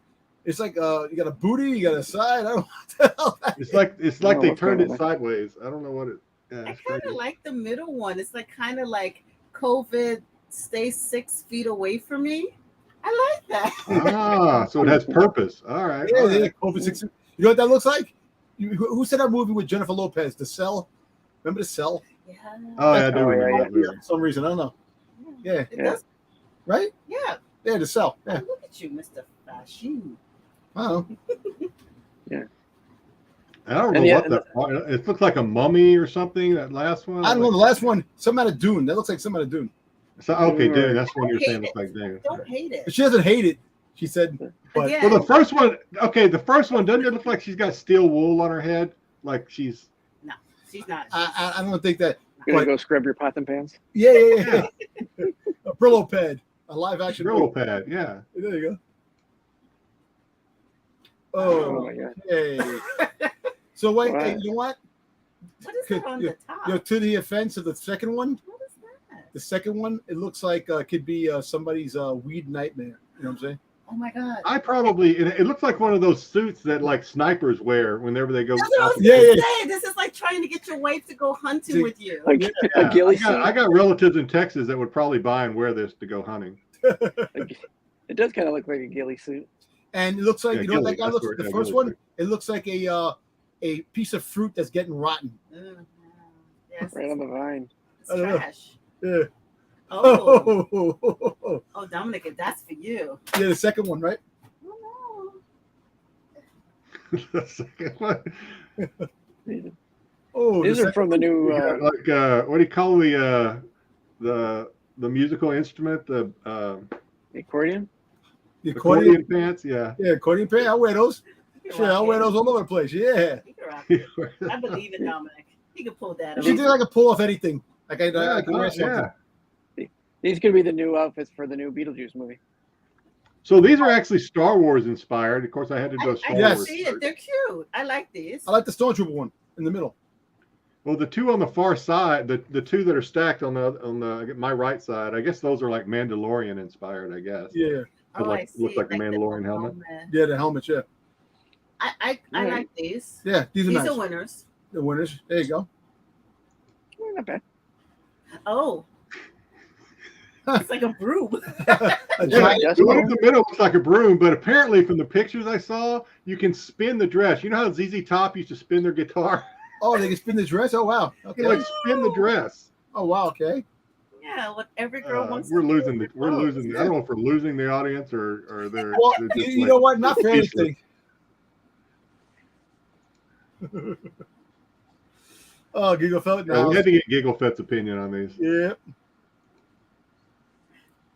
It's like you got a booty, you got a side. I don't know what the hell that It's like know they what's turned going it on. sideways. I don't know what it. Yeah, I it's kind crazy. of like the middle one. It's like kind of like COVID, stay 6 feet away from me. I like that. Ah, so it has purpose. All right. Yeah, all yeah, right. COVID-6. You know what that looks like? Who said that movie with Jennifer Lopez? The Cell? Remember The Cell? Yeah. Oh, yeah, I do Oh, yeah, remember yeah. that movie. For some reason, I don't know. Yeah. It does. Right? Yeah. Yeah, The Cell. Yeah. Look at you, Mr. Fashion. I don't know. I don't know And what that. It looks like a mummy or something. That last one. I don't know. The last one, some out of Dune. That looks like some out of Dune. So, okay, Right. dude, that's the one you're Hate saying it. looks like Dune. Don't hate it. But she doesn't hate it. She said, but Again, Well, the first one. Okay, the first one doesn't it look like she's got steel wool on her head, like she's. no, she's not. I don't think that. You're gonna But- go scrub your pots and pans? Yeah. A Brillo pad. A live action. Brillo pad, yeah. There you go. Oh Oh, my god! hey. So wait, Wow. hey, you know what? What is that on the top? You know, to the offense of the second one, What is that? the second one, it looks like could be somebody's weed nightmare. You know what I'm saying? Oh my god. I probably. It looks like one of those suits that like snipers wear whenever they go. That's what I was Yeah, gonna yeah. say. This is like trying to get your wife to go hunting See, with you. Like Yeah, a ghillie I got relatives in Texas that would probably buy and wear this to go hunting. suit. It does kind of look like a ghillie suit. And it looks like Yeah, you know what that Gilly, guy that's looks where- like. The yeah, first Gilly's one, it looks like a piece of fruit that's getting rotten. Yes, Right on the vine. it's I don't know. trash. Yeah. Oh, Oh, oh, Dominic, that's for you. yeah, the second one, right? Oh The second one. Oh, These the are from the new. Yeah, like what do you call the musical instrument? The Accordion? the accordion accordion. pants. Yeah. Yeah, accordion pair. I wear those. You can Sure, rock I'll wear it. those all over the place. Yeah. You can rock it. I believe in Dominic. He can pull that She off. did like a pull off anything. Like I Yeah, can wear something. yeah. These could be the new outfits for the new Beetlejuice movie. So these are actually Star Wars inspired. Of course, I had to do a I Star can Yes. Wars. see search. it. They're cute. I like these. I like the Stormtrooper one in the middle. Well, the two on the far side, the two that are stacked on the my right side, I guess those are like Mandalorian inspired. I guess. Yeah. Oh, like- I see. looks like a the Mandalorian helmet. Yeah, the helmets, yeah. I Yeah. like these. Yeah, these are These nice. are winners. The winners. There you go. Not bad. Oh. It's like a broom. A Yeah, giant- Yes, the one well. in the middle looks like a broom, but apparently from the pictures I saw, you can spin the dress. You know how ZZ Top used to spin their guitar? Oh, they can spin the dress. Oh wow. You Okay. can like spin the dress. Oh wow. Okay. Yeah, what every girl wants. We're to losing do. the. We're losing. The, I don't know if we're losing the audience or they're. Well, they're you, just you like- know what? Not for speechless. anything. Oh, Giggle felt Yeah, now. we had to get Giggle Fett's opinion on these. Yeah.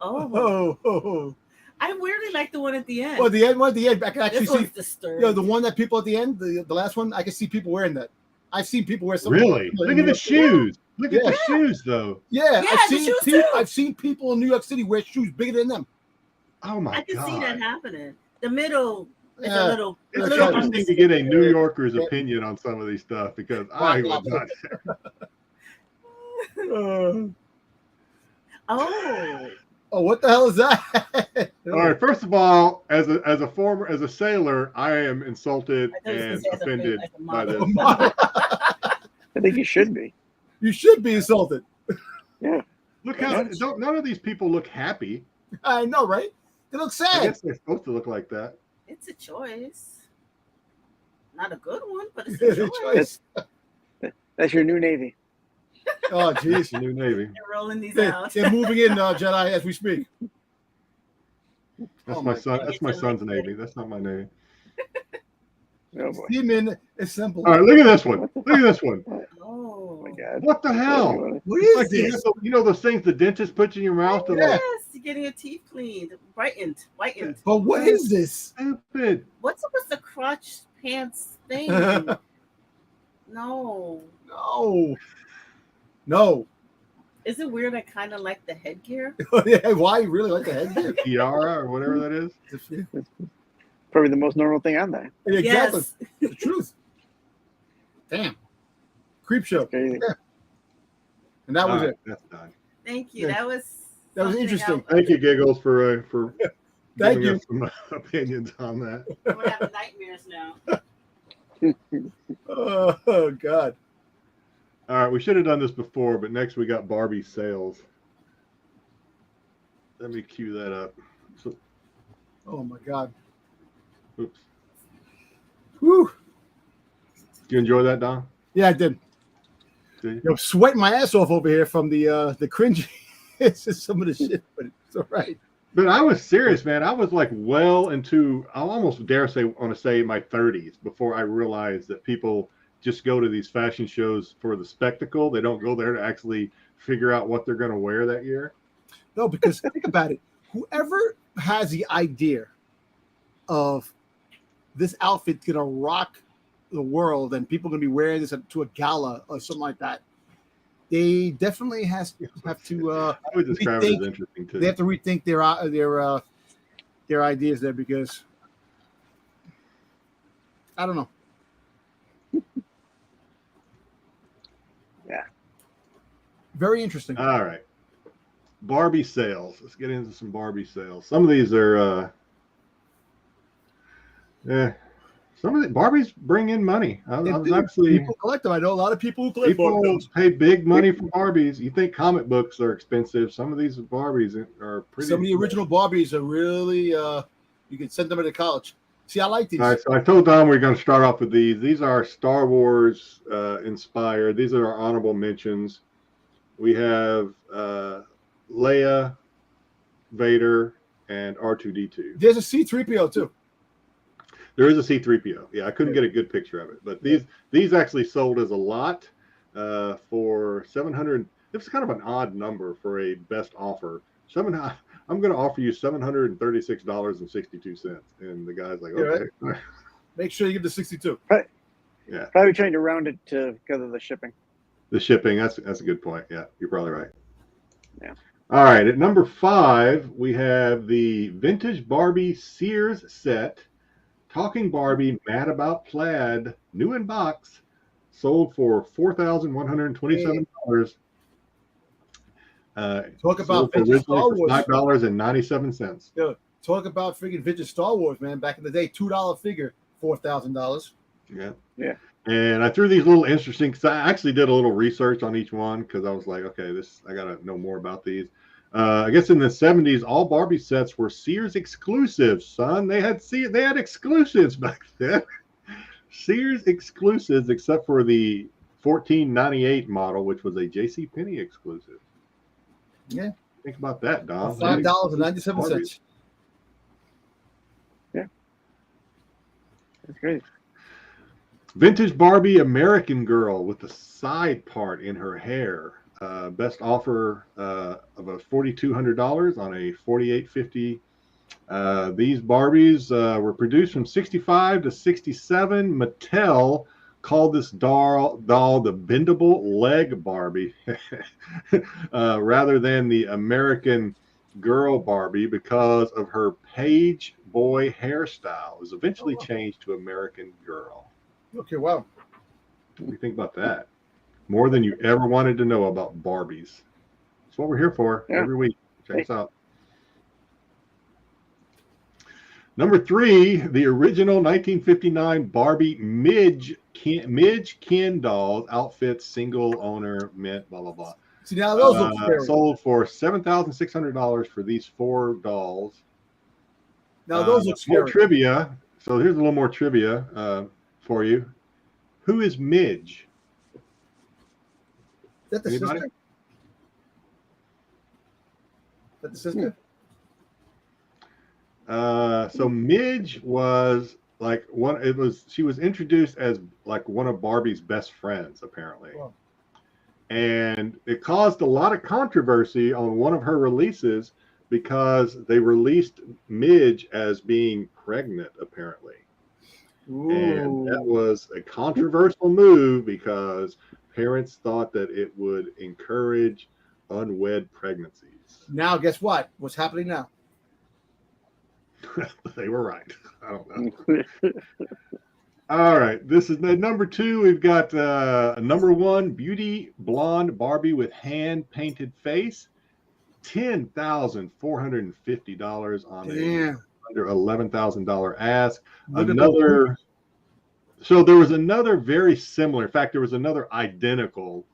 Oh, Oh, oh, oh. I weirdly like the one at the end. Well, the end one, the end. I can actually this see. one's disturbing. You know, the one that people at the end, the last one, I can see people wearing that. I've seen people wear something. Really? Look at the shoes. Look at the shoes, though. Yeah, Yeah, I've the seen shoes people. too. I've seen people in New York City wear shoes bigger than them. Oh my I can god! see that happening. The middle is Yeah. a little. It's Look at interesting to get a New Yorker's opinion on some of these stuff because I would not. Uh, Oh, what the hell is that? All right. First of all, as a sailor, I am insulted I thought you and was gonna say offended as a by model. this. I think you should be. You should be insulted. Yeah. Look how none of these people look happy. I know, right? They look I sad. guess they're supposed to look like that. It's a choice. Not a good one, but it's a choice. That's your new Navy. Oh, jeez. New Navy. They're rolling these They're out. moving in, Jedi, as we speak. That's Oh my my son. God. That's my son's Navy. That's not my Navy. Oh boy. Demon assemble. All right, look at this one. Look at this one. Oh my God. What the hell? What It's is like this? you know those things the dentist puts in your mouth to Yes, like you're getting your teeth cleaned, whitened. But what is this? stupid. What's up with the crotch pants thing? No. No. Is it weird? I kind of like the headgear. Yeah, why you really like the headgear? Tiara or whatever that is. Probably the most normal thing on there. Yeah, exactly. Yes. The truth. Damn. Creep show. Crazy. Yeah. And that was All right, it. That's done. Thank you. Yeah. That was That was something interesting. else. Thank you, Giggles, for Thank giving you. us some opinions on that. I'm gonna have nightmares now. Oh, God. All right, we should have done this before, but next we got Barbie sales. Let me cue that up. So, Oh, my God. oops. Whew. Did you enjoy that, Don? Yeah, I did. Did you? I'm sweating my ass off over here from the cringe. It's just some of the shit, but it's all right. But I was serious, man. I was like well into, I almost dare say, want to say my 30s before I realized that people just go to these fashion shows for the spectacle. They don't go there to actually figure out what they're going to wear that year. No, because think about it. Whoever has the idea of this outfit gonna rock the world and people gonna be wearing this to a gala or something like that, they definitely have to. I would describe it as interesting too. They have to rethink their ideas there because I don't know. Yeah. Very interesting. All right. Barbie sales. Let's get into some Barbie sales. Some of these are some of the Barbies bring in money. I was actually People collect them. I know a lot of people who collect people Barbies. pay big money for Barbies. You think comic books are expensive? Some of these Barbies are pretty. Some of the original Barbies are really you can send them to college. See, I like these. All right, so I told Don we're going to start off with these. These are Star Wars inspired. These are our honorable mentions. We have Leia, Vader, and R2D2. There's a C-3PO too. There is a C-3PO. Yeah, I couldn't get a good picture of it, but these actually sold as a lot for 700. It was kind of an odd number for a best offer. I'm going to offer you $736.62, and the guy's like, okay. Right. Make sure you give the 62. Yeah, Probably trying to round it because of the shipping. the shipping. That's a good point. Yeah, you're probably right. Yeah. All right, at number 5, we have the vintage Barbie Sears set. Talking Barbie, Mad About Plaid, new in box, sold for $4,127. Talk about vintage Star Wars. $5.97. Yeah, talk about freaking vintage Star Wars, man. Back in the day, $2 figure, $4,000. Yeah. Yeah. And I threw these little interesting, because I actually did a little research on each one because I was like, okay, I got to know more about these. I guess in the 70s, all Barbie sets were Sears exclusives, son. They had exclusives back then. Sears exclusives, except for the 1498 model, which was a JCPenney exclusive. Yeah. Think about that, Dom. $5.97. Yeah. That's great. Vintage Barbie American Girl with the side part in her hair. Best offer of a $4,200 on a 4850. These Barbies were produced from 65 to 67. Mattel called this doll the bendable leg Barbie rather than the American Girl Barbie because of her page boy hairstyle. It was eventually changed to American Girl. Okay, wow. What do you think about that? More than you ever wanted to know about Barbies. That's what we're here for every week. Check us out. Number 3, the original 1959 Barbie Midge Ken dolls, outfit, single owner, mint, blah, blah, blah. See, now those look scary. Sold for $7,600 for these 4 dolls. Now those look More scary. trivia. So here's a little more trivia for you. Who is Midge? Is that the Anybody? sister? Is that the sister? So Midge was like she was introduced as like one of Barbie's best friends, apparently. Wow. And it caused a lot of controversy on one of her releases because they released Midge as being pregnant, apparently. Ooh. And that was a controversial move because parents thought that it would encourage unwed pregnancies. Now, guess what? What's happening now? They were right. I don't know. All right. This is the number 2. We've got number 1, beauty blonde Barbie with hand painted face. $10,450 on a under $11,000 ask. So there was another very similar. In fact, there was another identical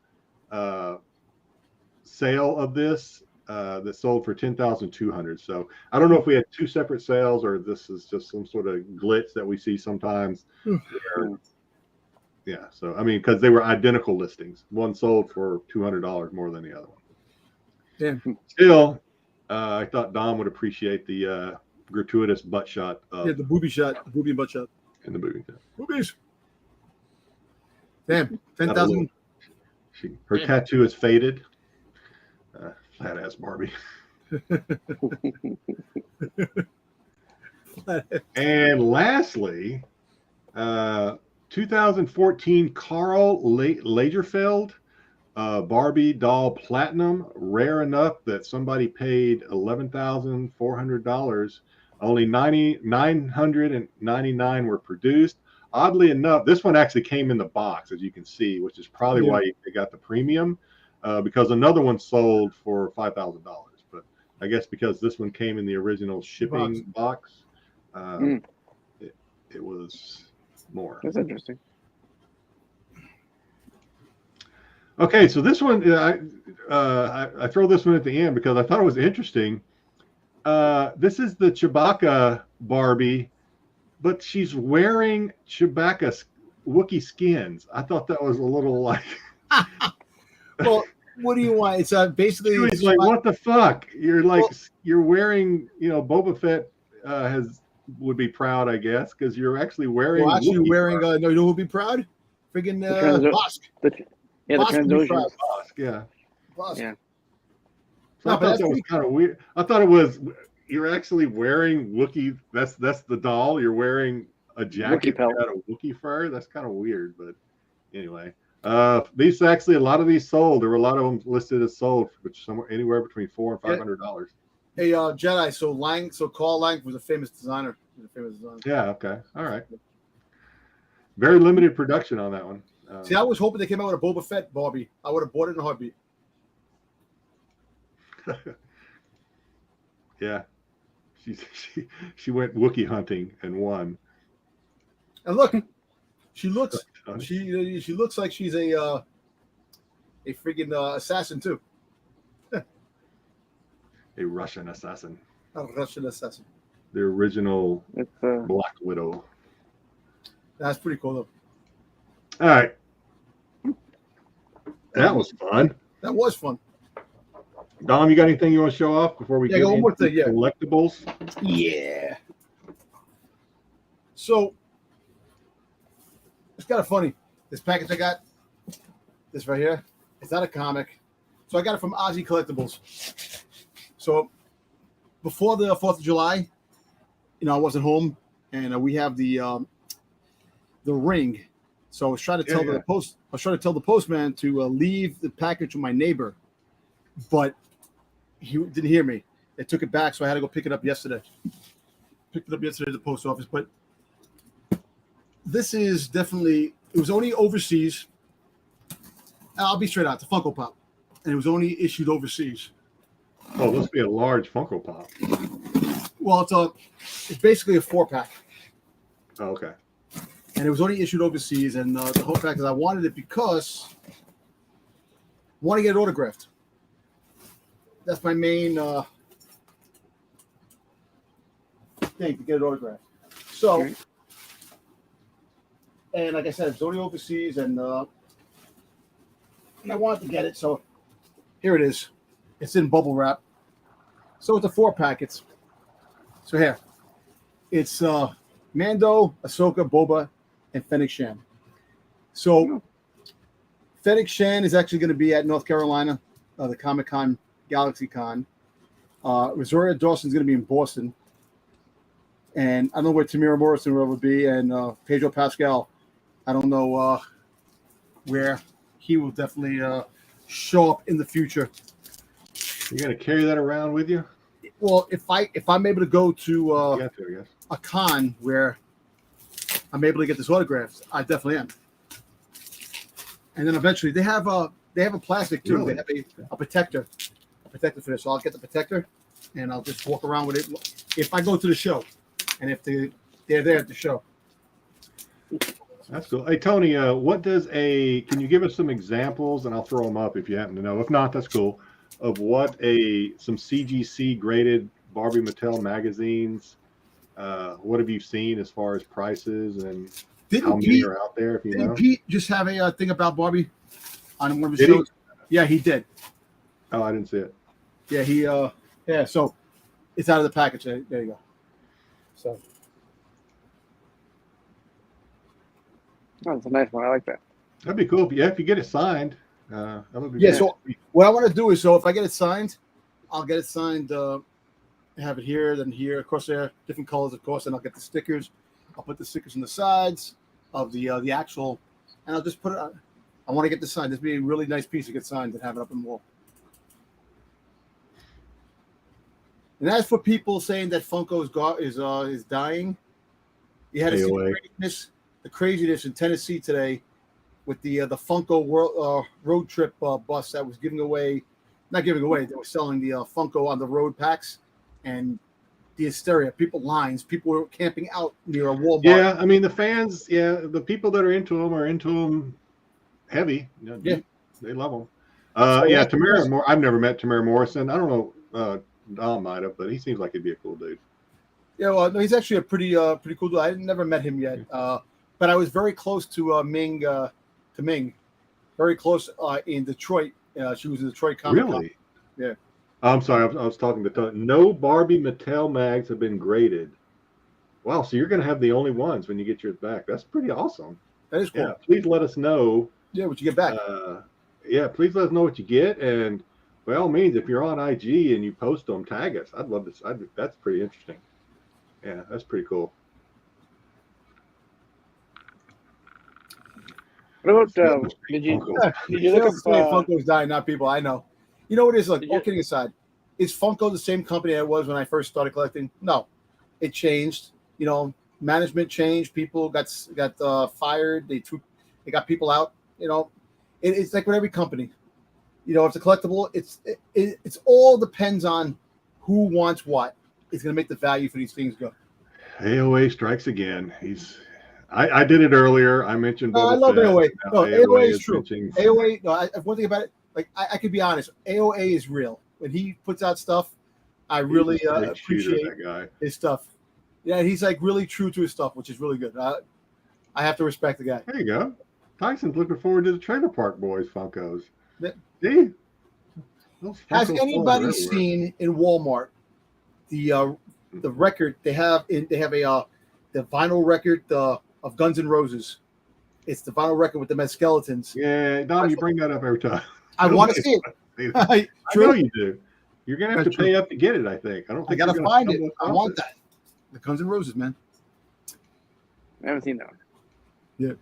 sale of this that sold for $10,200. So I don't know if we had 2 separate sales or this is just some sort of glitch that we see sometimes. Yeah. So I mean, because they were identical listings. One sold for $200 more than the other one. Damn. Still, I thought Dom would appreciate the gratuitous butt shot. The booby shot, the booby and butt shot. In the movie. Boobies. Damn, 10,000. Her tattoo is faded. Flat ass Barbie. And lastly, 2014 Carl Lagerfeld Barbie doll platinum, rare enough that somebody paid $11,400. Only 999 were produced. Oddly enough, this one actually came in the box, as you can see, which is probably why they got the premium, because another one sold for $5,000. But I guess because this one came in the original shipping box, it was more. That's interesting. Okay, so this one, I throw this one at the end because I thought it was interesting. This is the Chewbacca Barbie, but she's wearing Chewbacca Wookiee skins. I thought that was a little like. Well, what do you want? It's basically. It's like, what the fuck? You're like, you're wearing, Boba Fett would be proud, I guess, because you're actually wearing. Well, actually Wookiee wearing. fur. No, you know who'd be proud? Friggin' Bosk. The Bosk would be Trandoshans. proud. Yeah. Bosk. Yeah. So No, I but thought that was kind of weird. I thought it was you're actually wearing Wookiee. That's the doll. You're wearing a jacket pelt. out of Wookiee fur. That's kind of weird, but anyway. These actually a lot of these sold. There were a lot of them listed as sold, which somewhere anywhere between $400 and $500. Hey, Jedi. So Carl Lang was a famous designer. Yeah. Okay. All right. Very limited production on that one. See, I was hoping they came out with a Boba Fett Barbie. I would have bought it in a heartbeat. Yeah. She went Wookiee hunting and won. And look, she looks she looks like she's a friggin' assassin too. A Russian assassin. A Russian assassin. The original It's Black Widow. That's pretty cool though. All right. That was fun. That was fun. Dom, you got anything you want to show off before we get one more thing, collectibles? Yeah. So it's kind of funny. This package I got, this right here, it's not a comic. So I got it from Ozzy Collectibles. So before the 4th of July, I wasn't home, and we have the ring. So I was trying to tell the postman to leave the package with my neighbor, but he didn't hear me. They took it back, so I had to go pick it up yesterday. Picked it up yesterday at the post office, but this is definitely. It was only overseas. I'll be straight out. It's a Funko Pop, and it was only issued overseas. Oh, this would be a large Funko Pop. Well, it's basically a 4-pack. Oh, okay. And it was only issued overseas, and the whole fact is I wanted it because I want to get it autographed. that's my main thing to get it autographed. So, Okay. and like I said, it's only overseas, and I wanted to get it. So here it is. It's in bubble wrap. So it's a 4 packets. So here, it's Mando, Ahsoka, Boba, and Fennec Shan. So Fennec Shan is actually going to be at North Carolina, the Comic-Con, Galaxy Con. Rosario Dawson's going to be in Boston. And I don't know where Tamira Morrison will be, and Pedro Pascal. I don't know where he will definitely show up in the future. You're gonna carry that around with you? Well, if I'm able to go to You got to, I guess. a con where I'm able to get this autograph, I definitely am. And then eventually they have a plastic too. Really? They have a protector for this. So I'll get the protector, and I'll just walk around with it if I go to the show, and if they're there at the show. That's cool. Hey Tony, can you give us some examples, and I'll throw them up if you happen to know. If not, that's cool. Of what some CGC graded Barbie Mattel magazines. What have you seen as far as prices and how many are out there? If you know. Did Pete just have a thing about Barbie on one of his Did he? shows? Yeah, he did. Oh, I didn't see it. Yeah, yeah. So it's out of the package. There you go. So Oh, it's a nice one. I like that. That'd be cool. If you get it signed. That would be yeah. good. So what I want to do is, so if I get it signed, I'll get it signed. Have it here, then here. Of course, there are different colors, of course, and I'll get the stickers. I'll put the stickers on the sides of the actual, and I'll just put it on. I want to get this signed. This would be a really nice piece to get signed and have it up on the wall. And as for people saying that Funko is dying, you had to see the craziness in Tennessee today with the Funko World road trip bus that was they were selling the Funko on the road packs, and the hysteria, people were camping out near a Walmart. Yeah, I mean the fans, the people that are into them heavy. Deep. They love them. Tamara. I've never met Tamara Morrison. I don't know. Don might have, but he seems like he'd be a cool dude. Yeah, well, no, he's actually a pretty cool dude. I never met him yet, but I was very close to Ming, very close in Detroit. She was in Detroit Comic Con. Really? Yeah. I'm sorry, I was talking to Tony. No Barbie Mattel mags have been graded. Wow, so you're going to have the only ones when you get yours back. That's pretty awesome. That is cool. Yeah, please let us know. Yeah, what you get back. Please let us know what you get, and by all means, if you're on IG and you post them, tag us. I'd love to. That's pretty interesting. Yeah, that's pretty cool. What about did you look up Funko's dying, not people? I know. You know what it is? Like, all kidding aside, is Funko the same company it was when I first started collecting? No, it changed. You know, management changed. People got fired. They got people out. You know, it's like with every company. You know, if it's a collectible, it's all depends on who wants what. It's going to make the value for these things go. AOA strikes again. I did it earlier. I mentioned. I love AOA. No, AOA is true. Mentioning... AOA. No, one thing about it, like I could be honest, AOA is real. When he puts out stuff, I really appreciate that guy. His stuff. Yeah, he's like really true to his stuff, which is really good. I have to respect the guy. There you go. Tyson's looking forward to the Trailer Park Boys Funkos. See? Has anybody seen in Walmart the record they have? They have the vinyl record of Guns N' Roses. It's the vinyl record with the skeletons. Yeah, Don, you bring that up every time. I want to see it. I know you do. You're gonna have to pay up to get it. I think. I don't. Think I gotta find it. I want that. The Guns N' Roses, man. I haven't seen that one. Yeah.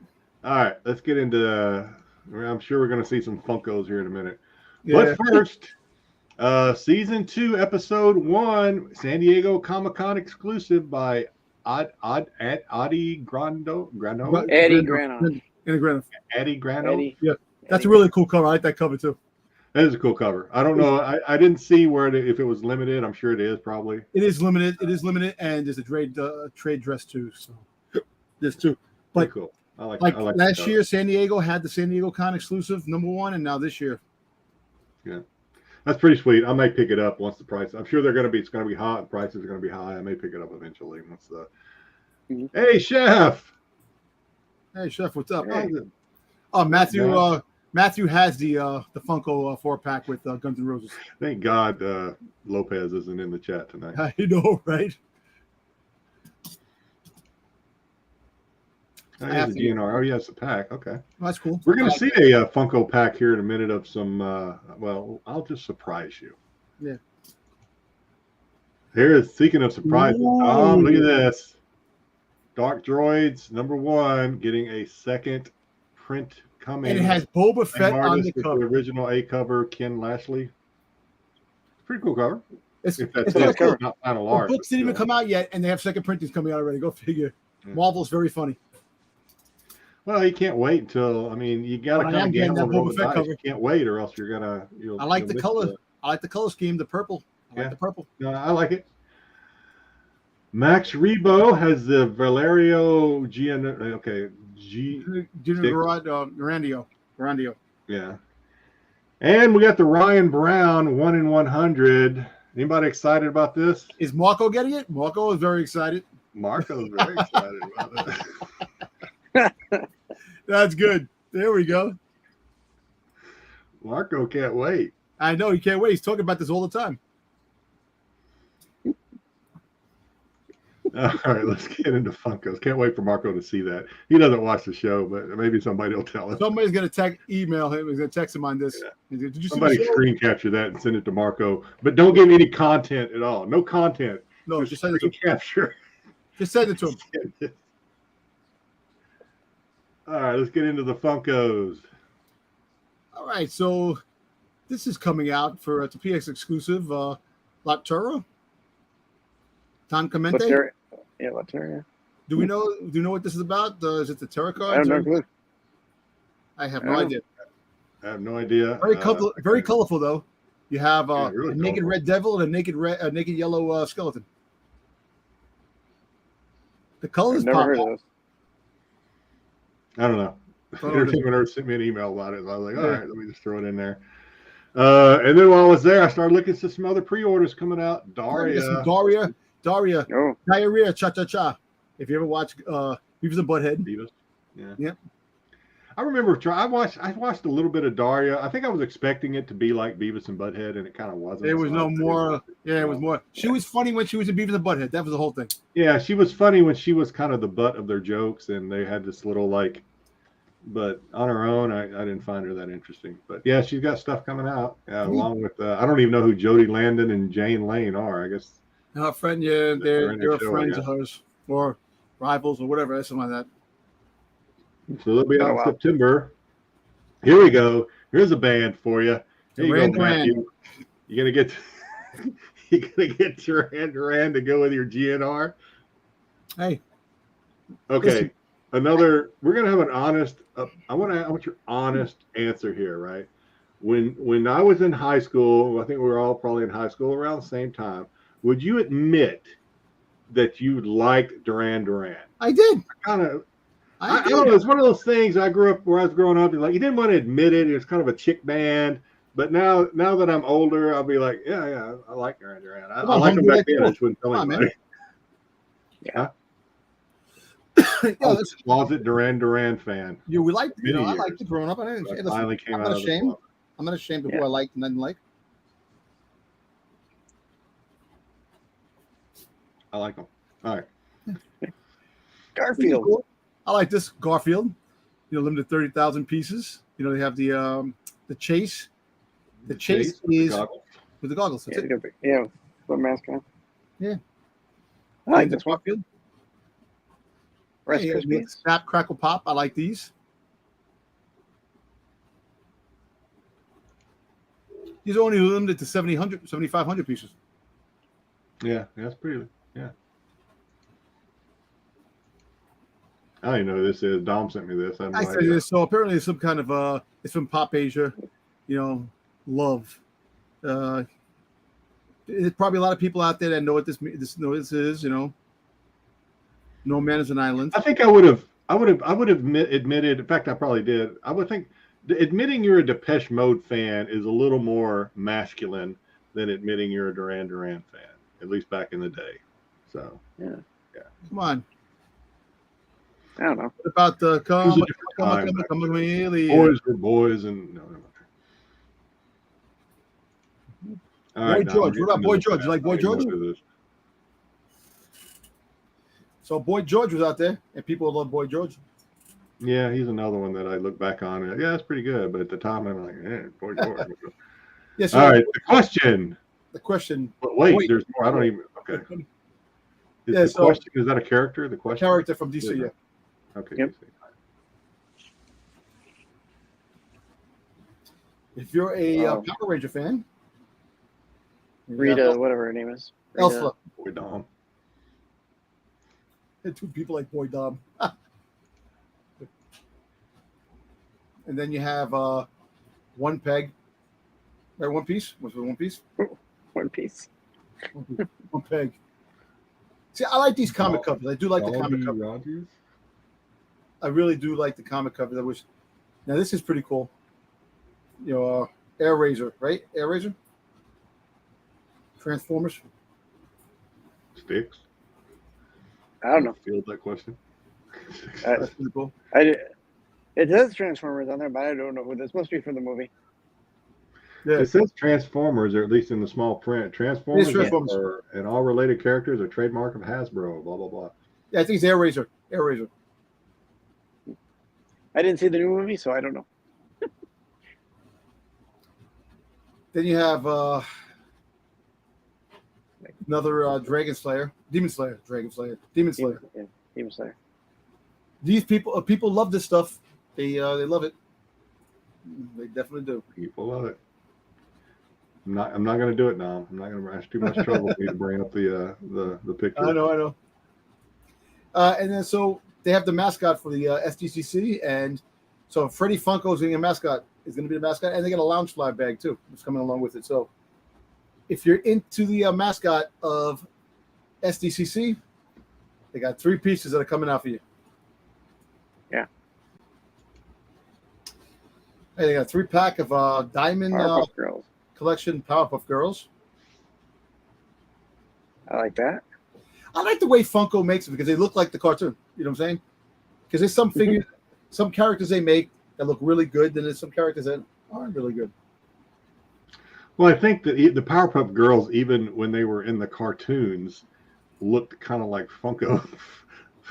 All right, let's get into. I'm sure we're gonna see some Funkos here in a minute. Yeah. But first, season 2, episode 1, San Diego Comic-Con exclusive by Adi Grano. Eddie Grano. Eddie Grano. Yeah, that's a really cool cover. I like that cover too. That is a cool cover. I don't know. I didn't see if it was limited. I'm sure it is probably. It is limited. And there's a trade dress too. So there's two. But pretty cool. I like last year, San Diego had the San Diego Con exclusive #1, and now this year. Yeah. That's pretty sweet. I may pick it up once the price. I'm sure it's going to be hot. Prices are going to be high. I may pick it up eventually once the. Mhm. Hey, Chef. Hey, Chef, what's up? Hey. Oh, Matthew. Yeah. Matthew has the Funko 4-pack with Guns N' Roses. Thank God Lopez isn't in the chat tonight. I know, right? Oh, he has a GNR. Oh, yeah, it's a pack. Okay. Well, that's cool. We're going to see a Funko pack here in a minute of some, well, I'll just surprise you. Yeah. Speaking of surprises, Tom, look at this. Dark Droids, #1, getting a second print coming. And it has Boba Fett Same on artist the with cover. the original A cover, Ken Lashley. Pretty cool cover. It's If that's not it, cool. not final The art. books but didn't even still. come out yet, and they have second printings coming out already. Go figure. Yeah. Marvel's very funny. Well, you can't wait until. I mean, you got to I kind am of getting gamble that and roll Boba the Fett dice. cover. You can't wait, or else you're gonna. I like the miss color. I like the color scheme, the purple. I like Yeah. the purple. No, I like it. Max Rebo has the Valerio Gian. Okay, Randio. Yeah. And we got the Ryan Brown 1 in 100. Anybody excited about this? Is Marco getting it? Marco is very excited. Marco's very excited about it. That's good. There we go. Marco can't wait. I know he can't wait. He's talking about this all the time. All right, let's get into Funkos. Can't wait for Marco to see that. He doesn't watch the show, but maybe somebody will tell him. Somebody's gonna email him. He's gonna text him on this. Yeah. Did you see Somebody the show? screen capture that and send it to Marco, but don't give any content at all. No content. No, just send it to screen him. capture. Just send it to him. All right, let's get into the Funkos. All right, so this is coming out for it's a PX exclusive. Laturo. Tan Clemente. Laturo. Do you know what this is about? Is it the tarot I cards? don't know. I have no idea. I have no idea. Very colorful though. You have really a naked colorful. red devil and a naked yellow skeleton. The colors Never pop heard of out. those. I don't know. Oh, Entertainment Earth sent me an email about it. So I was like, all right, let me just throw it in there. And then while I was there, I started looking at some other pre-orders coming out. Daria. Oh, Diarrhea, cha-cha-cha. If you ever watch Beavis and Butthead. Beavis. Yeah. Yep. I remember I watched a little bit of Daria. I think I was expecting it to be like Beavis and Butthead, and it kind of wasn't. There was So no I- more. Yeah, it was more. She was funny when she was in Beavis and Butthead. That was the whole thing. Yeah, she was funny when she was kind of the butt of their jokes, and they had this little like. But on her own, I didn't find her that interesting. But yeah, she's got stuff coming out along with. I don't even know who Jodie Landon and Jane Lane are. I guess. Her friend, yeah, They're in they're the show, friends yeah. of hers or rivals or whatever, something like that. So they'll be out Oh, in wow. September. Here we go. Here's a band for you. Here you Duran go, Matthew. You're gonna get Duran Duran to go with your GNR. Hey, Okay. Listen. We're gonna have an honest. I want your honest answer here, right? When I was in high school, I think we were all probably in high school around the same time. Would you admit that you liked Duran Duran? I did. I don't know. It's one of those things. I grew up where I was growing up. Like you didn't want to admit it. It was kind of a chick band. But now that I'm older, I'll be like, yeah, I like Duran Duran. I like them back then. I just wouldn't tell Come on, anybody. Yeah. Yeah, I was a closet Duran Duran fan. yeah, we liked. Many I years. liked it growing up. I didn't. But Hey, listen, finally came I'm out not of the ashamed. closet. I'm not ashamed of who Yeah. I liked and didn't like. I like them. All right. Garfield. Cool. I like this Garfield. Limited 30,000 pieces. They have the chase. The chase with the is goggles. with the goggles. That's Yeah, it. it's good. Yeah, what mask on? Yeah. I like the this one. Garfield. Rice Yeah, Krispies. Snap, Crackle, Pop. I like these. These are only limited to 7,500 pieces. Yeah, that's pretty. Yeah. I don't even know who this is. Dom sent me this. I have no I say idea. this. So apparently, it's some kind of it's from Pop Asia. Love. There's probably a lot of people out there that know what this is. No Man is an Island. I think I would have admitted. In fact, I probably did. I would think admitting you're a Depeche Mode fan is a little more masculine than admitting you're a Duran Duran fan, at least back in the day. So, Yeah. Come on. I don't know. What about the It was a different time back then. Boys were boys, and no. All Boy right, George. What about Boy George? You like Boy George? So Boy George was out there, and people love Boy George. Yeah, he's another one that I look back on. And, yeah, that's pretty good. But at the time, I'm like, Boy George. Yeah, so All right, the question. But wait, there's more. I don't even. Okay. Question, is that a character? The question. Character from DC, yeah. Okay. Yep. If you're a Power Ranger fan, Rita, whatever her name is. Rita. Elsa. Boy Dom. Two people like Boy Dom. And then you have One Peg. Right, One Piece? Was it One Piece? One Piece. One Peg. See, I like these comic covers. I do like the comic covers. Rogers? I really do like the comic covers. I wish. Now this is pretty cool. You know, Air Razor, right? Air Razor. Transformers. Styx. I don't know. Field that question. That's pretty cool. It says Transformers on there, but I don't know who this must be for the movie. Yeah. It says Transformers, or at least in the small print. Transformers, and all related characters are trademark of Hasbro. Blah blah blah. Yeah, I think it's Air Razor. Air Razor. I didn't see the new movie, so I don't know. Then you have another Dragon Slayer, Demon Slayer, Dragon Slayer, Demon Slayer. Yeah, Demon Slayer. These people love this stuff. They love it. They definitely do. People love it. I'm not going to do it now. I'm not going to rush too much trouble for you to bring up the picture. I know. And then so they have the mascot for the SDCC, and so Freddie Funko is going to be the mascot, and they got a lounge fly bag too. It's coming along with it. So if you're into the mascot of SDCC, they got 3 pieces that are coming out for you. Yeah. Hey, they got a 3-pack of Diamond Powerpuff Girls. Collection Powerpuff Girls. I like that. I like the way Funko makes it because they look like the cartoon. You know what I'm saying? Because there's some figures, some characters they make that look really good, then there's some characters that aren't really good. Well, I think that the Powerpuff Girls, even when they were in the cartoons, looked kind of like Funko.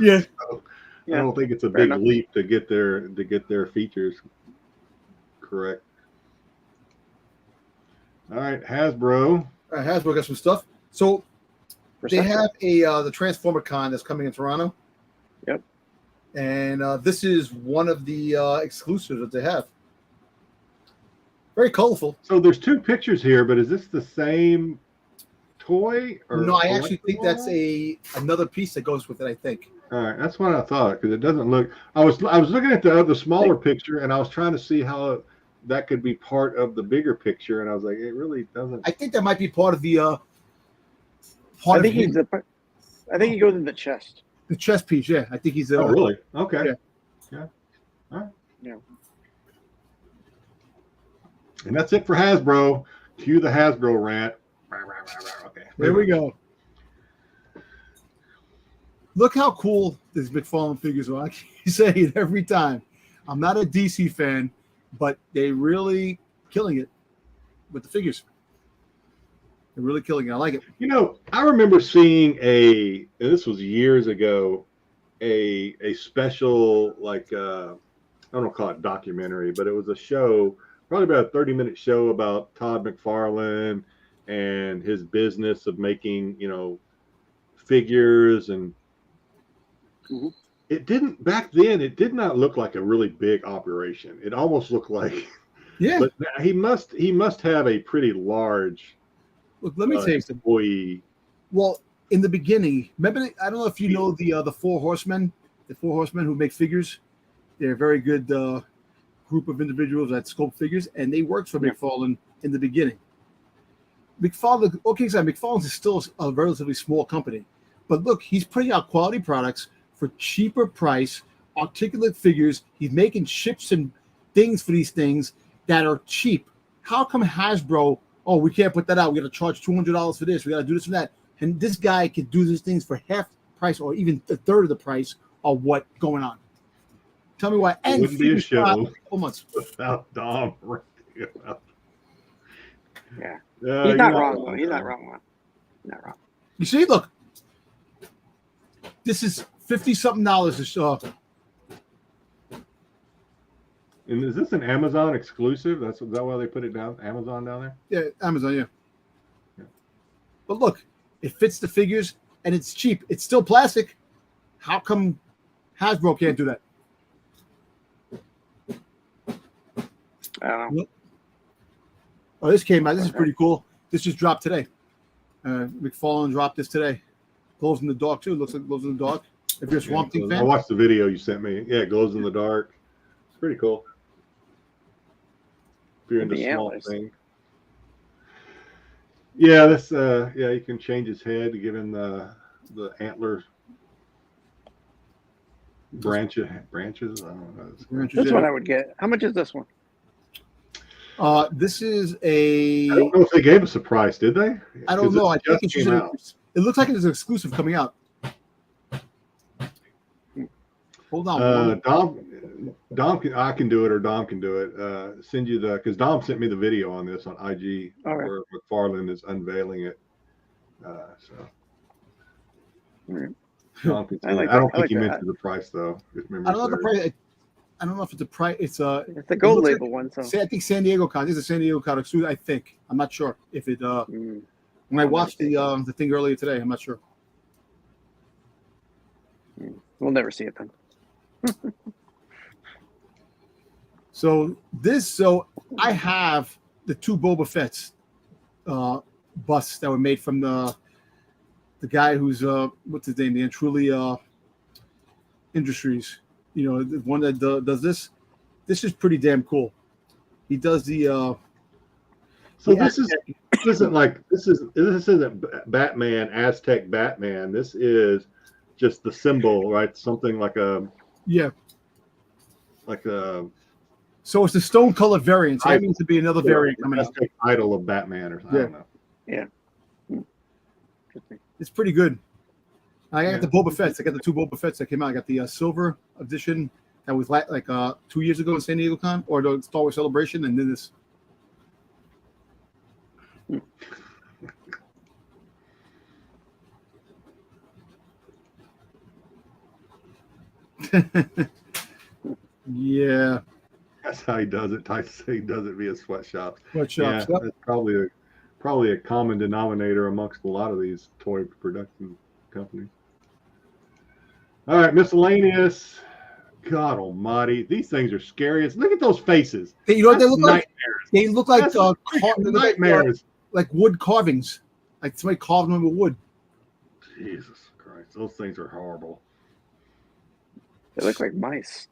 Yeah. So I don't think it's a big leap to get their features correct. All right, Hasbro. Hasbro got some stuff. So they have the Transformer Con that's coming in Toronto. Yep. And this is one of the exclusives that they have. Very colorful. So there's 2 pictures here, but is this the same toy? Or no, I actually think that's another piece that goes with it, I think. All right, that's what I thought, because it doesn't look. I was looking at the smaller picture, and I was trying to see how that could be part of the bigger picture, and I was like, it really doesn't. I think that might be part of the. I think he goes in the chest. The chest piece, yeah. I think he's. Oh, really? Okay. Yeah. All right. Yeah. And that's it for Hasbro. Cue the Hasbro rant. Okay. There we go. Look how cool these McFarlane figures are. I keep saying it every time. I'm not a DC fan, but they really killing it with the figures. They're really killing it. I like it. You know, I remember seeing and this was years ago, a special, like, I don't want to call it documentary, but it was a show, probably about a 30-minute show about Todd McFarlane and his business of making, figures. And it didn't, back then, it did not look like a really big operation. It almost looked like, but he must have a pretty large. Look, let me tell you something. Employee. Well, in the beginning, remember, I don't know if you know the 4 Horsemen, who make figures. They're a very good group of individuals that sculpt figures, and they worked for McFarlane in the beginning. McFarlane is still a relatively small company, but look, he's putting out quality products for cheaper price, articulate figures. He's making ships and things for these things that are cheap. How come Hasbro? Oh, we can't put that out. We got to charge $200 for this. We got to do this and that. And this guy could do these things for half price or even a third of the price of what going on. Tell me why. And wouldn't be a show months without Dom. Yeah. He's not wrong, though. He's not wrong, man. Not wrong. You see, look. This is $50-something. And is this an Amazon exclusive? Is that why they put it down? Amazon down there? Yeah, Amazon, yeah. But look, it fits the figures and it's cheap. It's still plastic. How come Hasbro can't do that? I don't know. Oh, this came out. This is pretty cool. This just dropped today. McFarlane dropped this today. Glows in the dark too. Looks like it glows in the dark. If you're a Swamp Thing fan, I watched the video you sent me. Yeah, it glows in the dark. It's pretty cool. If you're into Swamp Thing. Yeah, this you can change his head to give him the antler branches. I don't know. This one I would get. How much is this one? This is a. I don't know if they gave us a price, did they? I don't know. I think it came out. It looks like it's an exclusive coming out. Hold on. Dom I can do it, or Dom can do it. Send you because Dom sent me the video on this on IG where McFarlane is unveiling it. Dom can I don't think he mentioned the price though. I don't know the price. I don't know if it's a price. It's the gold label one. So I think San Diego Con. This is a San Diego Con exclusive. I think. I'm not sure if it. When I watched the thing earlier today, I'm not sure. We'll never see it then. So I have the two Boba Fett's busts that were made from the guy who's what's his name, the Antruly Industries. You know, the one that does this. This is pretty damn cool. He does the. So this isn't Batman, Aztec Batman. This is just the symbol, right? Something like a. Yeah. Like a. So it's the stone color variant. So that means to be another variant coming out. Aztec idol of Batman, or something. I don't know. Yeah. It's pretty good. I got the Boba Fett's. I got the two Boba Fett's that came out. I got the silver edition that was like 2 years ago in San Diego Con, or the Star Wars Celebration, and then this. Yeah. That's how he does it. I say he does it via sweatshops. Sweatshops. Yeah, that's probably a common denominator amongst a lot of these toy production companies. All right, miscellaneous. God almighty, these things are scary. Look at those faces. Hey, you know what they look like? Nightmares. They look like nightmares. Like wood carvings. Like somebody carved them with wood. Jesus Christ, those things are horrible. They look like mice.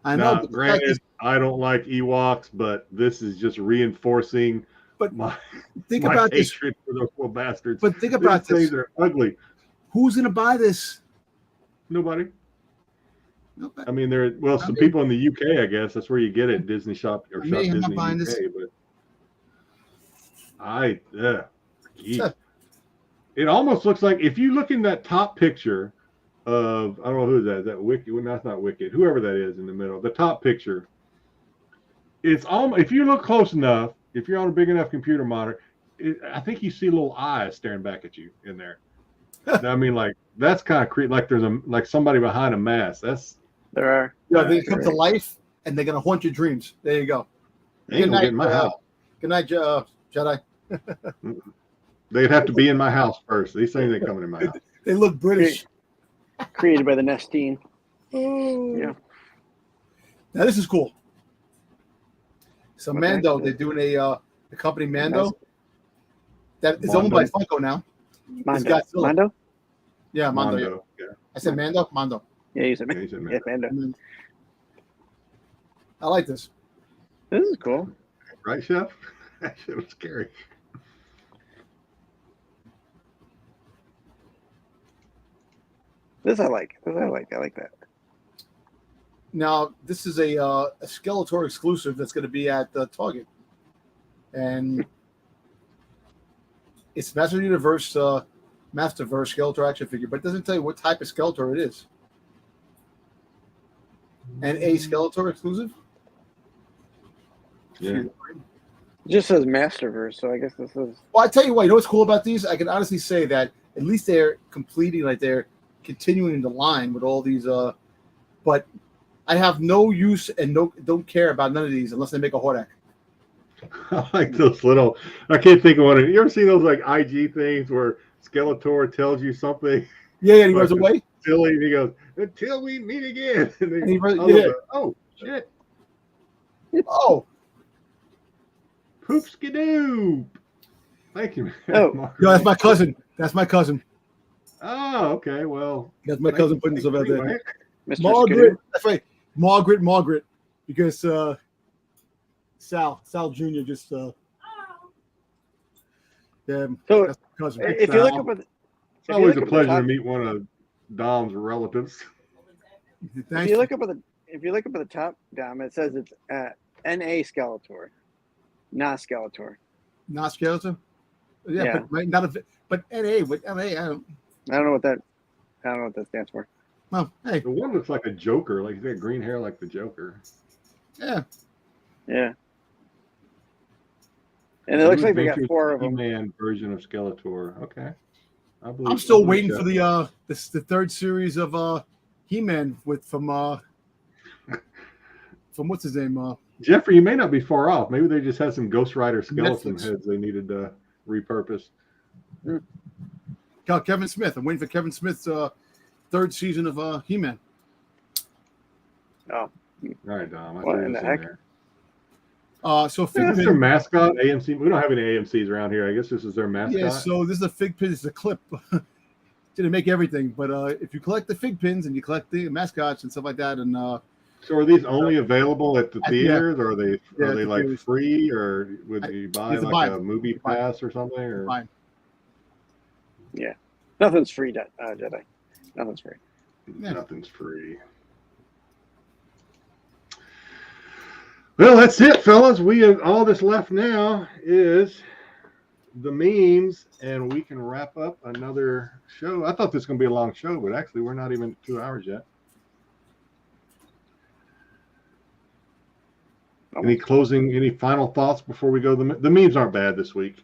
I know. Now, granted, I don't like Ewoks, but this is just reinforcing my hatred for those little bastards. But think about this. These things are ugly. Who's going to buy this? Nobody. I mean, some people in the UK, I guess that's where you get it. Disney Shop or Shop Disney UK. This. But it almost looks like if you look in that top picture of, I don't know who that is. That Wicked? Well, that's not Wicked. Whoever that is in the middle, the top picture. It's almost, if you look close enough, if you're on a big enough computer monitor, I think you see little eyes staring back at you in there. I mean, like that's kind of creepy. Like there's somebody behind a mask. There are. Yeah, they come to life and they're gonna haunt your dreams. There you go. Good night, my house. Good night, Jedi. They'd have to be in my house first. These things ain't coming in my house. They look British. Created by the Nestine. Yeah. Now this is cool. So Mando, they're doing the company Mando. That is owned by Funko now. Mando? Yeah, Mando. Yeah. I said Mando? Mando. Yeah, you said Mando. Yeah, Mando. I like this. This is cool. Right, Chef? That shit was scary. This I like. I like that. Now, this is a Skeletor exclusive that's going to be at Target. And it's Master Universe, Masterverse Skeletor action figure, but it doesn't tell you what type of Skeletor it is. And a Skeletor exclusive? Yeah. It just says Masterverse, so I guess this is. Well, I tell you what, you know what's cool about these? I can honestly say that at least they're completing, like they're continuing the line with all these. But I have no use and don't care about none of these unless they make a Hordak. I like those little. I can't think of one. You ever see those like IG things where Skeletor tells you something? Yeah, and he runs away. Silly, and he goes, "Until we meet again." And then, Yeah. Oh shit! Oh, Poop skidoo. Thank you. Oh. Mark. yo, that's my cousin. That's my cousin. Oh, okay. Well, That's my cousin putting this over there. right? Mr. Margaret. Skidoo. That's right. Margaret. Because Sal Jr. just So that's my cousin. if you look up at, It's always a pleasure to meet one of Dom's relatives. if Thank you you. look up at the top, Dom, it says it's NA Skeletor, not Skeletor. Not Skeletor? Yeah, Yeah. but right, not a but NA with NA, I don't I don't know what that stands for. well, hey, The one looks like a Joker, like he's got green hair like the Joker. yeah. Yeah. And it looks like they got 4 of them. Man version of Skeletor. Okay. I'm still waiting for the third series of He-Man from what's his name? Jeffrey, you may not be far off. Maybe they just had some Ghost Rider skeleton Netflix. heads they needed to repurpose. Kevin Smith. I'm waiting for Kevin Smith's third season of He-Man. Oh. All right, Dom. I What threw in this the heck? there. So Yeah, that's their mascot, AMC. We don't have any AMCs around here. I guess this is their mascot. Yeah, so this is a fig pin. It's a clip. Didn't make everything, but if you collect the fig pins and you collect the mascots and stuff like that, and So are these only available at the Yeah. theaters, or are they Yeah, at the like theaters. free, or would you buy You have to like buy a them. movie You buy them. pass or something? Or fine. Nothing's free, Jedi. Nothing's free. Yeah. Nothing's free. Well, that's it, fellas. We have all that's left now is the memes, and we can wrap up another show. I thought this was going to be a long show, but actually, we're not even 2 hours yet. Any final thoughts before we go? The memes aren't bad this week.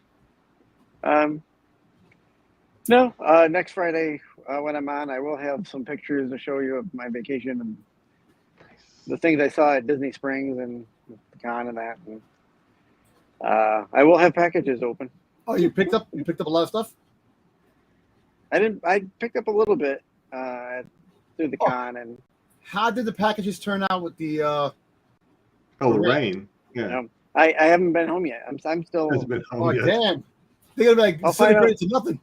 No. Next Friday when I'm on, I will have some pictures to show you of my vacation and the things I saw at Disney Springs and the con and that. And, I will have packages open. Oh, you picked up a lot of stuff. I picked up a little bit through the con, and How did the packages turn out with the? The rain. Yeah. I haven't been home yet. I'm still. Hasn't been home Oh yet. damn! They're gonna be I'll like find out. celebrating to nothing.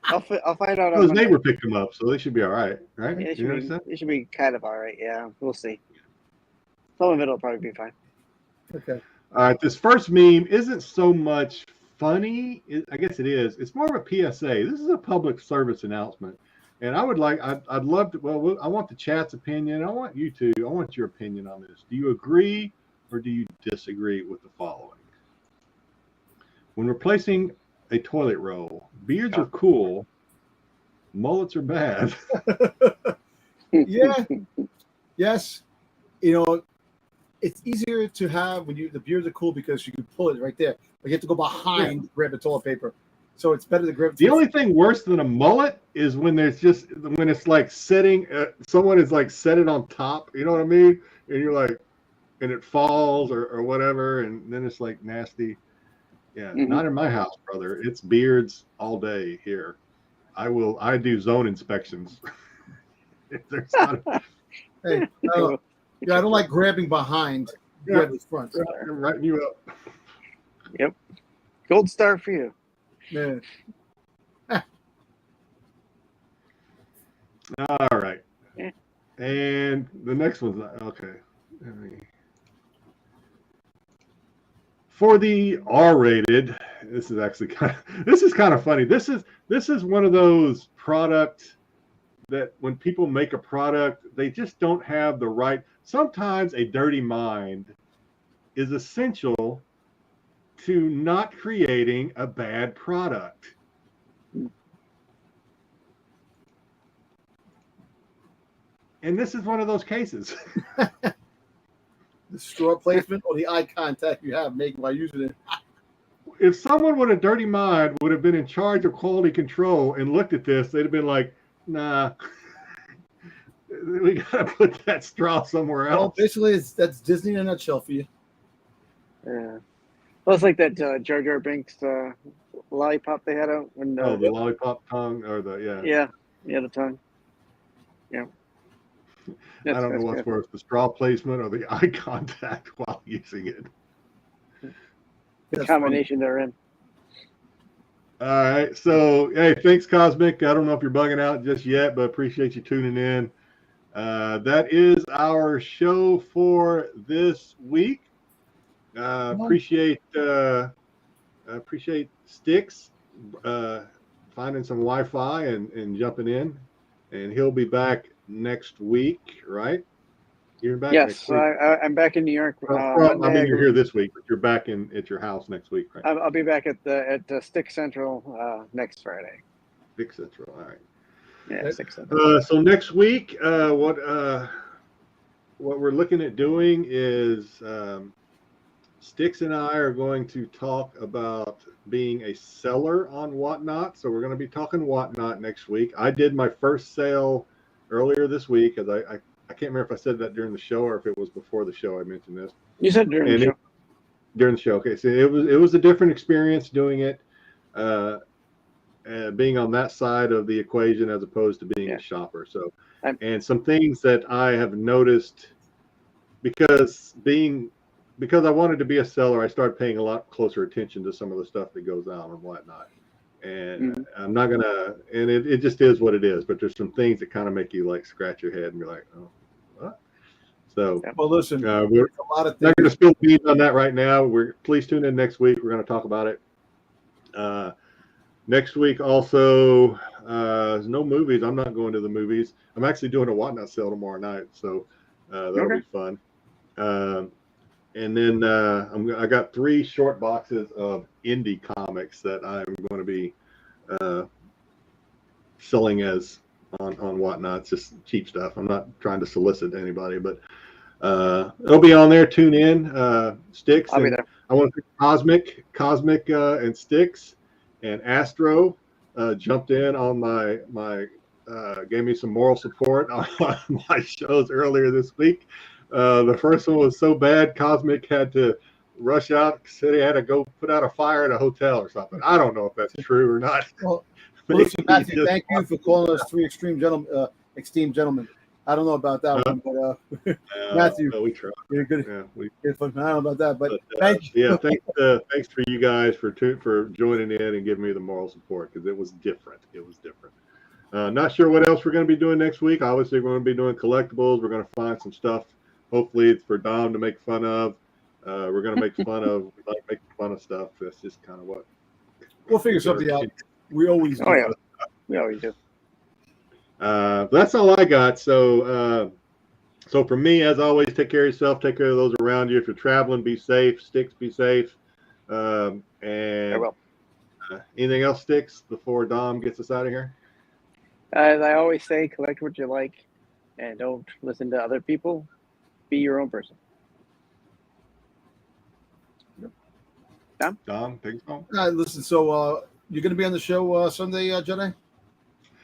I'll find out. Well, on his Monday. neighbor picked him up, so they should be all right, right? Yeah, You notice that? it should be kind of all right. Yeah, we'll see. Some of it'll probably be fine. Okay. All right, this first meme isn't so much funny. I guess it is. It's more of a PSA. This is a public service announcement, and I'd love to. Well, I want the chat's opinion. I want you to. I want your opinion on this. Do you agree or do you disagree with the following? When replacing a toilet roll, beards are cool, mullets are bad. Yeah. Yes. You know, it's easier to have when the beards are cool because you can pull it right there. But you have to go behind to grab the toilet paper. So it's better to grab. The only thing worse than a mullet is when it's like setting. Someone is like set it on top. You know what I mean? And you're like, and it falls or whatever, and then it's like nasty. Yeah, not in my house, brother. It's beards all day here. I do zone inspections. If there's not Hey, yeah, I don't like grabbing behind. Grab the front. I'm writing you up. Yep. Gold star for you. Yeah. All right. Yeah. And the next one's okay. For the R-rated, this is kind of funny. This is one of those product that when people make a product, they just don't have the right. Sometimes a dirty mind is essential to not creating a bad product. And this is one of those cases. The straw placement or the eye contact you have making while using it. If someone with a dirty mind would have been in charge of quality control and looked at this, they'd have been like, nah, we got to put that straw somewhere else. Well, basically, that's Disney in a nutshell for you. Yeah. Well, it's like that Jar Jar Binks lollipop they had out. When, the lollipop tongue or the, Yeah, the tongue. Yeah. I don't know what's worse, the straw placement or the eye contact while using it. The combination they're in. All right. So, hey, thanks, Cosmic. I don't know if you're bugging out just yet, but appreciate you tuning in. That is our show for this week. Appreciate Styx finding some Wi-Fi and jumping in, and he'll be back next week, right? You're back. Yes, next week. I'm back in New York. I mean, you're here this week, but you're back at your house next week, right? I'll be back at Styx Central next Friday. Styx Central, all right. Yeah, Styx Central. So next week, what we're looking at doing is Styx and I are going to talk about being a seller on Whatnot. So we're going to be talking Whatnot next week. I did my first sale earlier this week, as I can't remember if I said that during the show or if it was before the show I mentioned this. You said during the show. During the show. Okay, so it was a different experience doing it, being on that side of the equation as opposed to being a shopper. So, and some things that I have noticed because I wanted to be a seller, I started paying a lot closer attention to some of the stuff that goes on and whatnot. And I'm not gonna, and it just is what it is. But there's some things that kind of make you like scratch your head and be like, oh, what? So, well, listen, we're a lot of things. not going to spill beans on that right now. Please tune in next week. We're going to talk about it. Next week also, there's no movies. I'm not going to the movies. I'm actually doing a Whatnot sale tomorrow night, so that'll be fun. And then I got 3 short boxes of indie comics that I'm going to be selling as on Whatnot. It's just cheap stuff. I'm not trying to solicit anybody, but it'll be on there. Tune in. Styx. I'll be there. I want to thank Cosmic and Styx and Astro jumped in on my gave me some moral support on my shows earlier this week. The first one was so bad, Cosmic had to rush out, said he had to go put out a fire at a hotel or something. I don't know if that's true or not. Well, listen, Matthew, thank you for calling us 3 extreme gentlemen. I don't know about that one, but Matthew, we try. You're good. Yeah, I don't know about that, but thank you. Yeah, thanks for you guys for joining in and giving me the moral support because it was different. Not sure what else we're going to be doing next week. Obviously, we're going to be doing collectibles. We're going to find some stuff. Hopefully, it's for Dom to make fun of. We're going to make fun of. We like making fun of stuff. That's just kind of what. We'll figure something out. We always do. Oh yeah, we always do. That's all I got. So for me, as always, take care of yourself. Take care of those around you. If you're traveling, be safe. Styx, be safe. And I will. Anything else, Styx, before Dom gets us out of here? As I always say, collect what you like, and don't listen to other people. Be your own person. Dom, take us home. Listen, so you're going to be on the show Sunday, Jedi?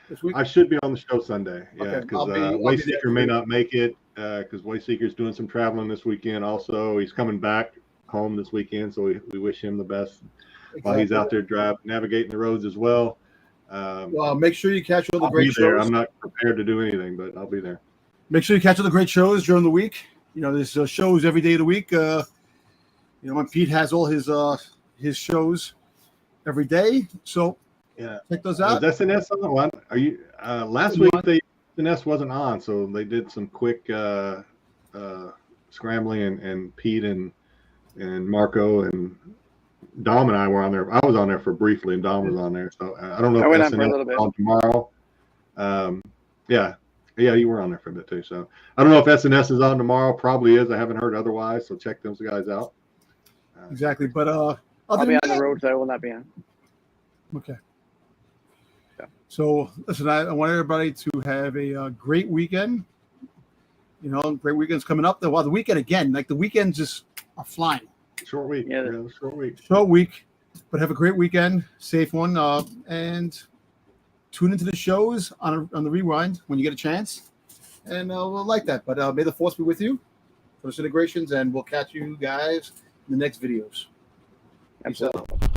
This week? I should be on the show Sunday. Yeah, because Okay, Wayseeker may not make it because Wayseeker's doing some traveling this weekend. Also, he's coming back home this weekend, so we wish him the best while he's out there navigating the roads as well. Well, make sure you catch all the great shows. I'm not prepared to do anything, but I'll be there. Make sure you catch all the great shows during the week. You know, there's shows every day of the week. When Pete has all his shows every day, so check those out. Is SNS on? Are you? Last week SNS wasn't on, so they did some quick scrambling, and Pete and Marco and Dom and I were on there. I was on there for briefly, and Dom was on there. So I don't know if SNS is on tomorrow. Yeah. Yeah, you were on there for a bit too. So I don't know if SNS is on tomorrow. Probably is. I haven't heard otherwise. So check those guys out. Exactly. But I'll other be than on the that, road, so I will not be on. okay. Yeah. So listen, I want everybody to have a great weekend. You know, great weekend's coming up. Well, the weekend again, like the weekends just are flying. Short week. Yeah. Short week. Short week, but have a great weekend, safe one, and tune into the shows on the rewind when you get a chance, and we'll like that. But may the force be with you for the integrations, and we'll catch you guys in the next videos. Absolutely. Peace out.